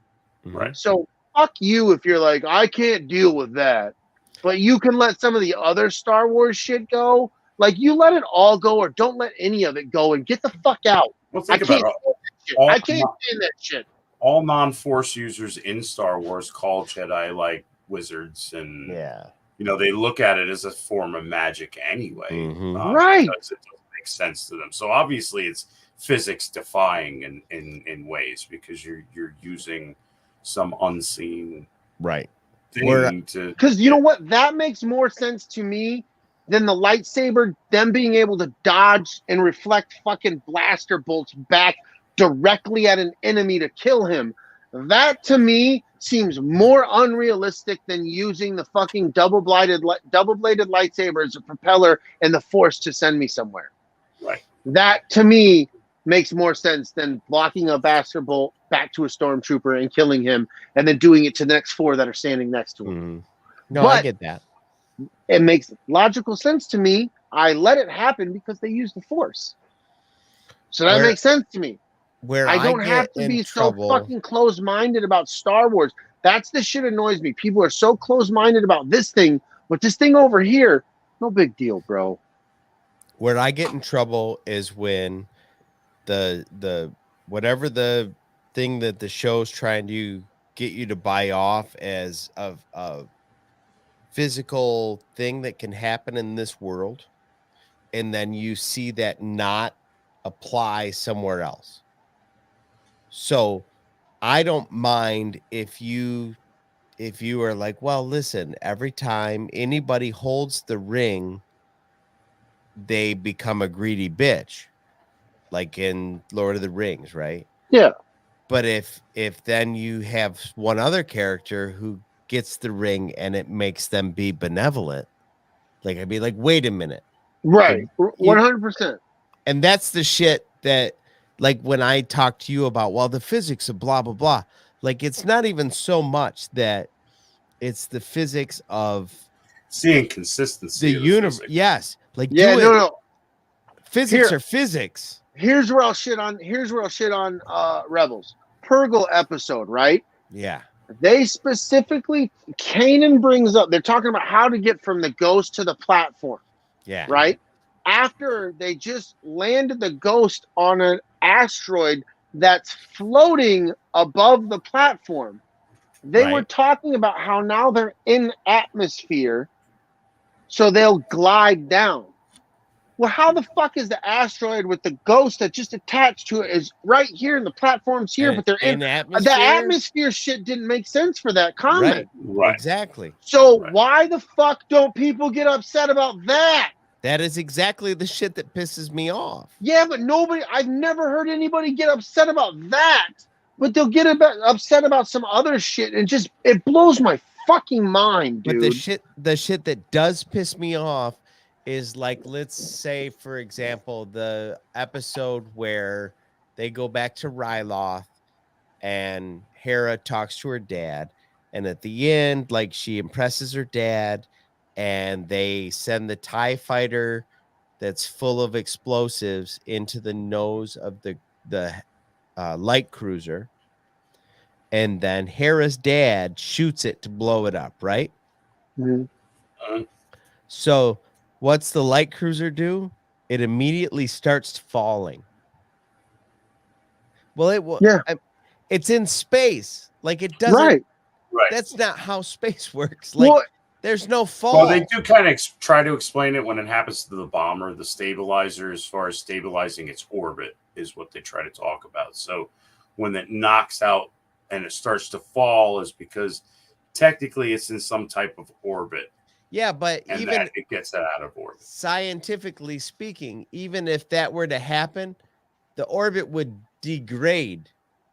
Right. So fuck you if you're like, I can't deal with that. But you can let some of the other Star Wars shit go Like, you let it all go or don't let any of it go and get the fuck out. Well, I think can't about stand that shit. I can't stand that shit. All non-Force users in Star Wars call Jedi like wizards, and they look at it as a form of magic anyway, right? Because it doesn't make sense to them. So obviously, it's physics defying in ways because you're using some unseen thing to. Because you know what, that makes more sense to me than the lightsaber. Them being able to dodge and reflect fucking blaster bolts back directly at an enemy to kill him. That to me seems more unrealistic than using the fucking double-bladed lightsaber as a propeller and the Force to send me somewhere. Right. That to me makes more sense than blocking a blaster bolt back to a stormtrooper and killing him and then doing it to the next 4 that are standing next to him. No, I get that. It makes logical sense to me. I let it happen because they use the Force. So that makes sense to me. I don't have to be so fucking close-minded about Star Wars. That's the shit annoys me. People are so close-minded about this thing, but this thing over here, no big deal, bro. Where I get in trouble is when the whatever the thing that the show's trying to get you to buy off as a physical thing that can happen in this world, and then you see that not apply somewhere else. So I don't mind if you are like, well, listen, every time anybody holds the ring, they become a greedy bitch, like in Lord of the Rings, right? Yeah. But if then you have one other character who gets the ring and it makes them be benevolent, like I'd be like, wait a minute. Right. 100%. And that's the shit that, like, when I talk to you about, well, the physics of blah, blah, blah, like, it's not even so much that it's the physics of seeing consistency. The universe. Yes. Like, yeah, no. Physics are physics. Here's where I'll shit on Rebels. Purgle episode, right? Yeah. They specifically, Kanan brings up, they're talking about how to get from the ghost to the platform. Yeah. Right? After they just landed the ghost on an asteroid that's floating above the platform, they were talking about how now they're in atmosphere, so they'll glide down. Well, how the fuck is the asteroid with the ghost that just attached to it is right here and the platform's here, but they're in atmosphere? The atmosphere shit didn't make sense for that comment. Right. Exactly. So why the fuck don't people get upset about that? That is exactly the shit that pisses me off. Yeah, but I've never heard anybody get upset about that. But they'll get upset about some other shit, and it blows my fucking mind, dude. But the shit that does piss me off is, like, let's say, for example, the episode where they go back to Ryloth and Hera talks to her dad, and at the end, like, she impresses her dad, and they send the TIE fighter that's full of explosives into the nose of the light cruiser, and then Hera's dad shoots it to blow it up, right? Mm-hmm. So what's the light cruiser do? It immediately starts falling. Well, it's in space. Like, it doesn't. Right. That's not how space works. Like, there's no fall. Well, they do kind of try to explain it when it happens to the bomber. The stabilizer, as far as stabilizing its orbit, is what they try to talk about. So when it knocks out and it starts to fall, is because technically it's in some type of orbit. Yeah, but and even it gets that out of orbit. Scientifically speaking, even if that were to happen, the orbit would degrade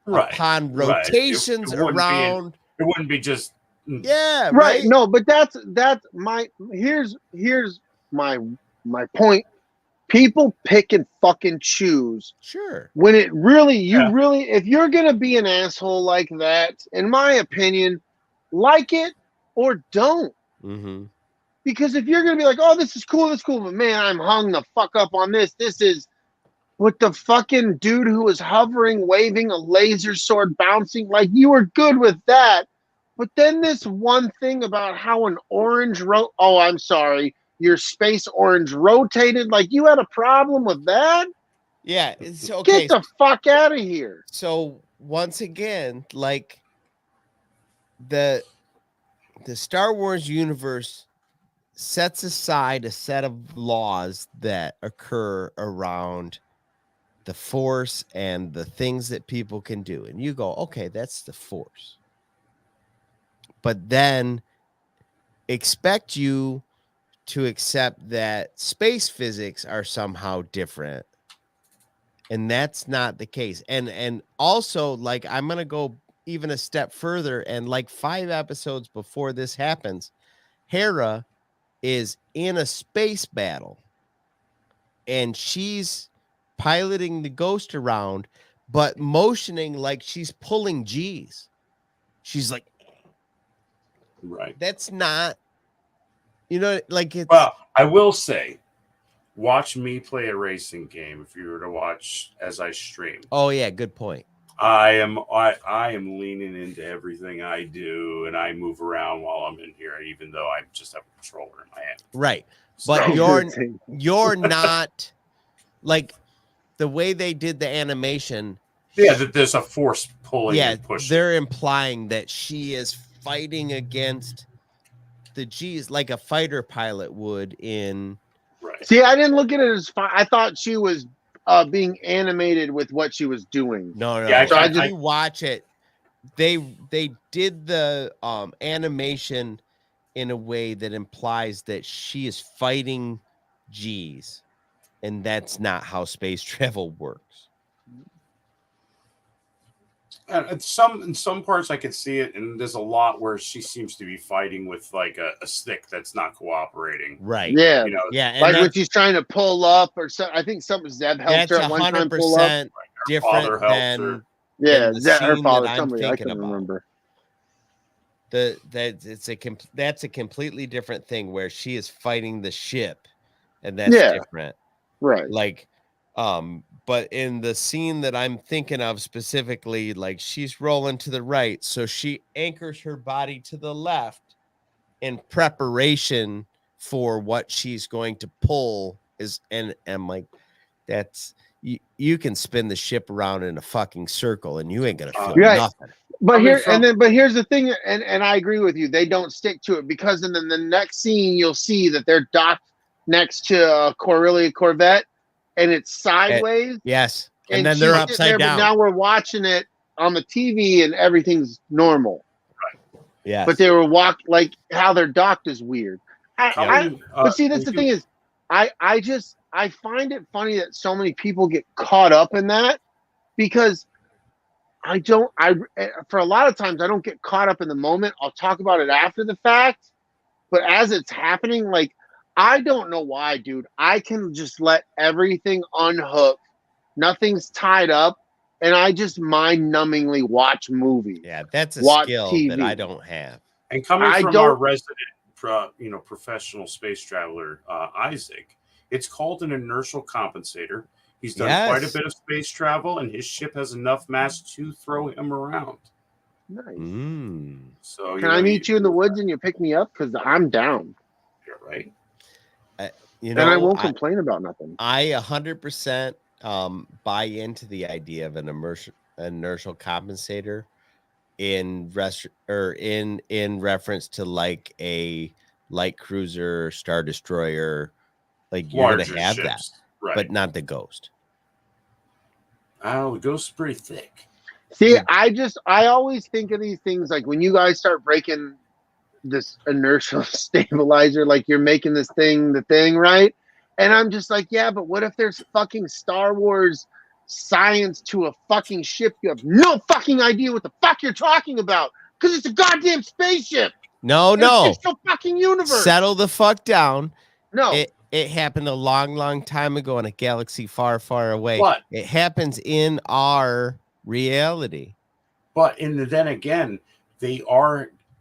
upon rotations around. It wouldn't be just. Yeah, right. No, but that's here's my point. People pick and fucking choose. Sure. When it really, if you're gonna be an asshole like that, in my opinion, like it or don't. Mm-hmm. Because if you're gonna be like, oh, this is cool, but man, I'm hung the fuck up on this. This is with the fucking dude who was hovering, waving a laser sword, bouncing. Like, you were good with that. But then this one thing about how an orange I'm sorry. your space orange rotated. Like, you had a problem with that? Yeah, it's okay. Get the fuck out of here. So once again, like the Star Wars universe sets aside a set of laws that occur around the Force and the things that people can do. And you go, okay, that's the Force. But then expect you to accept that space physics are somehow different. And that's not the case. And also, like, I'm going to go even a step further. And like 5 episodes before this happens, Hera is in a space battle. And she's piloting the Ghost around, but motioning like she's pulling G's. She's like, Right. that's not, like it's. Well, I will say, watch me play a racing game if you were to watch as I stream. Oh yeah, good point. I am leaning into everything I do, and I move around while I'm in here, even though I just have a controller in my hand. Right. But So- you're not like the way they did the animation. Yeah, that there's a force pulling Yeah, and pushing. they're implying that she is fighting against the G's like a fighter pilot would in. Right. See, I didn't look at it as I thought she was being animated with what she was doing. No. Yeah, So I you watch it. They did the animation in a way that implies that she is fighting G's, and that's not how space travel works. In some parts I can see it, and there's a lot where she seems to be fighting with like a stick that's not cooperating. Right. Yeah. You know, Yeah. And Like when she's trying to pull up or so. I think something Zeb helped that's her at one time pull up. 100% her father different helps than her. Yeah, in the Zeb, her scene father, that I'm somebody, I thinking couldn't about. remember. That's a completely different thing where she is fighting the ship, and that's Yeah. different. Right. Like, but in the scene that I'm thinking of specifically, like she's rolling to the right, so she anchors her body to the left in preparation for what she's going to pull. And like that's you can spin the ship around in a fucking circle and you ain't gonna feel Right. nothing. But here's the thing, and I agree with you. They don't stick to it because in the next scene you'll see that they're docked next to a Corellia Corvette, and it's sideways. Yes, and then she's they're sitting upside there, down. But now we're watching it on the TV, and everything's normal. Yeah, But they were like how they're docked is weird. But see, that's the thing is, I find it funny that so many people get caught up in that because for a lot of times I don't get caught up in the moment. I'll talk about it after the fact, but as it's happening, like I don't know why, dude. I can just let everything unhook. Nothing's tied up, and I just mind-numbingly watch movies. yeah, that's a watch skill TV. that I don't have. And coming from our resident, professional space traveler, Isaac, it's called an inertial compensator. He's done quite a bit of space travel, and his ship has enough mass to throw him around. Nice. So can I meet you in the woods and you pick me up? Because I'm down. You're right. And I won't complain about nothing. I 100% buy into the idea of an inertial compensator in reference to like a light cruiser, Star Destroyer. Like you're going to have that, right. But not the Ghost. Oh, the Ghost's pretty thick. See, I always think of these things like when you guys start breaking this inertial stabilizer, like you're making this thing the thing, right? And I'm just like, yeah, but what if there's fucking Star Wars science to a fucking ship? You have no fucking idea what the fuck you're talking about because it's a goddamn spaceship. No. It's the fucking universe. Settle the fuck down. No. It happened a long time ago in a galaxy far, far away. What? It happens in our reality. But then again,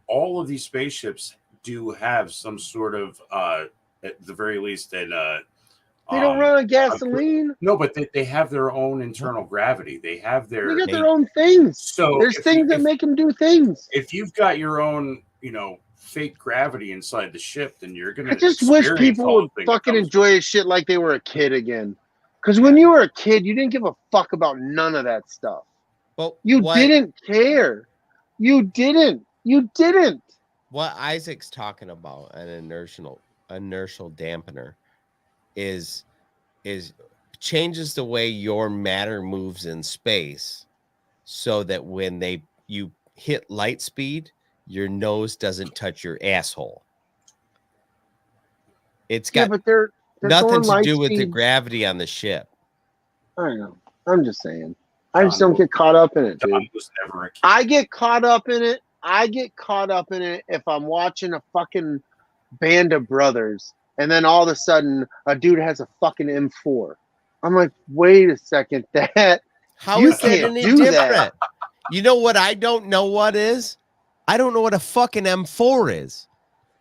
all of these spaceships do have some sort of, at the very least, they don't run on gasoline. No, but they have their own internal gravity. They have They got their own things. So there's things that make them do things. If you've got your own, fake gravity inside the ship, then you're gonna. I just wish people would fucking enjoy his shit like they were a kid again. Because when you were a kid, you didn't give a fuck about none of that stuff. Well, you didn't care. You didn't. What Isaac's talking about, an inertial dampener, is changes the way your matter moves in space, so that when you hit light speed, your nose doesn't touch your asshole. It's got but they're nothing to do with the gravity on the ship. I don't know. I'm just saying. I just don't get caught up in it, dude. Was never a kid. I get caught up in it. If I'm watching a fucking Band of Brothers, and then all of a sudden a dude has a fucking M4. I'm like, wait a second, how is that any different? That. You know what I don't know what is? I don't know what a fucking M4 is.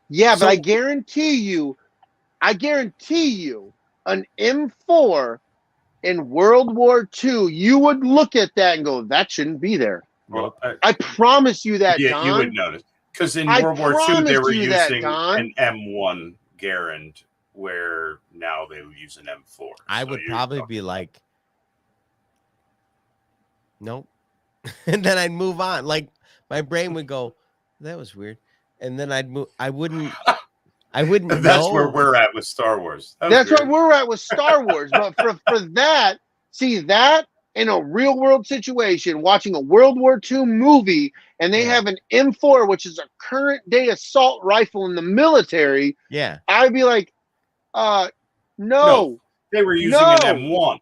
Yeah, but I guarantee you, an M4 in World War II, you would look at that and go, that shouldn't be there. Well, I promise you that, Don. You would notice. Because in World War II, they were using an M1 Garand, where now they use an M4. I would probably be like, nope. And then I'd move on. Like, my brain would go, that was weird. And then I'd move. I wouldn't That's know. where we're at with Star Wars. That's where we're at with Star Wars. But for that, see that in a real world situation, watching a World War II movie, and they have an M4, which is a current day assault rifle in the military. Yeah. I'd be like, no. They were using an M1.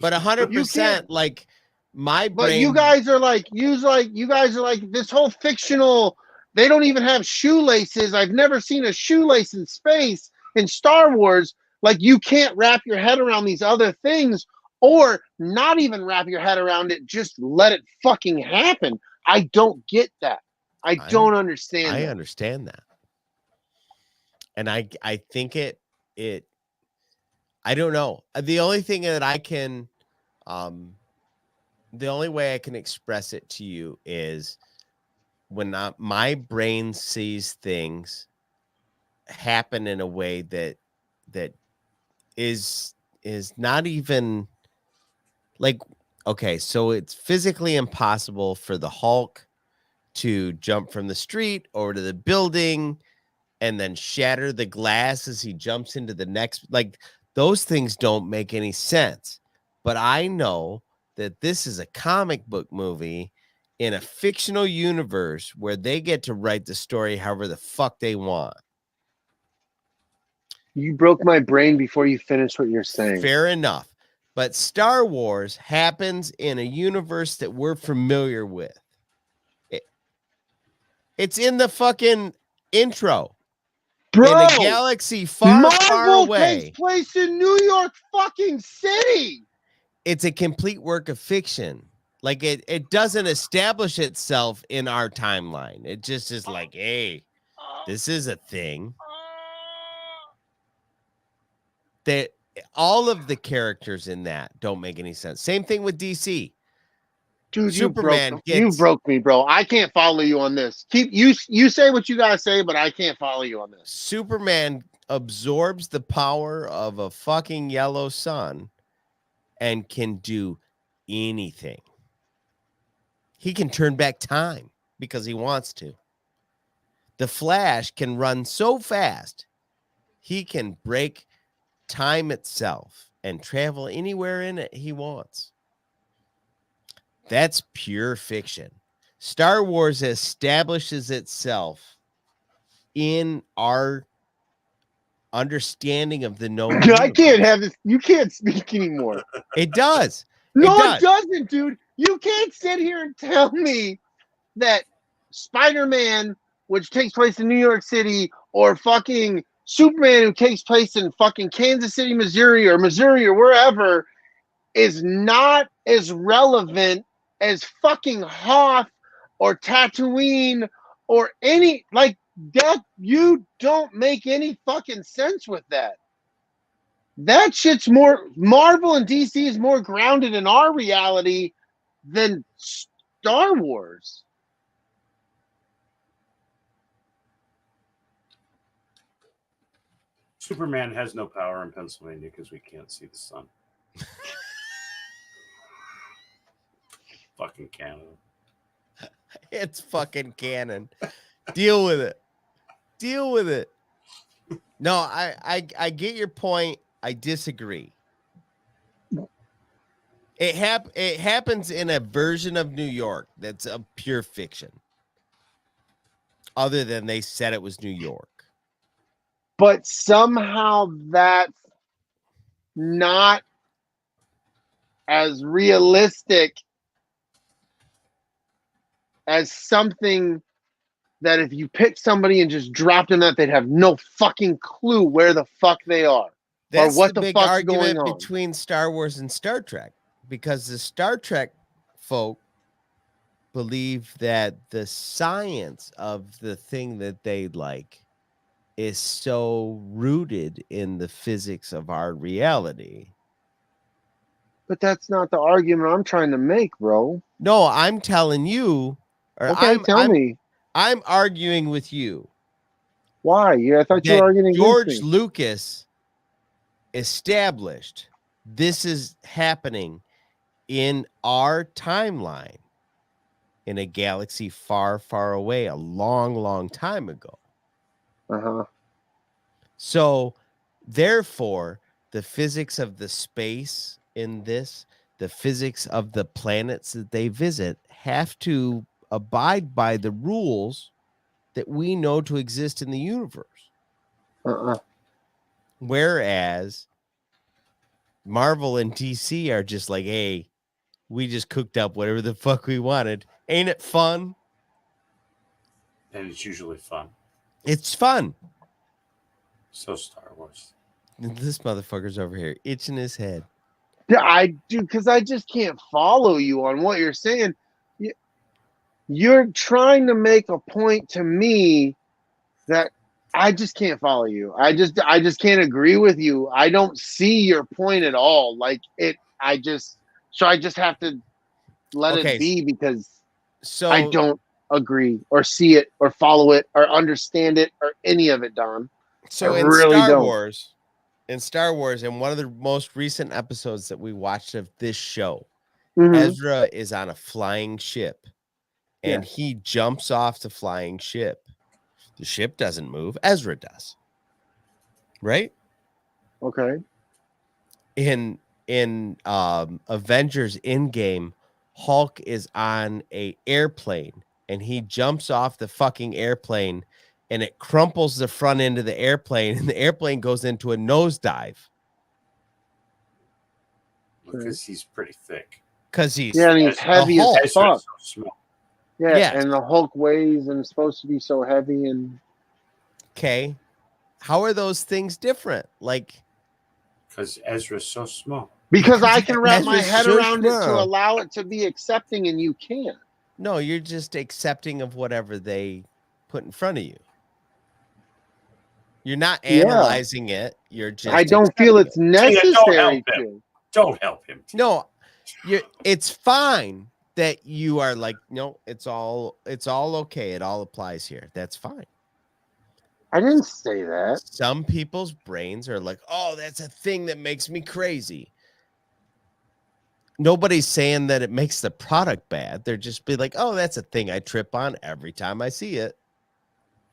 But 100%, like, my brain. But you guys are like this whole fictional. They don't even have shoelaces. I've never seen a shoelace in space in Star Wars. Like, you can't wrap your head around these other things, or not even wrap your head around it. Just let it fucking happen. I don't get that. I don't understand. I understand that. And I think it I don't know. The only thing that I can the only way I can express it to you is when my brain sees things happen in a way that is not even like, okay, so it's physically impossible for the Hulk to jump from the street over to the building and then shatter the glass as he jumps into the next, like, those things don't make any sense. But I know that this is a comic book movie in a fictional universe where they get to write the story however the fuck they want. You broke my brain before you finished what you're saying. Fair enough. But Star Wars happens in a universe that we're familiar with. It's in the fucking intro. Bro, in a galaxy far, far away. Marvel takes place in New York fucking City. It's a complete work of fiction. Like, it doesn't establish itself in our timeline. It just is like, hey, this is a thing. That all of the characters in that don't make any sense. Same thing with DC. Dude, Superman you broke me, bro. I can't follow you on this. You say what you gotta say, but I can't follow you on this. Superman absorbs the power of a fucking yellow sun and can do anything. He can turn back time because he wants to. The Flash can run so fast, he can break time itself and travel anywhere in it he wants. That's pure fiction. Star Wars establishes itself in our understanding of the known. I can't have this. You can't speak anymore. It does. No, it doesn't, dude. You can't sit here and tell me that Spider-Man, which takes place in New York City, or fucking Superman, who takes place in fucking Kansas City, Missouri, or wherever, is not as relevant as fucking Hoth or Tatooine or any, like, that. You don't make any fucking sense with that. That shit's more, Marvel and DC is more grounded in our reality than Star Wars. Superman has no power in Pennsylvania because we can't see the sun. Fucking Canada. It's fucking canon. Deal with it. Deal with it. No, I get your point. I disagree. It happens in a version of New York that's a pure fiction. Other than they said it was New York. But somehow that's not as realistic as something that if you pick somebody and just dropped them that, they'd have no fucking clue where the fuck they are. That's or what the the big fuck's argument going on. between Star Wars and Star Trek, because the Star Trek folk believe that the science of the thing that they like is so rooted in the physics of our reality. But that's not the argument I'm trying to make, bro. No, I'm telling you, or Okay, tell me. I'm arguing with you. Why? Yeah, I thought you were That arguing George against me. Lucas established this is happening in our timeline in a galaxy far, far away a long, long time ago. Uh-huh. So, therefore, the physics of the space in this, the physics of the planets that they visit have to abide by the rules that we know to exist in the universe. Uh-uh. Whereas Marvel and DC are just like, hey, we just cooked up whatever the fuck we wanted. Ain't it fun? And it's usually fun. It's fun. So Star Wars. This motherfucker's over here itching his head. Yeah, I do, because I just can't follow you on what you're saying. You're trying to make a point to me that I just can't follow you. I just can't agree with you. I don't see your point at all. Like I just have to let it be because so I don't agree or see it or follow it or understand it or any of it, Don. So I in really Star don't. Wars, in one of the most recent episodes that we watched of this show, Mhm. Ezra is on a flying ship and Yeah. he jumps off the flying ship. The ship doesn't move. Ezra does. Right? Okay. In Avengers Endgame, Hulk is on a airplane and he jumps off the fucking airplane and it crumples the front end of the airplane and the airplane goes into a nosedive. Because he's pretty thick. Because he's and he's heavy as Ezra's fuck. so small. Yeah, Yes. and the Hulk weighs and is supposed to be so heavy and okay. How are those things different? Like, because Ezra's so small. because I can wrap my Ezra's head so around it to small. allow it to be accepting and you can't. No, you're just accepting of whatever they put in front of you. You're not analyzing it. You're just I don't feel it's necessary to. Don't help him. No, it's fine that you are like, no, it's all okay. It all applies here. That's fine. I didn't say that. Some people's brains are like, oh, that's a thing that makes me crazy. Nobody's saying that it makes the product bad. They're just be like, oh, that's a thing I trip on every time I see it.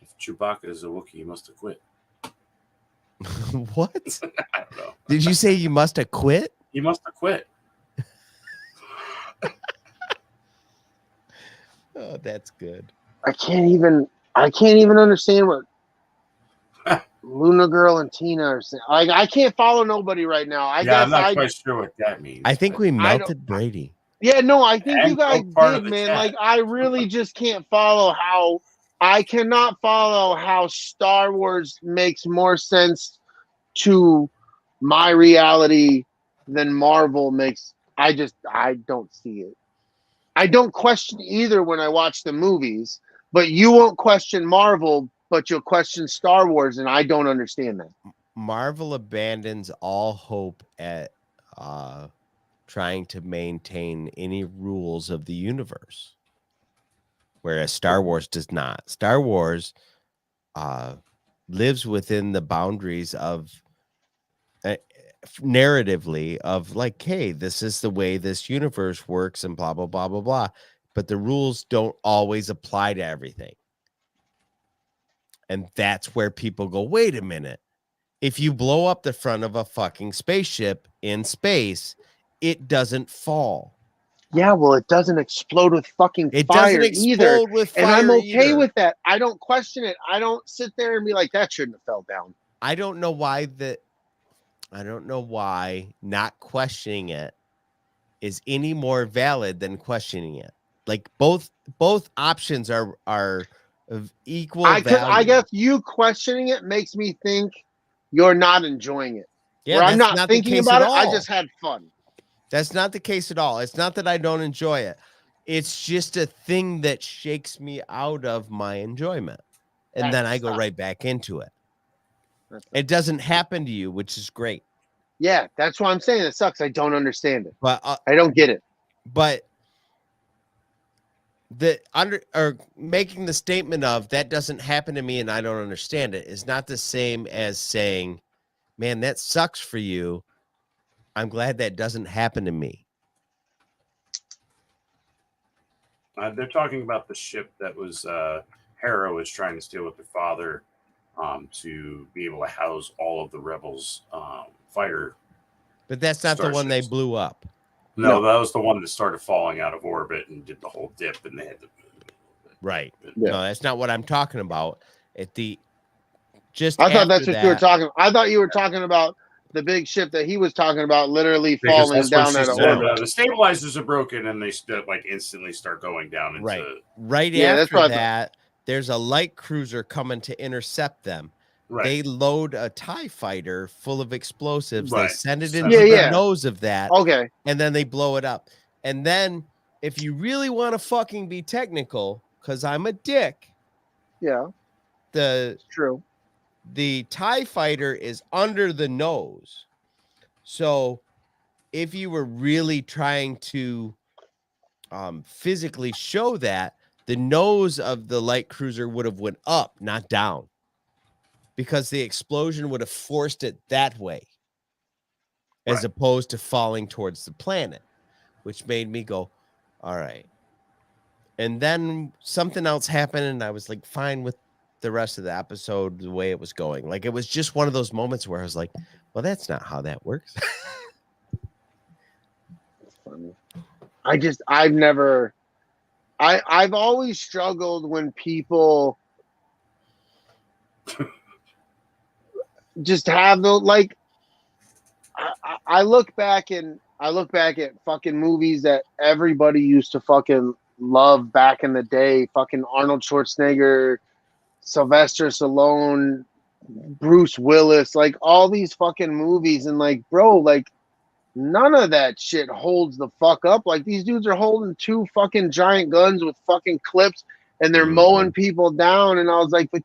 If Chewbacca is a Wookiee, he must have quit. What? I don't know. Did you say you must have quit? He must have quit. Oh, that's good. I can't even understand what Luna Girl and Tina are saying. Like, I can't follow nobody right now. I guess I'm not quite sure what that means. I think we melted Brady. Yeah, no, I think And you guys part of did, the man. chat. Like, I really just can't follow how I cannot follow how Star Wars makes more sense to my reality than Marvel makes. I don't see it. I don't question either when I watch the movies, but you won't question Marvel, but you'll question Star Wars, and I don't understand that. Marvel abandons all hope at trying to maintain any rules of the universe, whereas Star Wars does not. Star Wars lives within the boundaries of narratively of like, hey, this is the way this universe works and blah, blah, blah, blah, blah. But the rules don't always apply to everything. And that's where people go, wait a minute. If you blow up the front of a fucking spaceship in space, it doesn't fall. Yeah, well, it doesn't explode with fucking It fire doesn't either. explode with fire And I'm okay either. with that. I don't question it. I don't sit there and be like, that shouldn't have fell down. I don't know why not questioning it is any more valid than questioning it. Like both options are of equal value. I guess you questioning it makes me think you're not enjoying it. Yeah, Where I'm that's not the thinking case about at it. I all. just had fun. That's not the case at all. It's not that I don't enjoy it. It's just a thing that shakes me out of my enjoyment. And then I go right back into it. It doesn't happen to you, which is great. Yeah, that's why I'm saying it sucks. I don't understand it. But I don't get it. But making the statement of that doesn't happen to me and I don't understand it is not the same as saying, man, that sucks for you. I'm glad that doesn't happen to me. They're talking about the ship that was Hera was trying to steal with her father to be able to house all of the rebels' fighter. But that's not the one they starships. blew up. No, that was the one that started falling out of orbit and did the whole dip, and they had to. Right. Yeah. No, that's not what I'm talking about. I thought that's what you were talking. I thought you were talking about the big ship that he was talking about, literally Because falling that's what down she out of said. orbit. The stabilizers are broken, and they like instantly start going down into. Right Yeah, that's after what I that, there's a light cruiser coming to intercept them. Right. They load a TIE fighter full of explosives. Right. They send it into Yeah. the nose of that. Okay. And then they blow it up. And then if you really want to fucking be technical, because I'm a dick, Yeah, the true. TIE fighter is under the nose. So if you were really trying to physically show that, the nose of the light cruiser would have went up, not down, because the explosion would have forced it that way, as opposed to falling towards the planet, which made me go, all right. And then something else happened, and I was like fine with the rest of the episode the way it was going. Like it was just one of those moments where I was like, well, that's not how that works. That's funny. I've always struggled when people just have the like. I look back at fucking movies that everybody used to fucking love back in the day. Fucking Arnold Schwarzenegger, Sylvester Stallone, Bruce Willis, like all these fucking movies, and like, bro, like none of that shit holds the fuck up. Like these dudes are holding two fucking giant guns with fucking clips, and they're mowing people down. And I was like, but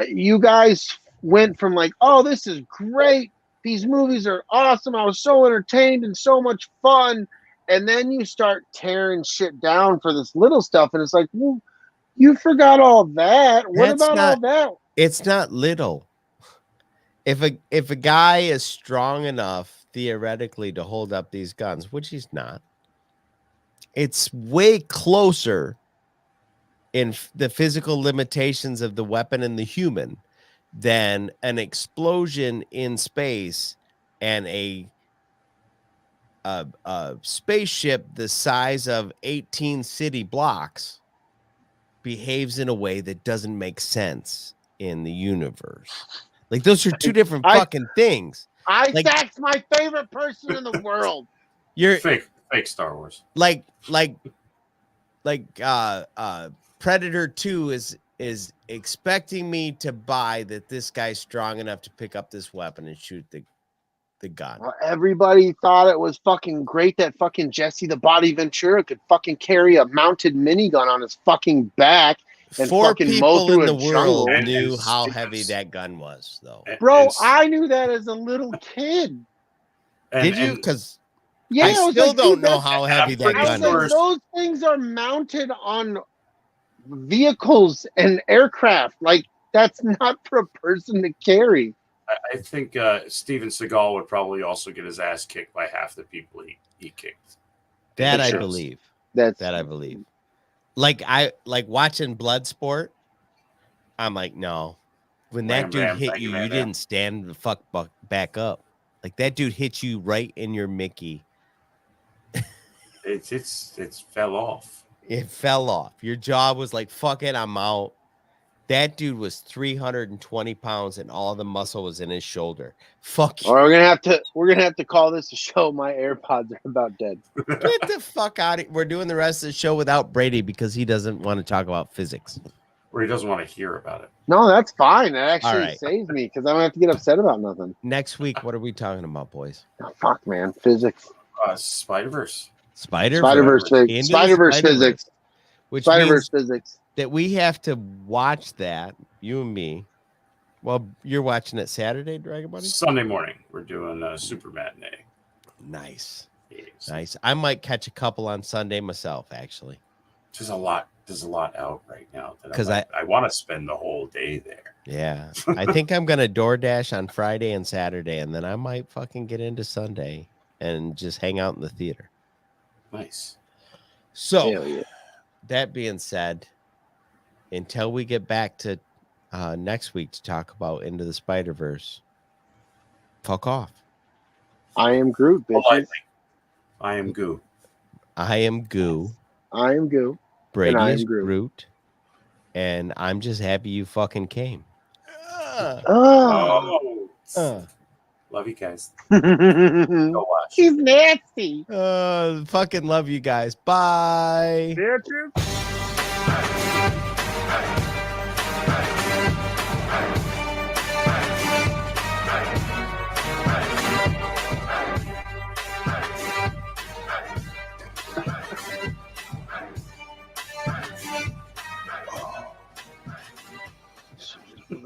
you guys went from like, oh, this is great. These movies are awesome. I was so entertained and so much fun. And then you start tearing shit down for this little stuff. And it's like, well, you forgot all that. What about all that? It's not little. If a guy is strong enough theoretically to hold up these guns, which he's not, it's way closer in the physical limitations of the weapon and the human than an explosion in space and a spaceship the size of 18 city blocks behaves in a way that doesn't make sense in the universe. Like those are two different fucking things. Isaac's my favorite person in the world. You're fake Star Wars. Like Predator 2 is expecting me to buy that this guy's strong enough to pick up this weapon and shoot the gun. Well, everybody thought it was fucking great that fucking Jesse the Body Ventura could fucking carry a mounted minigun on his fucking back and 4 fucking mow people through in a the world jungle. knew how heavy that gun was, though. Bro, I knew that as a little kid. Did you? Because yeah, I still don't know how heavy that gun is. Those things are mounted on vehicles and aircraft. Like That's not for a person to carry. I think Steven Seagal would probably also get his ass kicked by half the people he kicked. That I shows. believe. That I believe. Like watching Bloodsport. I'm like, no. When that dude hit you, you didn't stand the fuck back up. Like that dude hit you right in your Mickey. It's fell off. It fell off. Your jaw was like, fuck it, I'm out. That dude was 320 pounds and all the muscle was in his shoulder. Fuck you. Or we're gonna have to call this a show. My AirPods are about dead. Get the fuck out of here. We're doing the rest of the show without Brady because he doesn't want to talk about physics. Or he doesn't want to hear about it. No, that's fine. That actually right. saves me because I don't have to get upset about nothing. Next week, what are we talking about, boys? Oh, fuck, man. Physics. Spider-Verse. Spider-Verse physics. Spider-Verse physics. Which Spider-Verse means physics. that we have to watch that, you and me. Well, you're watching it Saturday, Dragon Buddy? Sunday morning, we're doing a super matinee. Nice. Yes. Nice. I might catch a couple on Sunday myself, actually. There's a lot out right now. Because I want to spend the whole day there. Yeah. I think I'm going to DoorDash on Friday and Saturday, and then I might fucking get into Sunday and just hang out in the theater. Nice. So, Hell yeah. That being said, until we get back to next week to talk about Into the Spider-Verse, fuck off. I am Groot, bitches. I am Goo. I am Goo. I am Goo. Brady I am is Groot. Groot. And I'm just happy you fucking came. Oh. Love you guys. Go watch. She's nasty. Fucking love you guys. Bye. Bitches.